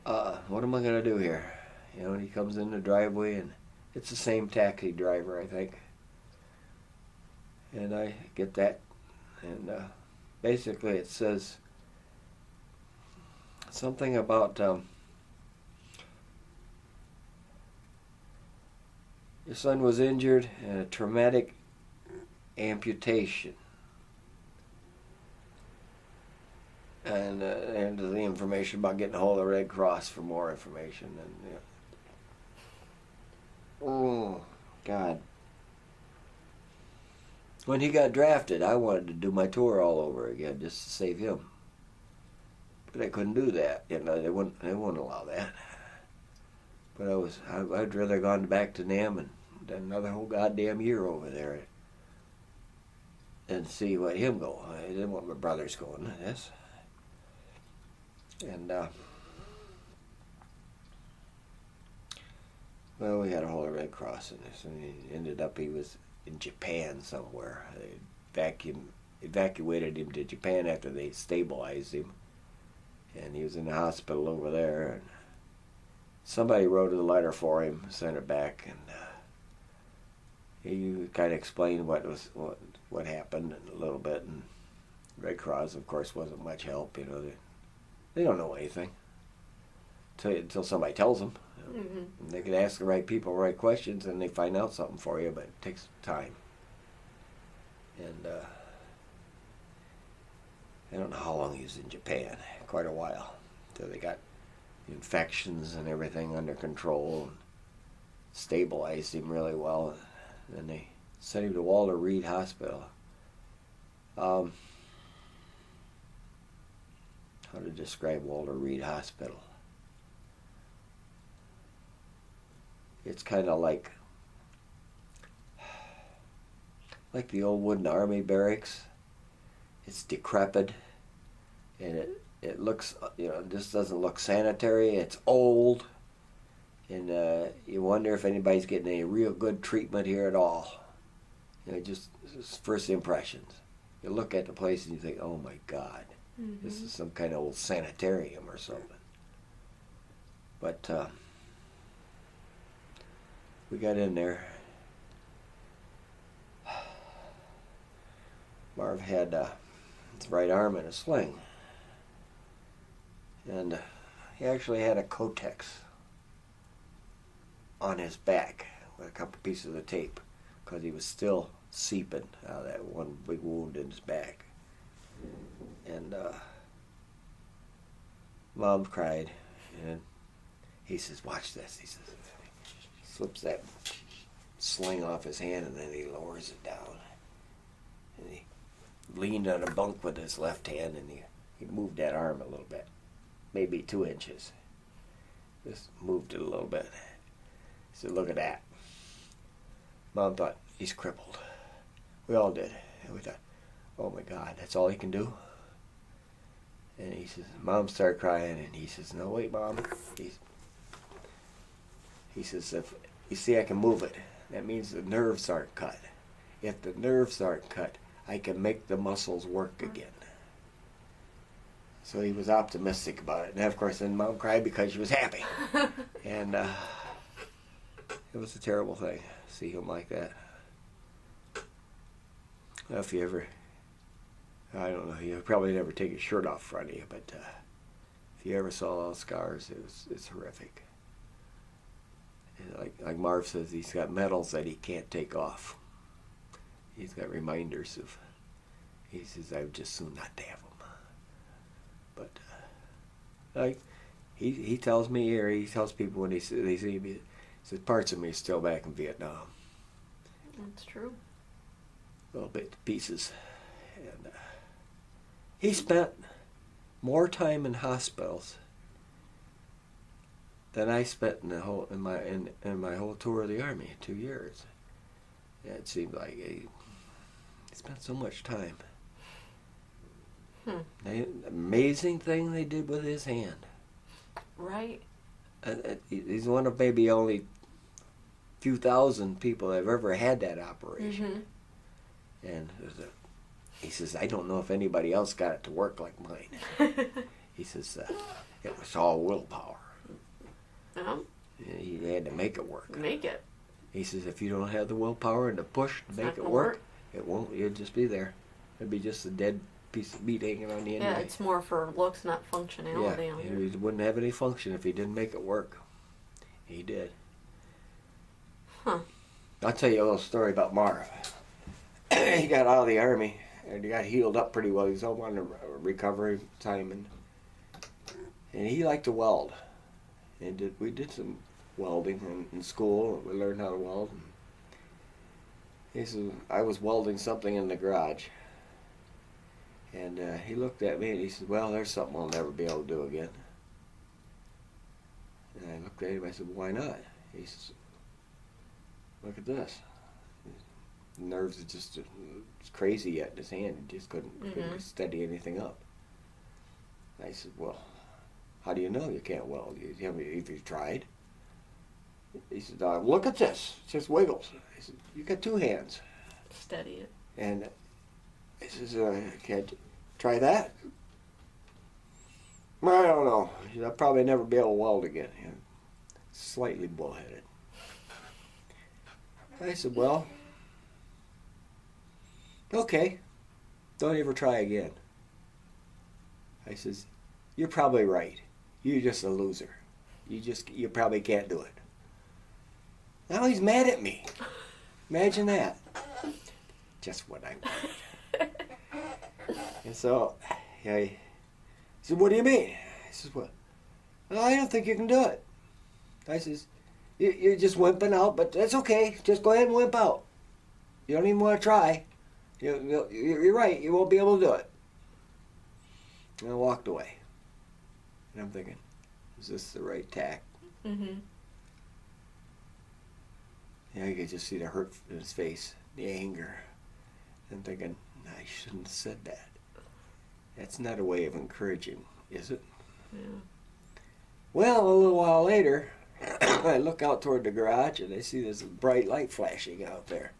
what am I going to do here? You know, and he comes in the driveway, and it's the same taxi driver, I think. And I get that, and basically it says something about your son was injured in a traumatic amputation. And the information about getting a hold of the Red Cross for more information. And yeah. Oh, God. When he got drafted, I wanted to do my tour all over again just to save him. But I couldn't do that. You know, they wouldn't allow that. But I'd rather gone back to NAM and done another whole goddamn year over there and see what him go. I didn't want my brothers going, I guess. And well, we had a whole Red Cross in this, and he ended up, he was in Japan somewhere. They evacuated him to Japan after they stabilized him, and he was in the hospital over there. And somebody wrote a letter for him, sent it back, and he kind of explained what happened a little bit. And Red Cross, of course, wasn't much help. You know, they don't know anything until somebody tells them. You know. Mm-hmm. They could ask the right people the right questions, and they find out something for you, but it takes time. And I don't know how long he was in Japan. Quite a while, until they got infections and everything under control and stabilized him really well. And then they sent him to Walter Reed Hospital. How to describe Walter Reed Hospital? It's kind of like the old wooden army barracks. It's decrepit, and it looks, you know, this doesn't look sanitary. It's old, and you wonder if anybody's getting any real good treatment here at all. You know, just first impressions. You look at the place and you think, oh my God, mm-hmm. This is some kind of old sanitarium or something. But we got in there. Marv had his right arm in a sling. And he actually had a Kotex on his back with a couple pieces of tape because he was still seeping out of that one big wound in his back. And Mom cried, and he says, watch this. He says, slips that sling off his hand, and then he lowers it down. And he leaned on a bunk with his left hand, and he moved that arm a little bit. Maybe 2 inches. Just moved it a little bit. He said, look at that. Mom thought, he's crippled. We all did. And we thought, oh my God, that's all he can do? And he says, Mom started crying, and he says, no, wait, Mom. He says, if you see I can move it, that means the nerves aren't cut. If the nerves aren't cut, I can make the muscles work again. So he was optimistic about it. And of course, then Mom cried because she was happy. And it was a terrible thing to see him like that. Well, if you ever, I don't know, you probably never take his shirt off in front of you, but if you ever saw those scars, it's horrific. And like Marv says, he's got medals that he can't take off. He's got reminders of, he says, I would just soon not to have them. But like he tells me, or he tells people when they see me, he says parts of me are still back in Vietnam. That's true. little bit to pieces. And he spent more time in hospitals than I spent in my whole tour of the Army, 2 years. Yeah, it seemed like he spent so much time. Amazing thing they did with his hand. Right. He's one of maybe only few thousand people that have ever had that operation. And he says, I don't know if anybody else got it to work like mine. He says, it was all willpower. He had to make it work. Make it. He says, if you don't have the willpower and the push to make it work, it won't. You'll just be there. It'll be just a dead piece of meat hanging on the end. Yeah, it's more for looks, not functionality. Yeah, he wouldn't have any function if he didn't make it work. He did. Huh. I'll tell you a little story about Marv. He got out of the Army and he got healed up pretty well. He was all on a recovery time, and he liked to weld. And we did some welding in school. We learned how to weld. He said, I was welding something in the garage. And he looked at me and he said, well, there's something I'll never be able to do again. And I looked at him and I said, why not? He says, look at this. His nerves are just crazy yet in his hand. He just couldn't steady anything up. I said, well, how do you know you can't weld? Have you tried? He said, look at this. It just wiggles. I said, you got two hands. Steady it. And he says, can't you try that? Well, I don't know. He said, I'll probably never be able to weld again. Slightly bullheaded. I said, well, okay. Don't ever try again. I says, you're probably right. You're just a loser. You probably can't do it. Now he's mad at me. Imagine that. Just what I wanted. And so, he said, what do you mean? I says, well, I don't think you can do it. I says, you're just wimping out, but that's okay. Just go ahead and wimp out. You don't even want to try. You're right. You won't be able to do it. And I walked away. And I'm thinking, is this the right tack? Mm-hmm. Yeah, you could just see the hurt in his face, the anger. And thinking, I shouldn't have said that. That's not a way of encouraging, is it? Yeah. Well, a little while later, I look out toward the garage and I see this bright light flashing out there.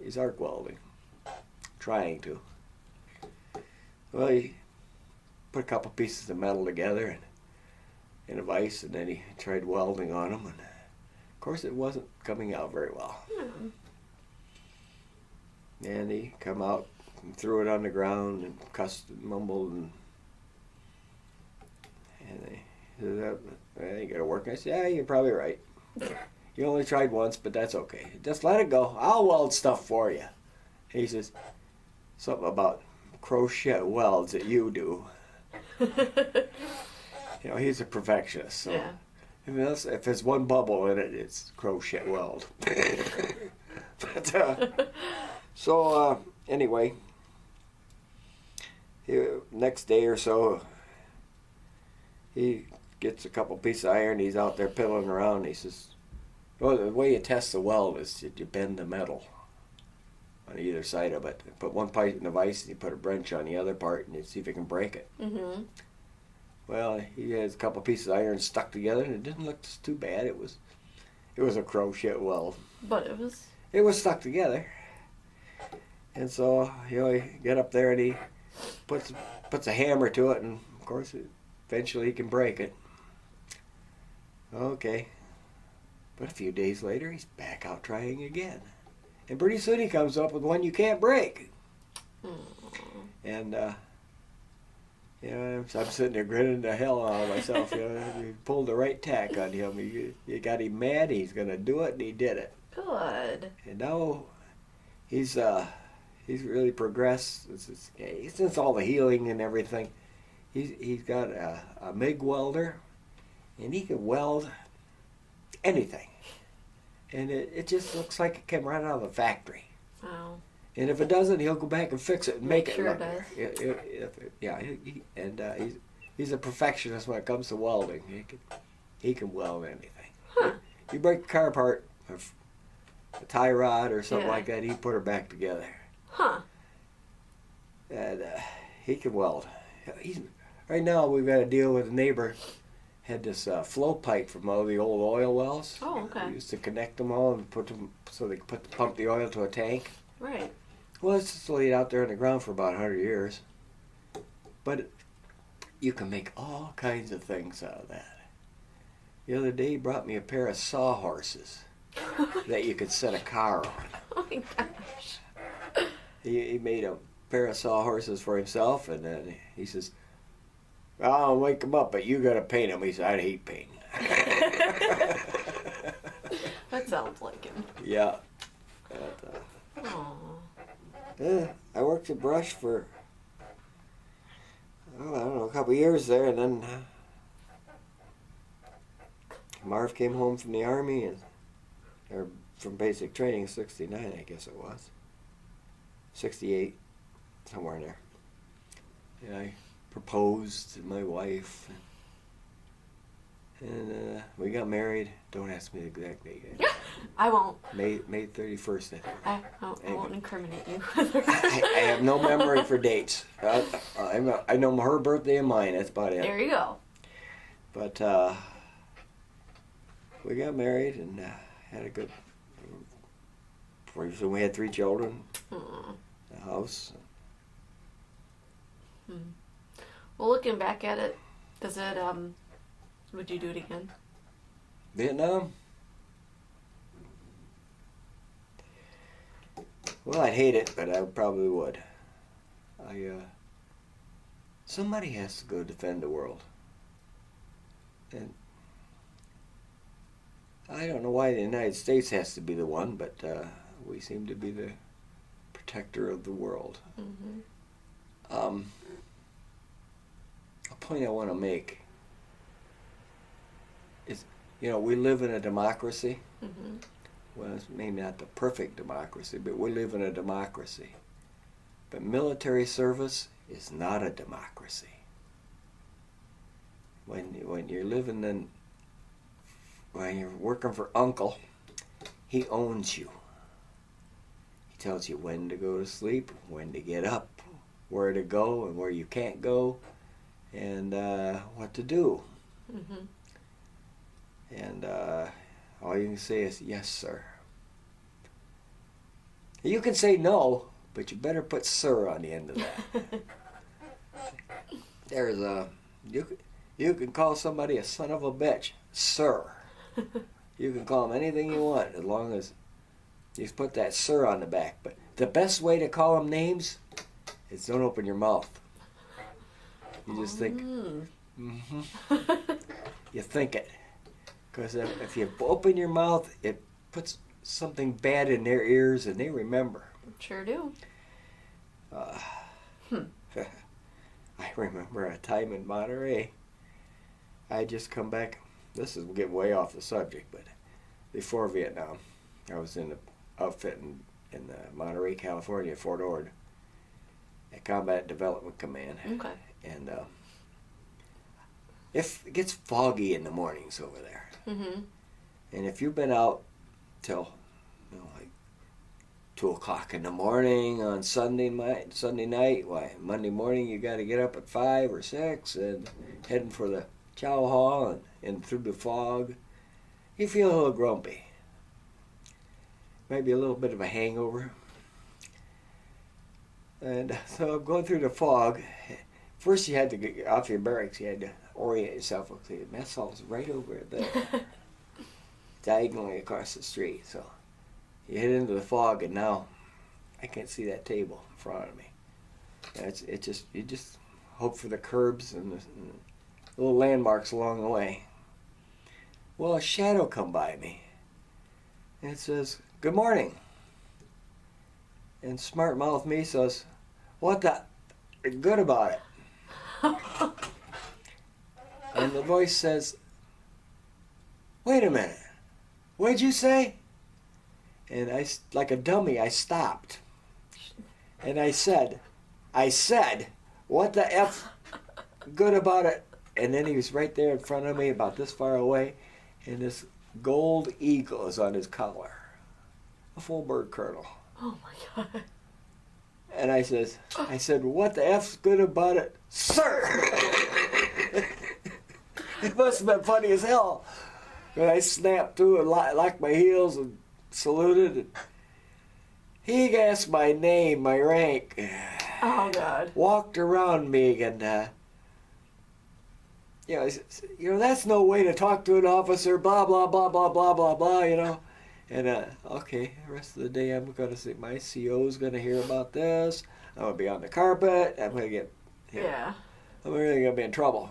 He's arc welding. Trying to. Well, he put a couple pieces of metal together and a vise, and then he tried welding on them, and of course it wasn't coming out very well. And he come out and threw it on the ground and cussed and mumbled, and he said, that ain't gonna work. I said, yeah, you're probably right. You only tried once, but that's okay. Just let it go. I'll weld stuff for you. He says, something about crochet welds that you do. You know, he's a perfectionist, so Yeah. if there's one bubble in it, it's crochet weld. But, anyway, next day or so, he gets a couple pieces of iron. He's out there piddling around. He says, well, the way you test the weld is that you bend the metal on either side of it. Put one part in the vise and you put a wrench on the other part and you see if you can break it. Mm-hmm. Well, he has a couple pieces of iron stuck together and it didn't look too bad. It was a crochet weld. But it was... It was stuck together. And so, he get up there and he puts a hammer to it, and of course eventually he can break it. Okay. But a few days later he's back out trying again. And pretty soon he comes up with one you can't break. And I'm sitting there grinning the hell out of myself. You pulled the right tack on him. You got him mad. He's gonna do it, and he did it. Good. And now he's really progressed since all the healing and everything. He's got a MIG welder, and he can weld anything. And it just looks like it came right out of the factory. Wow. And if it doesn't, he'll go back and fix it and make it sure look. it does. He's a perfectionist when it comes to welding. He can weld anything. Huh. You break a car apart, a tie rod or something Yeah. like that, he put her back together. Huh. And he can weld. Right now we've got to deal with a neighbor. Had this flow pipe from all the old oil wells. Oh, okay. We used to connect them all and put them so they could pump the oil to a tank. Right. Well, it's just laid out there in the ground for about 100 years. But you can make all kinds of things out of that. The other day he brought me a pair of sawhorses that you could set a car on. Oh my gosh. He made a pair of sawhorses for himself, and then he says, "I'll wake them up, but you got to paint them." He said, "I'd hate painting." That sounds like him. Yeah. But, Aw. I worked at Brush for, I don't know, a couple of years there, and then Marv came home from the Army, or from basic training in 69, I guess it was. 68, somewhere in there. And I proposed to my wife, and we got married. Don't ask me the exact date. I won't. May 31st, I think. I won't incriminate you. I have no memory for dates. I know her birthday and mine. That's about it. There you go. But we got married and had a good. So we had 3 children. A house. Well, looking back at it, does it, would you do it again? Vietnam. Well, I'd hate it, but I probably would. Somebody has to go defend the world. And I don't know why the United States has to be the one, but we seem to be the protector of the world. Mm-hmm. A point I want to make is, we live in a democracy. Mm-hmm. Well, it's maybe not the perfect democracy, but we live in a democracy. But military service is not a democracy. When you're when you're working for Uncle, he owns you. He tells you when to go to sleep, when to get up, where to go and where you can't go, and what to do. Mm-hmm. And all you can say is, "Yes, sir." You can say no, but you better put "sir" on the end of that. There's you can call somebody a son of a bitch, sir. You can call them anything you want as long as you put that "sir" on the back. But the best way to call them names is don't open your mouth. You just think, you think it. Because if you open your mouth, it puts something bad in their ears and they remember. Sure do. I remember a time in Monterey. I had just come back. This is getting way off the subject, but before Vietnam, I was in the outfit in Monterey, California, Fort Ord, at Combat Development Command. Okay. And if it gets foggy in the mornings over there, Mm-hmm. and if you've been out till like 2 o'clock in the morning on Sunday night, why Monday morning you got to get up at 5 or 6 and heading for the chow hall and through the fog, you feel a little grumpy. Maybe a little bit of a hangover. And so I'm going through the fog. First you had to get off your barracks, you had to orient yourself. Okay, the mess hall's right over there, diagonally across the street. So you hit into the fog, and now I can't see that table in front of me. You just hope for the curbs and the little landmarks along the way. Well, a shadow come by me, and it says, "Good morning." And smart mouth me says, "What the good about it?" And the voice says, "Wait a minute, what'd you say?" And like a dummy, I stopped. And I said, what the F good about it? And then he was right there in front of me, about this far away, and this gold eagle is on his collar. A full bird colonel. Oh my God. And I said, what the F's good about it, sir? It must have been funny as hell. But I snapped to and locked my heels and saluted. And he asked my name, my rank. Oh God. Walked around me and, that's no way to talk to an officer, blah, blah, blah, blah, blah, blah, blah, And, okay, the rest of the day I'm going to say, my CO's going to hear about this. I'm going to be on the carpet. I'm going to get, I'm really going to be in trouble.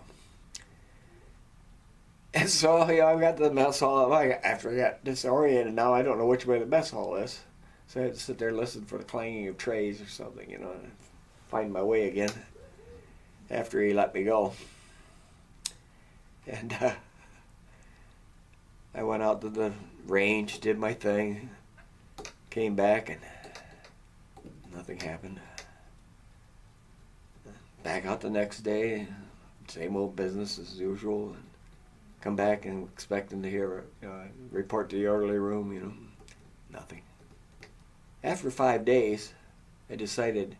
And so, I got to the mess hall. After I got disoriented, now I don't know which way the mess hall is. So I had to sit there and listen for the clanging of trays or something, and find my way again after he let me go. And I went out to the range, did my thing, came back, and nothing happened. Back out the next day, same old business as usual, and come back and expecting to hear a report to the orderly room, nothing. After 5 days, I decided,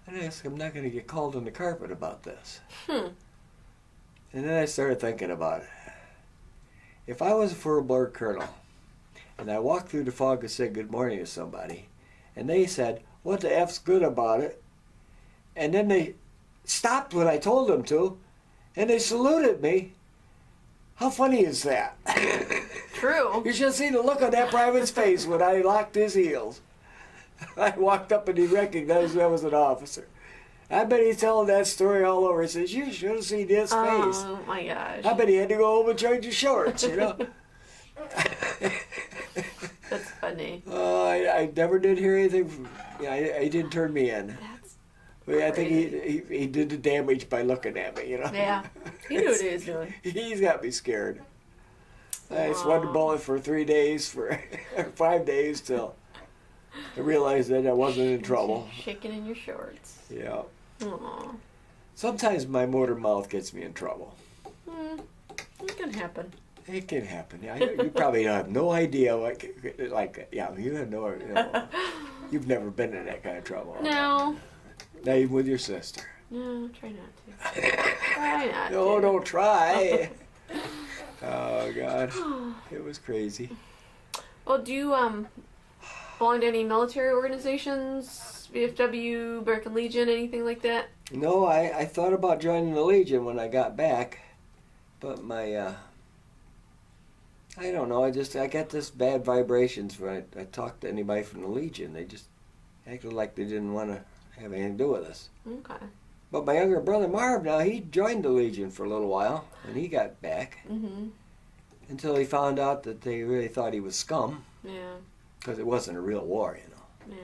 I'm not going to get called on the carpet about this. And then I started thinking about it. If I was a full bird colonel, and I walked through the fog and said good morning to somebody, and they said, what the F's good about it? And then they stopped when I told them to, and they saluted me. How funny is that? True. You should see the look on that private's face when I locked his heels. I walked up and he recognized I was an officer. I bet he's telling that story all over. He says, you should have seen his face. Oh my gosh. I bet he had to go home and change his shorts, That's funny. I never did hear anything from, he didn't turn me in. I think he did the damage by looking at me, Yeah, he knew what he was doing. He's got me scared. I swung the bullet for 3 days, for 5 days, till I realized that I wasn't in trouble. Shaking in your shorts. Yeah. Aww. Sometimes my motor mouth gets me in trouble. It can happen. It can happen. You probably have no idea you have no, you've never been in that kind of trouble. No. Not even with your sister. No, try not to. Try not to. No, don't try. Oh, God. It was crazy. Well, do you belong to any military organizations? VFW, American Legion, anything like that? No, I thought about joining the Legion when I got back. But my, I don't know, I got this bad vibrations when I talked to anybody from the Legion. They just acted like they didn't want to have anything to do with us. Okay. But my younger brother Marv, now, he joined the Legion for a little while, and he got back. Until he found out that they really thought he was scum. Yeah. Because it wasn't a real war, Yeah.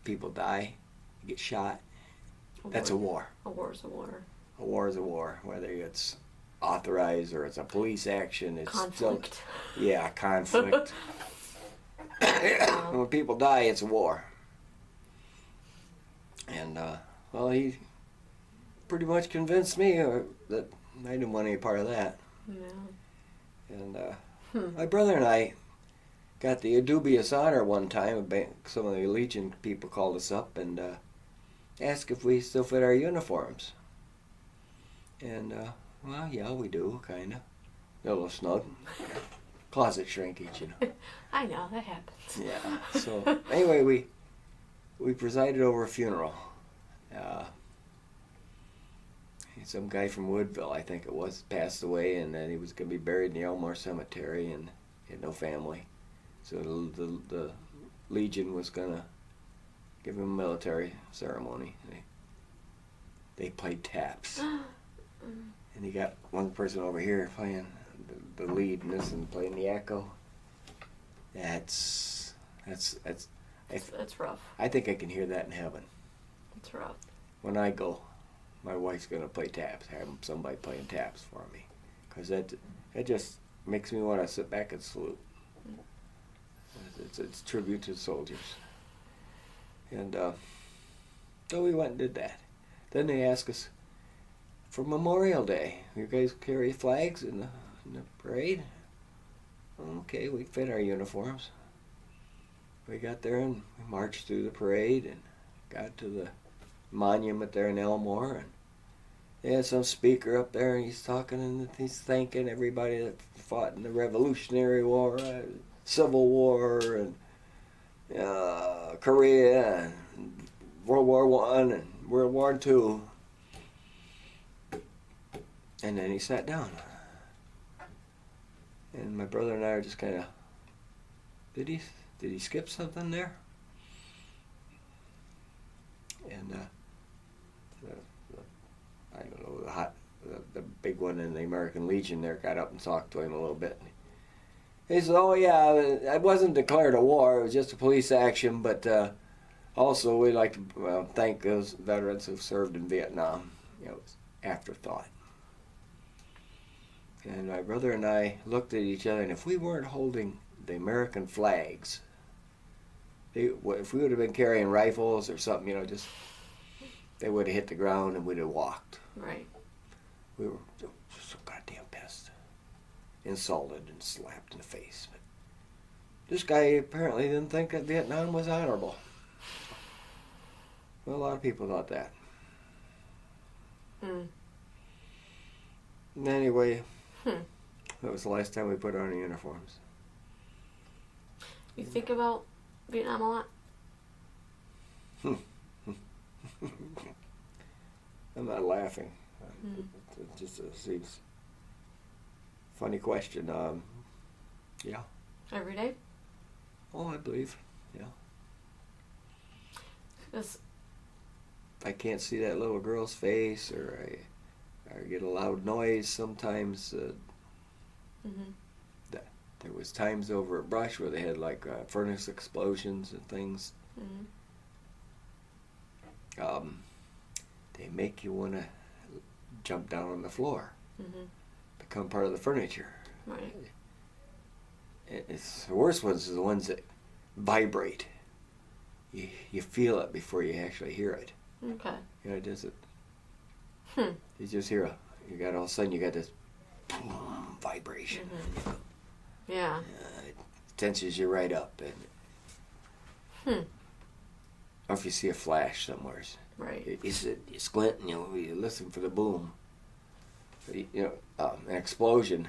People die, you get shot. That's a war. A war's a war. A war is a war, whether it's authorized or it's a police action. It's conflict. Still, yeah, conflict. When people die, it's a war. And, he pretty much convinced me that I didn't want any part of that. Yeah. And my brother and I got the dubious honor one time. Some of the Legion people called us up and asked if we still fit our uniforms. And, well, yeah, we do, kind of. A little snug. Closet shrinkage, I know, that happens. Yeah. So, anyway, we presided over a funeral. Some guy from Woodville, I think it was, passed away, and then he was going to be buried in the Elmore Cemetery, and he had no family. So the Legion was going to give him a military ceremony. They played taps. And he got one person over here playing the lead in this and playing the echo. That's rough. I think I can hear that in heaven. It's rough. When I go, my wife's gonna play taps. Have somebody playing taps for me, because that just makes me want to sit back and salute. It's a tribute to the soldiers. And so we went and did that. Then they asked us for Memorial Day. You guys carry flags in the parade? Okay, we fit our uniforms. We got there and we marched through the parade and got to the monument there in Elmore, and they had some speaker up there and he's talking and he's thanking everybody that fought in the Revolutionary War, Civil War, and Korea, and World War One and World War Two. And then he sat down. And my brother and I are just kind of, did he skip something there? And I don't know, the big one in the American Legion there got up and talked to him a little bit. He said, "Oh yeah, it wasn't declared a war; it was just a police action. But also, we'd like to thank those veterans who've served in Vietnam." You know, it was afterthought. And my brother and I looked at each other, and if we weren't holding the American flags, if we would have been carrying rifles or something, you know, just they would have hit the ground and we'd have walked. Right. We were just so goddamn pissed, insulted and slapped in the face. But this guy apparently didn't think that Vietnam was honorable. Well, a lot of people thought that. Hmm. Anyway, that was the last time we put on our uniforms. You think about Vietnam a lot? I'm not laughing. It just seems funny question. Yeah. Every day? Oh, I believe. Yeah. 'Cause I can't see that little girl's face, or I get a loud noise sometimes. There was times over at Brush where they had like furnace explosions and things. They make you want to jump down on the floor, become part of the furniture. Right. It's the worst ones are the ones that vibrate. You feel it before you actually hear it. Okay. You know, it doesn't. You just hear you got all of a sudden you got this boom vibration. Yeah. It tenses you right up, and or if you see a flash somewhere, Right. you squint and you listen for the boom. You know, an explosion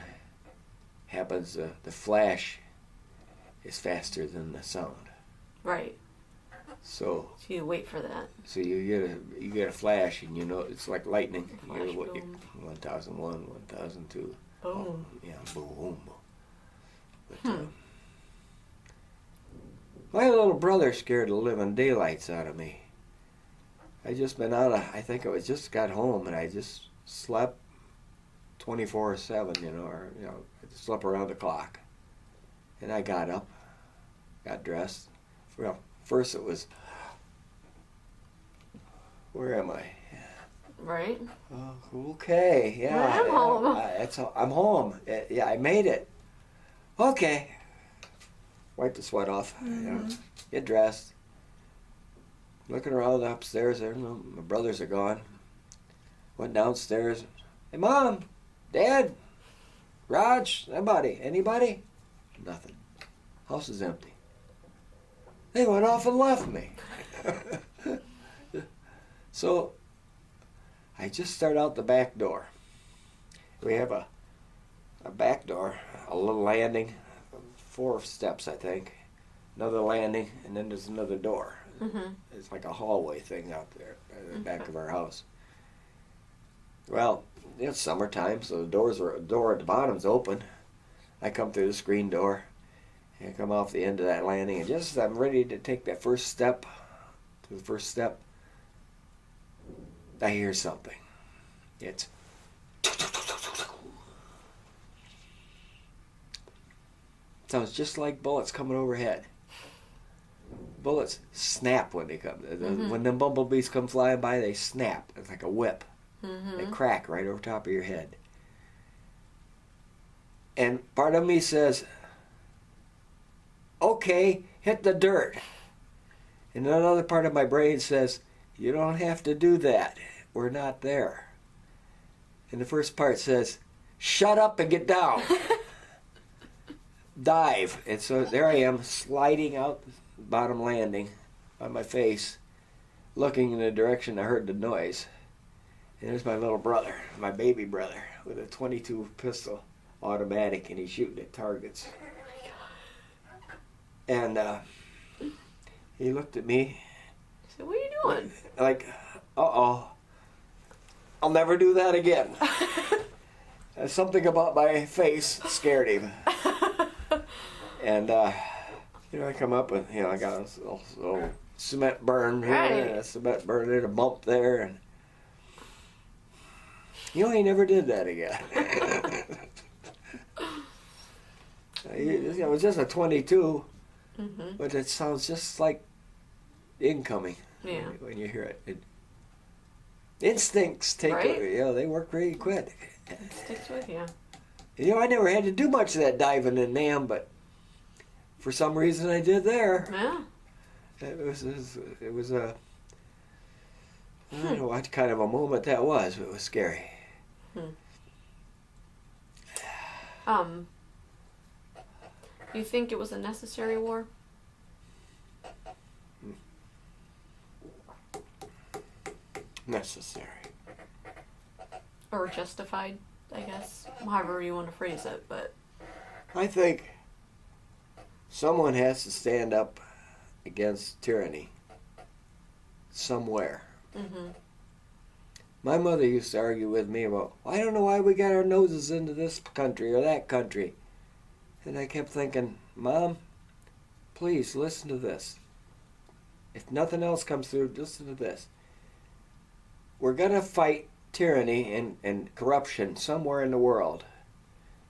happens. The flash is faster than the sound. Right. So you wait for that. So you get a flash, and you know it's like lightning. Flash You know what? boom. 1001, 1002. Boom. Yeah, boom. But, my little brother scared the living daylights out of me. I just got home, and I just slept 24/7, I just slept around the clock. And I got up, got dressed. Well, first it was, where am I? Right. Oh, okay, yeah. I'm home. I'm home. Yeah, I made it. Okay. Wipe the sweat off. Get dressed. Looking around upstairs there. My brothers are gone. Went downstairs. Hey, Mom, Dad, Raj, anybody? Nothing. House is empty. They went off and left me. So I just start out the back door. We have a back door, a little landing, 4 steps, I think, another landing, and then there's another door. It's like a hallway thing out there at the back of our house. Well, it's summertime, so the door at the bottom's open. I come through the screen door, and I come off the end of that landing, and just as I'm ready to take that first step, I hear something. It's sounds just like bullets coming overhead. Bullets snap when they come. When them bumblebees come flying by, they snap. It's like a whip. They crack right over top of your head. And part of me says, okay, hit the dirt. And another part of my brain says, you don't have to do that. We're not there. And the first part says, shut up and get down. Dive. And so there I am, sliding out the bottom landing on my face, looking in the direction I heard the noise. And there's my little brother, my baby brother, with a .22 pistol, automatic, and he's shooting at targets. And he looked at me. He said, what are you doing? Like, uh-oh, I'll never do that again. Something about my face scared him. And, I come up with, I got a little cement burn here, and a cement burn and a bump there, and he never did that again. It was just a .22, but it sounds just like incoming when you hear it. Instincts take over, they work really quick. It sticks with you. I never had to do much of that diving in NAM, but for some reason I did there. Yeah. It was a, I don't know what kind of a moment that was, but it was scary. You think it was a necessary war? Necessary. Or justified, I guess. However you want to phrase it, but... I think someone has to stand up against tyranny somewhere. My mother used to argue with me about, I don't know why we got our noses into this country or that country. And I kept thinking, Mom, please listen to this. If nothing else comes through, listen to this. We're going to fight tyranny and corruption somewhere in the world.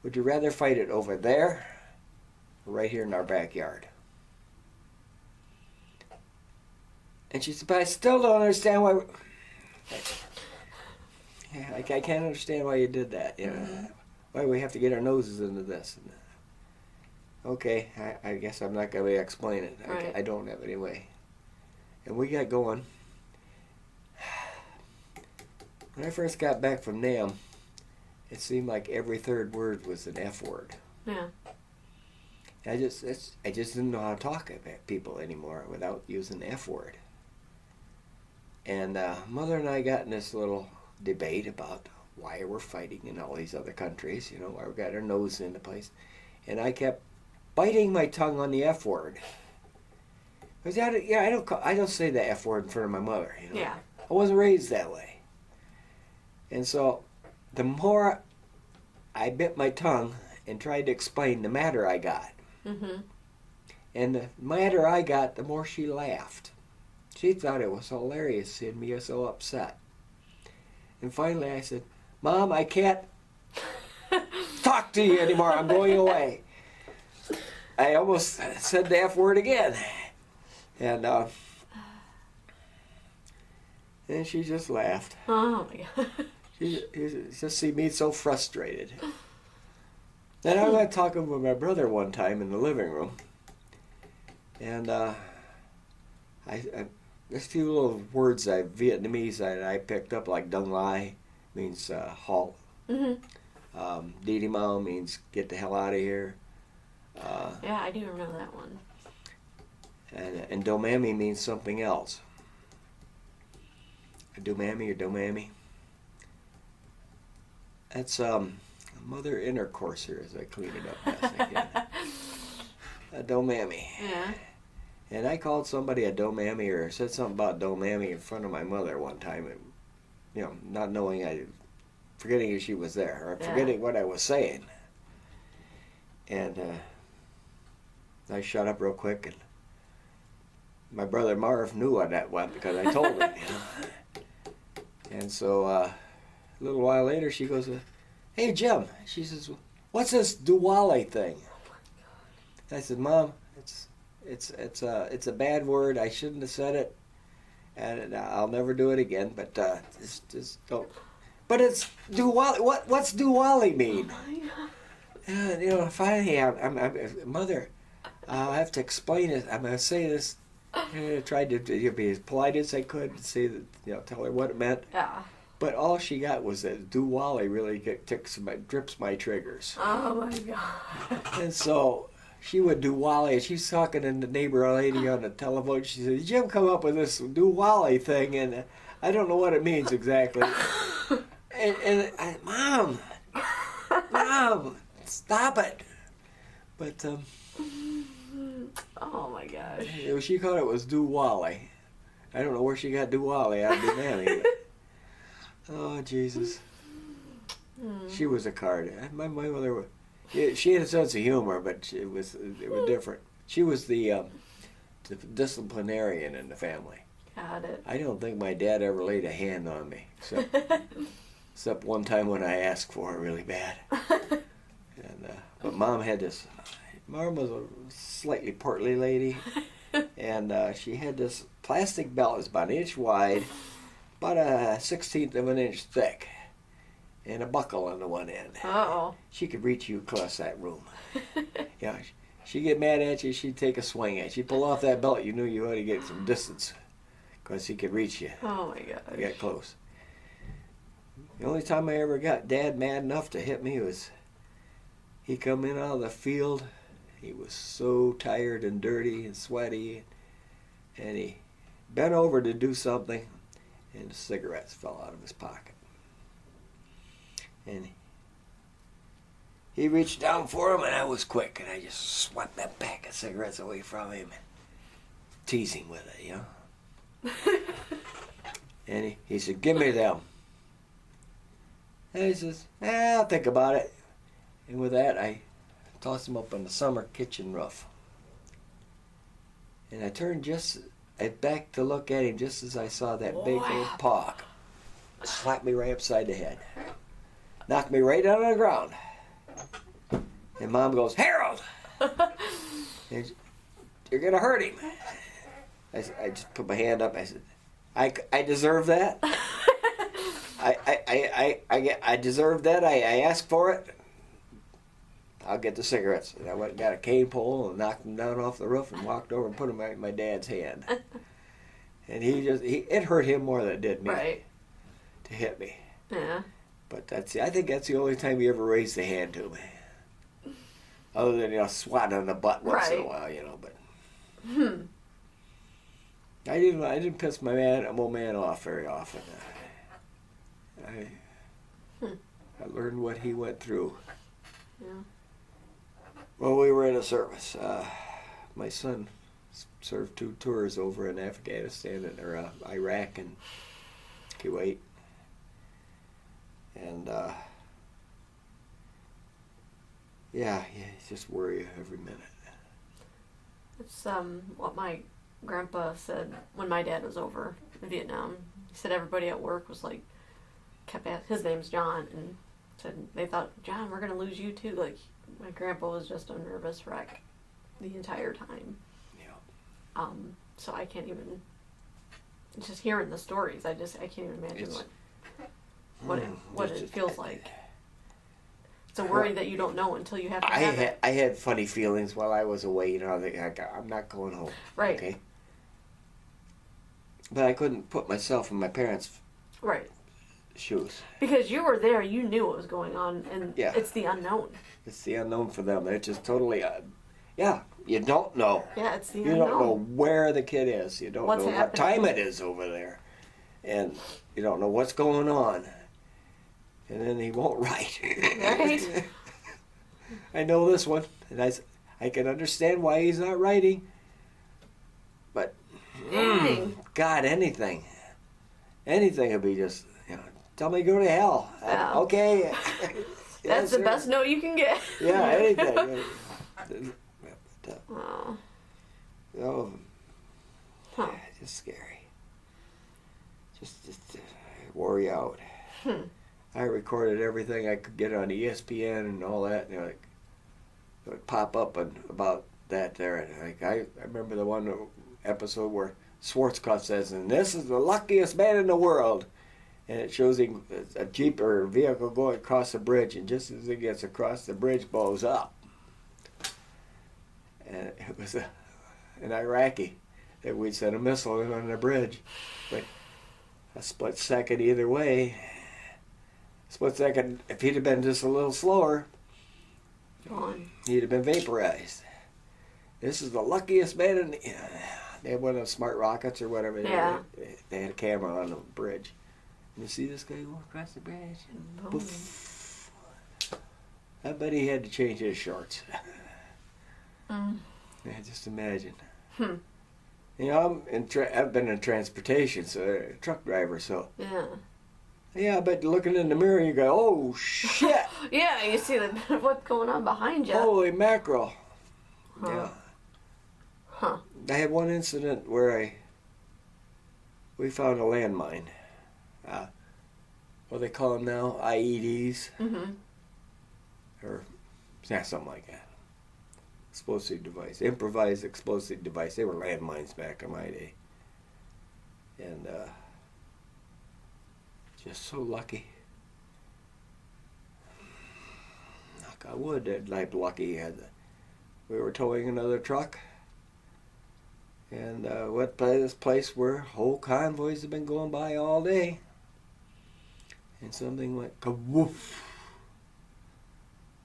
Would you rather fight it over there or right here in our backyard? And she said, but I still don't understand why... I can't understand why you did that. Why we have to get our noses into this. Okay, I guess I'm not going to explain it. Right. I don't have anyway. And we got going. When I first got back from NAM, it seemed like every third word was an F word. Yeah. I just didn't know how to talk about people anymore without using the F word. And Mother and I got in this little debate about why we're fighting in all these other countries, why we got our nose in the place. And I kept biting my tongue on the F word. Because I don't say the F word in front of my mother. Yeah. I wasn't raised that way. And so the more I bit my tongue and tried to explain the matter I got, and the madder I got, the more she laughed. She thought it was hilarious seeing me so upset. And finally I said, Mom, I can't talk to you anymore. I'm going away. I almost said the F word again. And she just laughed. Oh my God. She just see me so frustrated. Then I went talking with my brother one time in the living room. And there's a few little words Vietnamese that I picked up, like Dung Lai means halt. Didi Mao means get the hell out of here. Yeah, I do remember that one. And Domami means something else. Domami or Domami. That's mother intercourse here as I clean it up best I can. Domami. Yeah. And I called somebody a domammy or said something about domammy in front of my mother one time, and, not knowing forgetting if she was there or forgetting what I was saying. And I shut up real quick, and my brother Marv knew on that one because I told him, And so a little while later, she goes, "Hey Jim," she says, "what's this Diwali thing?" I said, "Mom, it's a bad word. I shouldn't have said it, and I'll never do it again. But just don't." But it's Diwali. What's Diwali mean? And finally, Mother, I'll have to explain it. I'm going to say this. I tried to be as polite as I could to say that, tell her what it meant. Yeah. But all she got was that Duwally really drips my triggers. Oh my God. And so she would Duwally, and she's talking to the neighbor lady on the telephone. She said, Jim come up with this Duwally thing, and I don't know what it means exactly. Mom, stop it. But, oh my gosh. She thought it was Duwally. I don't know where she got Duwally out of the nanny. Oh, Jesus. She was a card. My mother, she had a sense of humor, but it was different. She was the disciplinarian in the family. Got it. I don't think my dad ever laid a hand on me, except one time when I asked for it really bad. But Mom had this. Mom was a slightly portly lady, and she had this plastic belt. It was about an inch wide, about a 1/16 of an inch thick, and a buckle on the one end. Uh-oh. She could reach you across that room. Yeah, she'd get mad at you, she'd take a swing at you. She'd pull off that belt, you knew you ought to get some distance, because he could reach you. Oh my gosh. Get close. The only time I ever got Dad mad enough to hit me was he come in out of the field. He was so tired and dirty and sweaty, and he bent over to do something, and the cigarettes fell out of his pocket. And he reached down for him, and I was quick, and I just swept that pack of cigarettes away from him and teased him with it, And he said, give me them. And he says, I'll think about it. And with that, I tossed him up on the summer kitchen roof. And I turned back to look at him just as I saw that big old paw slap me right upside the head. Knocked me right down on the ground. And Mom goes, Harold! You're going to hurt him. I just put my hand up. I said, I deserve that. I deserve that. I asked for it. I'll get the cigarettes. And I went and got a cane pole and knocked them down off the roof and walked over and put them in my dad's hand. And it hurt him more than it did me. Right. To hit me. Yeah. But I think that's the only time he ever raised a hand to me. Other than, swatting on the butt once in a while, but. I didn't piss my old man off very often. I learned what he went through. Yeah. Well, we were in a service. My son served 2 tours over in Afghanistan or Iraq and Kuwait. And you just worry every minute. It's what my grandpa said when my dad was over in Vietnam. He said everybody at work was like, his name's John, and said they thought, John, we're gonna lose you too. Like, my grandpa was just a nervous wreck the entire time. Yeah. So I can't even. Just hearing the stories, I can't even imagine what it feels like. It's a worry that you don't know until you have to have it. I had funny feelings while I was away. I'm not going home. Right. Okay. But I couldn't put myself in my parents' shoes. Because you were there, you knew what was going on, and it's the unknown. It's the unknown for them. They're just totally, you don't know. Yeah, it's the unknown. You don't know where the kid is. You don't know what time it is over there. And you don't know what's going on. And then he won't write. Right. I know this one, and I can understand why he's not writing. But, God, anything would be just, tell me to go to hell. Yeah. Okay. That's the best note you can get. Yeah, anything. Just scary. Just wore you out. I recorded everything I could get on ESPN and all that, and it would pop up about that there. And I remember the one episode where Schwarzkopf says, and this is the luckiest man in the world. And it shows him a Jeep or a vehicle going across a bridge, and just as it gets across, the bridge blows up. And It was an Iraqi that we'd sent a missile in on the bridge. But a split second either way. Split second, if he'd have been just a little slower, he'd have been vaporized. This is the luckiest man in the... They had one of those smart rockets or whatever. Yeah. They had a camera on the bridge. And you see this guy go across the bridge? And Boom. poof. I bet he had to change his shorts. Yeah, just imagine. You know, I've been in transportation, so a truck driver, so... Yeah, but looking in the mirror, you go, oh, shit! yeah, you see what's going on behind you. Holy mackerel. Yeah. Huh. I had one incident where we found a landmine. What do they call them now? IEDs? Or something like that. Explosive device. Improvised explosive device. They were landmines back in my day. And just so lucky. Knock on wood, that lucky. We were towing another truck. And went by this place where whole convoys have been going by all day. And something went ka-woof.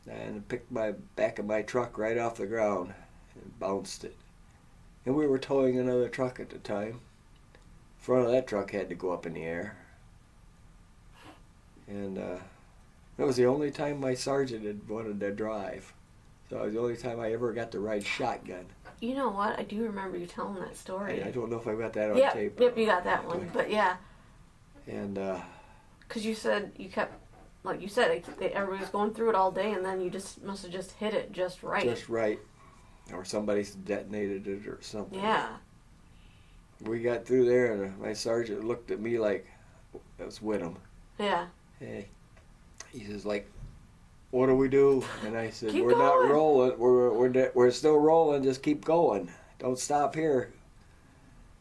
And it picked my back of my truck right off the ground and bounced it. And we were towing another truck at the time. Front of that truck had to go up in the air. And that was the only time my sergeant had wanted to drive. So it was the only time I ever got to ride shotgun. You know what? I do remember you telling that story. I don't know if I got that on tape. Yep, you got that one. But yeah. And because you said you kept, like you said, everybody was going through it all day, and then you just must have just hit it just right. Just right. Or somebody detonated it or something. Yeah. We got through there, and my sergeant looked at me like I was with him. Yeah. Hey, he says, like, what do we do? And I said, Keep we're going. not rolling. We're still rolling. Just keep going. Don't stop here.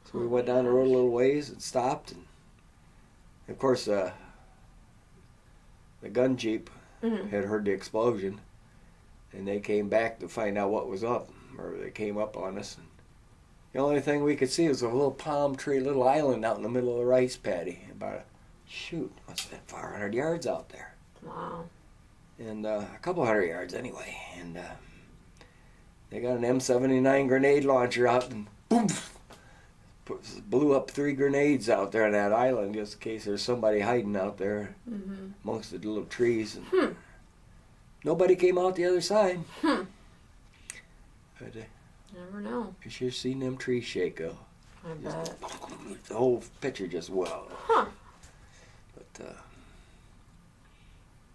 So we went down the road a little ways and stopped. And of course, the gun jeep had heard the explosion, and they came back to find out what was up, or they came up on us. And the only thing we could see was a little palm tree, little island out in the middle of the rice paddy, about must have been 500 yards out there. Wow. And a couple hundred yards anyway. And they got an M79 grenade launcher out and boom, blew up 3 grenades out there on that island just in case there's somebody hiding out there amongst the little trees. And nobody came out the other side. But Never know. you should have seen them trees shake though. I bet. The whole picture just welled. Huh. But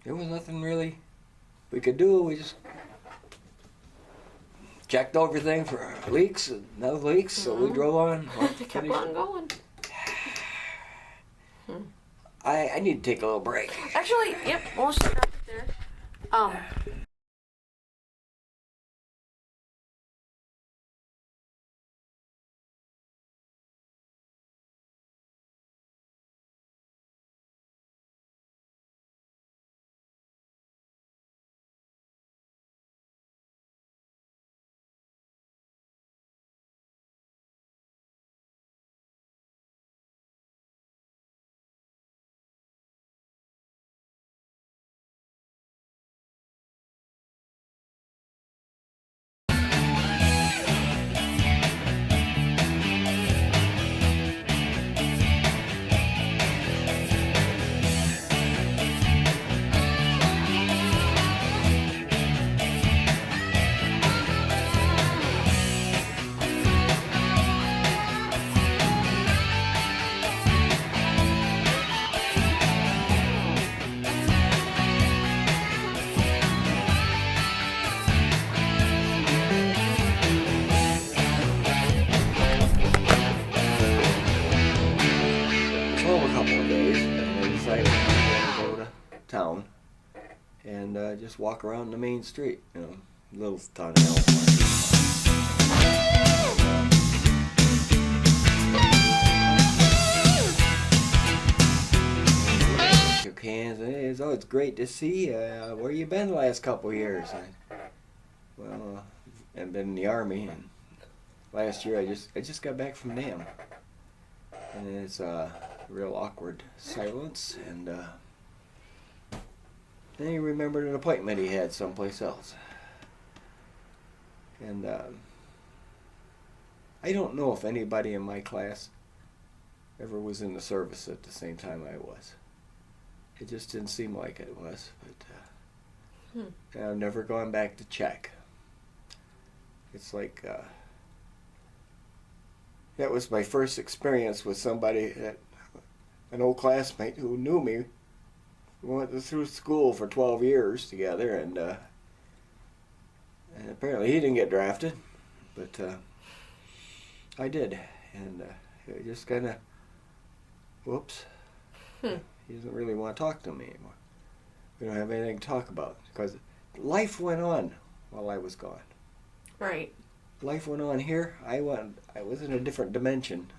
there was nothing really we could do. We just checked everything for leaks and no leaks, so we drove on. Kept on going. I need to take a little break. Actually, yep, we'll stop it there. town and just walk around the main street, you know, little town of Elkhorn. Shook hands. Hey, it's great to see you. Where you been the last couple of years? Well, and been in the Army. And last year I just got back from NAM, and it's a real awkward silence. And then he remembered an appointment he had someplace else. And I don't know if anybody in my class ever was in the service at the same time I was. It just didn't seem like it was. But and I've never gone back to check. It's like that was my first experience with somebody that an old classmate who knew me. We went through school for 12 years together, and apparently he didn't get drafted, but I did, and it just kind of, whoops, he doesn't really want to talk to me anymore. We don't have anything to talk about, because life went on while I was gone. Right. Life went on here. I was in a different dimension.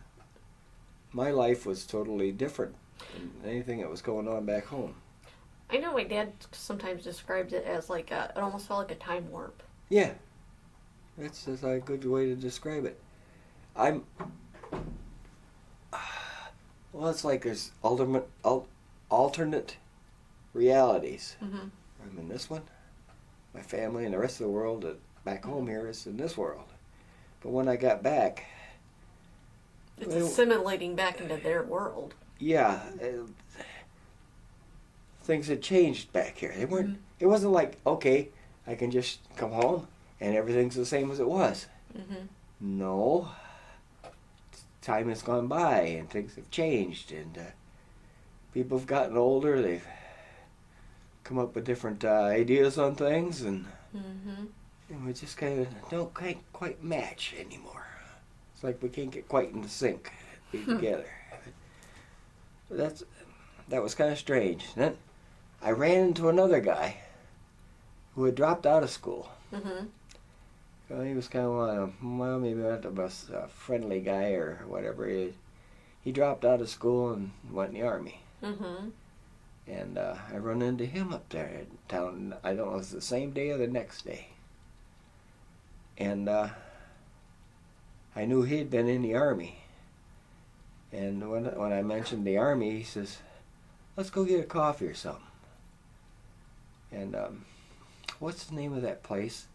My life was totally different than anything that was going on back home. I know my dad sometimes describes it as like it almost felt like a time warp. Yeah, that's a good way to describe it. Well, it's like there's alternate realities. Mm-hmm. I'm in this one. My family and the rest of the world back home here is in this world. But when I got back, it's assimilating back into their world. Yeah, things had changed back here. They weren't. It wasn't like, okay, I can just come home and everything's the same as it was. Mm-hmm. No, time has gone by and things have changed, and people have gotten older. They've come up with different ideas on things, and we just kind of don't quite match anymore. It's like we can't get quite in sync, be together. That was kind of strange. And then I ran into another guy who had dropped out of school. Mm-hmm. He was kind of maybe not a friendly guy or whatever. He dropped out of school and went in the Army. Mm-hmm. And I run into him up there in town. I don't know if it's the same day or the next day. And I knew he'd been in the Army. And when I mentioned the Army, he says, "Let's go get a coffee or something." And what's the name of that place?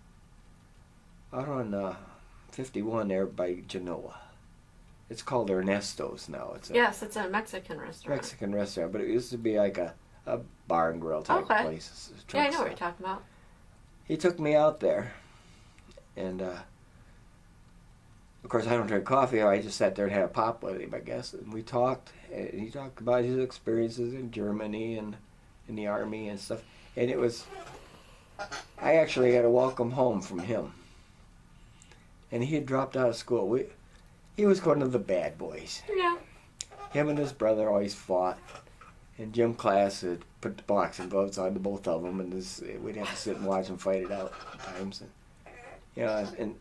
Out on 51 there by Genoa. It's called Ernesto's now. It's a Mexican restaurant. Mexican restaurant, but it used to be like a bar and grill type place. Yeah, I know what you're talking about. He took me out there, and of course I don't drink coffee. I just sat there and had a pop with him, I guess. And we talked, and he talked about his experiences in Germany and in the Army and stuff. And it was, I actually got a welcome home from him. And he had dropped out of school. He was one of the bad boys. Yeah. Him and his brother always fought. And gym class had put the boxing gloves on to both of them, and we'd have to sit and watch them fight it out sometimes. And, and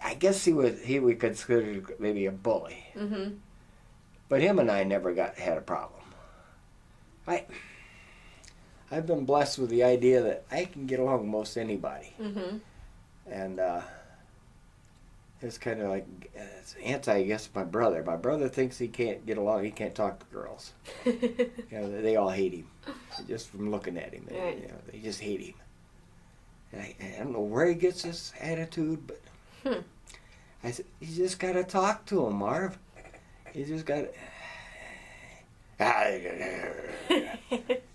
I guess he would consider maybe a bully. Mm-hmm. But him and I never had a problem. I've been blessed with the idea that I can get along with most anybody. Mm-hmm. And it's kind of like, it's anti, I guess, my brother. My brother thinks he can't get along, he can't talk to girls. They all hate him, just from looking at him. Right. They just hate him. And I don't know where he gets this attitude, but I said, you just got to talk to him, Marv. You just got to...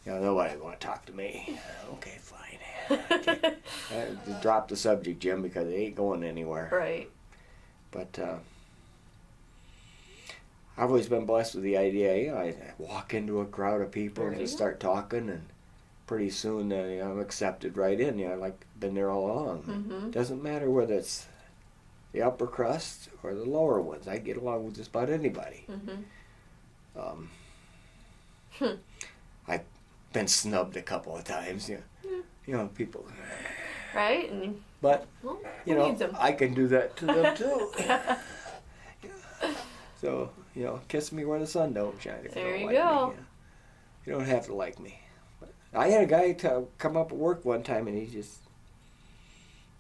nobody want to talk to me. Okay, fine. Drop the subject, Jim, because it ain't going anywhere. Right. But I've always been blessed with the idea, I walk into a crowd of people and start talking, and pretty soon I'm accepted right in. Like been there all along. Mm-hmm. Doesn't matter whether it's the upper crust or the lower ones. I get along with just about anybody. Mm-hmm. I've been snubbed a couple of times. People. Right. But needs them? I can do that to them too. So kiss me where the sun don't shine. If There you you don't go. Like me. You don't have to like me. But I had a guy come up at work one time, and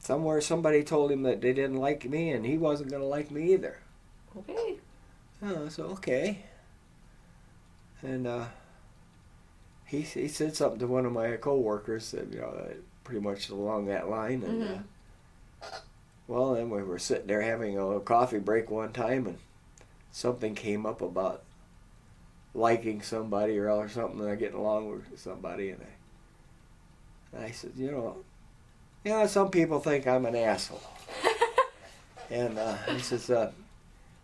somewhere somebody told him that they didn't like me and he wasn't going to like me either. Okay. Oh, so okay. And he said something to one of my co-workers that, pretty much along that line. And well, then we were sitting there having a little coffee break one time, and something came up about liking somebody or something, or getting along with somebody, and I said, some people think I'm an asshole. And he says,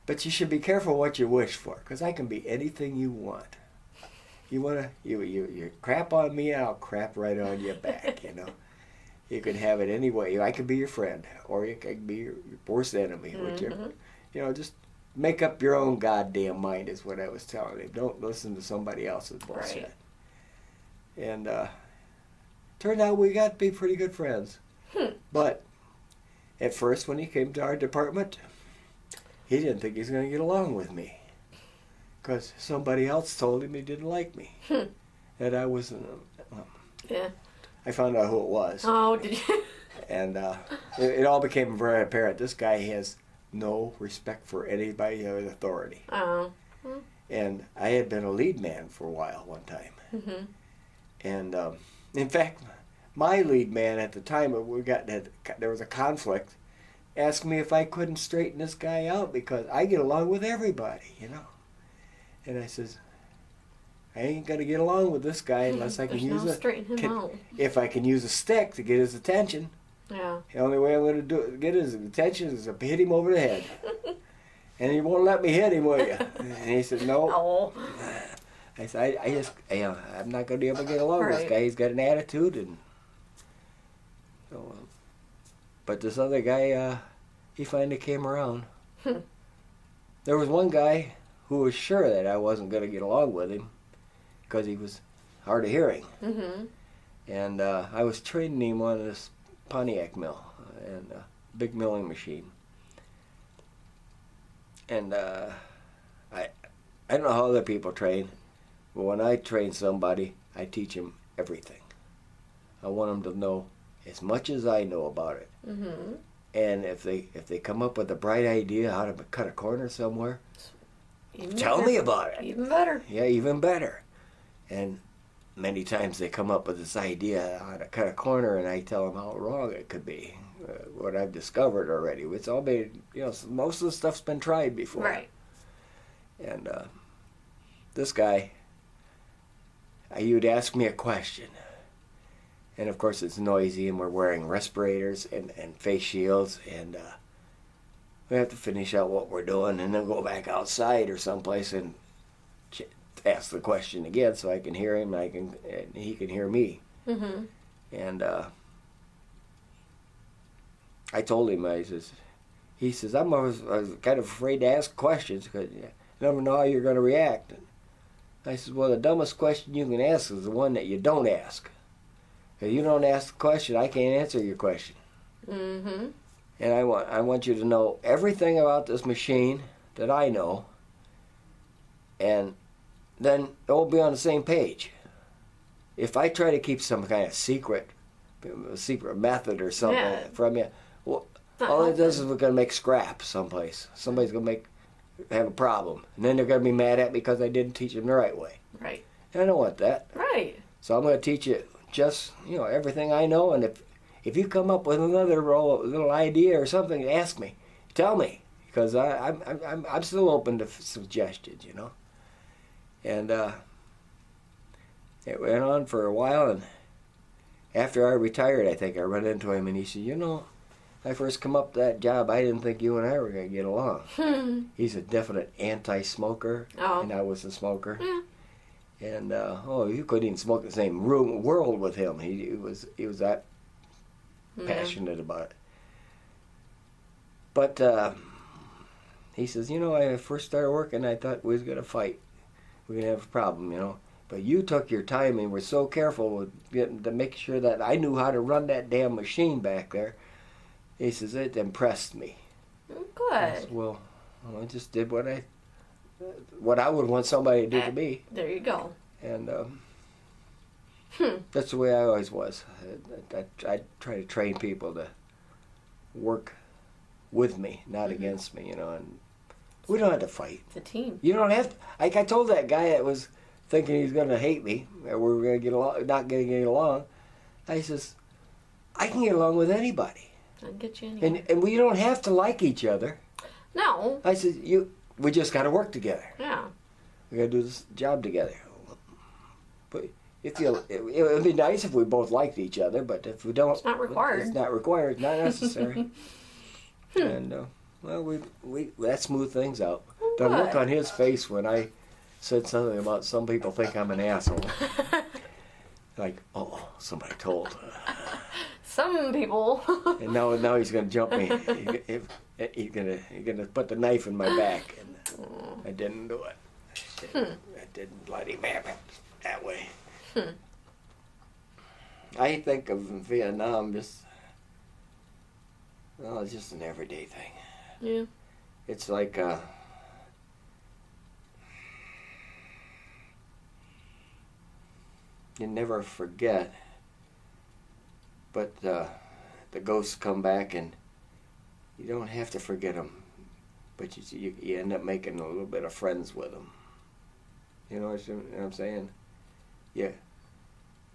but you should be careful what you wish for, because I can be anything you want. You crap on me, I'll crap right on your back, You can have it any way. I could be your friend, or you can be your worst enemy. Just make up your own goddamn mind is what I was telling him. Don't listen to somebody else's bullshit. Right. And turned out we got to be pretty good friends. But at first, when he came to our department, he didn't think he was going to get along with me, because somebody else told him he didn't like me. And I wasn't. Yeah. I found out who it was. Oh, did you? And it all became very apparent. This guy has no respect for anybody with authority. Oh. And I had been a lead man for a while one time. Mm-hmm. And in fact, my lead man at the time, there was a conflict, asked me if I couldn't straighten this guy out because I get along with everybody, And I says, I ain't gonna get along with this guy unless I can if I can use a stick to get his attention. Yeah. The only way I'm gonna get his attention is to hit him over the head. And he won't let me hit him, will you? And he said, no. Oh. I said, I'm not gonna be able to get along with this guy. He's got an attitude, and so. But this other guy, he finally came around. There was one guy who was sure that I wasn't gonna get along with him, because he was hard of hearing. Mm-hmm. And I was training him on this Pontiac mill, and a big milling machine. And I don't know how other people train, but when I train somebody, I teach them everything. I want them to know as much as I know about it. Mm-hmm. And if they come up with a bright idea how to cut a corner somewhere, tell me about it. Even better. Yeah, even better. And many times they come up with this idea how to cut a corner, and I tell them how wrong it could be. What I've discovered already. It's all been, most of the stuff's been tried before. Right. And this guy, he would ask me a question. And of course it's noisy, and we're wearing respirators and face shields, and we have to finish out what we're doing and then go back outside or someplace and ask the question again so I can hear him and he can hear me. Mm-hmm. And I told him, he says, I was kind of afraid to ask questions because you never know how you're going to react. And I said, well, the dumbest question you can ask is the one that you don't ask. If you don't ask the question, I can't answer your question. Mm-hmm. And I want you to know everything about this machine that I know, and then we'll be on the same page. If I try to keep some kind of secret method or something from you, well, all it does is we're going to make scrap someplace. Somebody's going to have a problem, and then they're going to be mad at me because I didn't teach them the right way. Right. And I don't want that. Right. So I'm going to teach you just everything I know, and if you come up with another little idea or something, ask me, tell me, because I'm still open to suggestions, And it went on for a while, and after I retired, I think I ran into him, and he said, I first come up to that job, I didn't think you and I were going to get along. He's a definite anti-smoker, and I was a smoker. Yeah. And you couldn't even smoke in the same world with him. He was that passionate about it. But he says, when I first started working, I thought we was going to fight. We're going to have a problem, But you took your time and were so careful with getting to make sure that I knew how to run that damn machine back there. He says, it impressed me. Good. I said, well, I just did what I would want somebody to do to me. There you go. And that's the way I always was. I try to train people to work with me, not against me, you know. And we don't have to fight. It's a team. You don't have to. Like I told that guy that was thinking he's going to hate me, or we were going to get along, not going to get along. I says, I can get along with anybody. I'll get you anywhere. And we don't have to like each other. No. I said, we just got to work together. Yeah. We got to do this job together. But it would be nice if we both liked each other, but if we don't, It's not required. It's not required. It's not necessary. And well, we that smoothed things out. The look on his face when I said something about some people think I'm an asshole. Like, oh, somebody told. Some people. And now he's gonna jump me. He's gonna put the knife in my back, and I didn't do it. I didn't let him have it that way. I think of Vietnam just, well, it's just an everyday thing. Yeah. It's like you never forget, but the ghosts come back and you don't have to forget them, but you end up making a little bit of friends with them. You know what I'm saying? You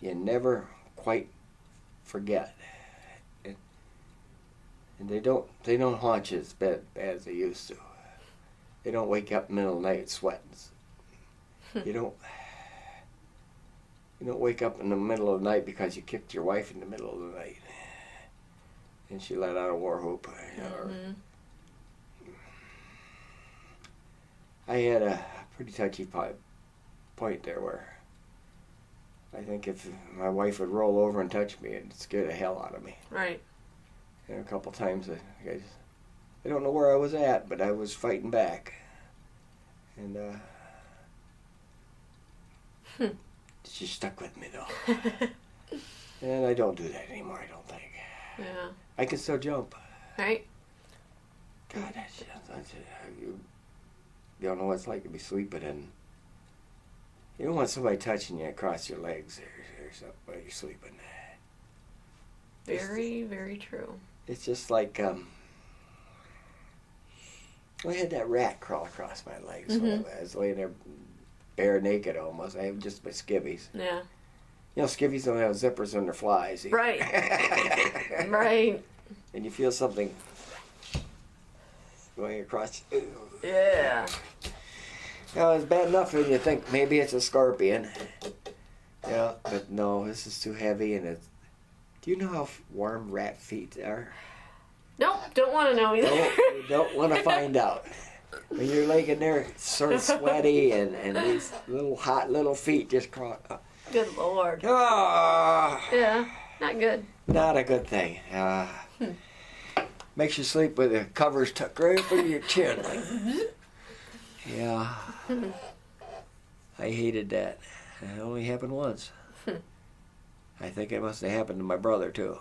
never quite forget. And they don't haunt you as bad as they used to. They don't wake up in the middle of the night sweating. You don't wake up in the middle of the night because you kicked your wife in the middle of the night and she let out a war whoop. I had a pretty touchy point there where I think if my wife would roll over and touch me, it'd scare the hell out of me. Right. And a couple times I don't know where I was at, but I was fighting back. And she stuck with me though. And I don't do that anymore, I don't think. Yeah. I can still jump. Right. God, you don't know what it's like to be sleeping and you don't want somebody touching you across your legs or something while you're sleeping. Very, very true. It's just like I had that rat crawl across my legs. So I was laying there bare naked almost. I had just my skivvies. Yeah. You know, skivvies don't have zippers on their flies. Right. Right. And you feel something going across. Yeah. Now, it's bad enough when you think maybe it's a scorpion. Yeah, but no, this is too heavy and it's... Do you know how warm rat feet are? Nope, don't want to know either. You don't want to find out. When you're laying there sort of sweaty and these little hot little feet just crawl up. Good Lord. Oh, Yeah, not good. not a good thing. Makes you sleep with the covers tucked right up under your chin. Yeah. I hated that. It only happened once. I think it must have happened to my brother too.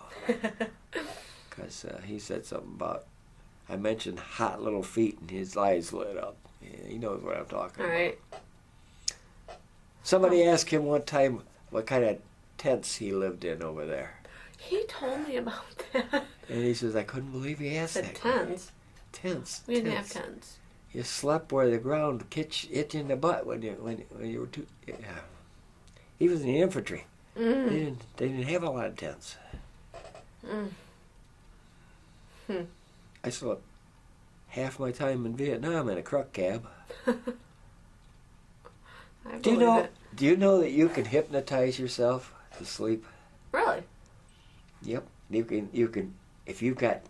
Because he said something about, I mentioned hot little feet and his eyes lit up. Yeah, he knows what I'm talking All about. right. Somebody asked him one time what kind of tents he lived in over there. He told me about that. And he says, I couldn't believe he asked Said that. tents. Tents. We didn't tents. have tents. You slept where the ground hit you in the butt when you were too. Yeah. He was in the infantry. They didn't have a lot of tents. I slept half my time in Vietnam in a truck cab. I Do you believe know? it. Do you know that you can hypnotize yourself to sleep? Really? Yep. You can. If you've got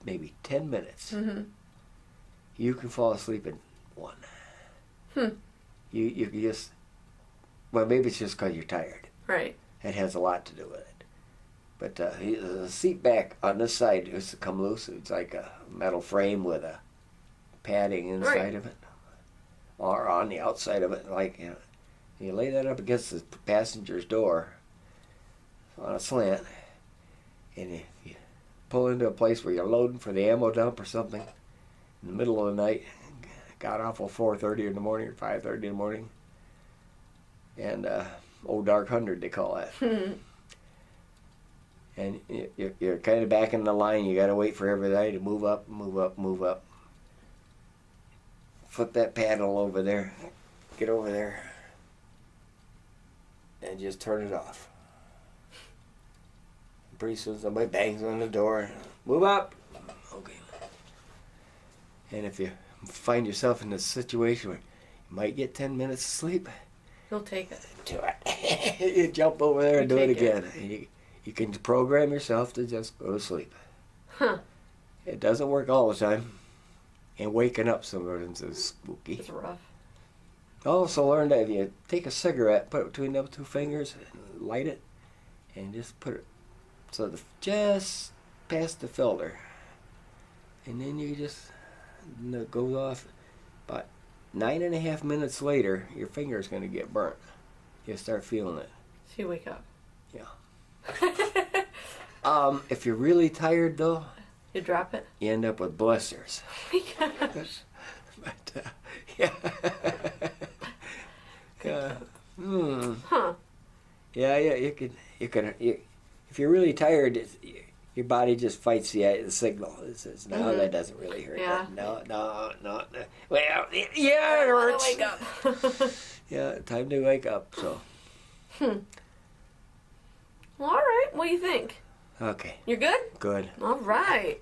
maybe 10 minutes, you can fall asleep in one. You just. Well, maybe it's just because you're tired. Right. It has a lot to do with it. But the seat back on this side used to come loose. It's like a metal frame with a padding inside of it, or on the outside of it. Like you lay that up against the passenger's door on a slant, and if you pull into a place where you're loading for the ammo dump or something in the middle of the night, got off at 4:30 in the morning or 5:30 in the morning, and old dark 100 they call that. And you're kind of back in the line. You got to wait for everybody to move up, move up, move up. Flip that paddle over there. Get over there. And just turn it off. Pretty soon somebody bangs on the door. Move up. Okay. And if you find yourself in a situation where you might get 10 minutes of sleep, You'll take it. do it. You jump over there and do it again. And you can program yourself to just go to sleep. Huh. It doesn't work all the time. And waking up sometimes is spooky. It's rough. Also learn that if you take a cigarette, put it between them two fingers, and light it, and just put it so just past the filter. And then you just, it goes off. About 9.5 minutes later, your finger's going to get burnt. You'll start feeling it. So you wake up. Yeah. If you're really tired, though, You drop it. you end up with blisters. Oh my gosh. But, yeah. Huh. Yeah, you can. If you're really tired, your body just fights the signal. It says, no, that doesn't really hurt. Yeah. No. Well, yeah, it hurts. Wake up. Yeah, time to wake up. So. Well, all right. What do you think? Okay. You're good? Good. All right.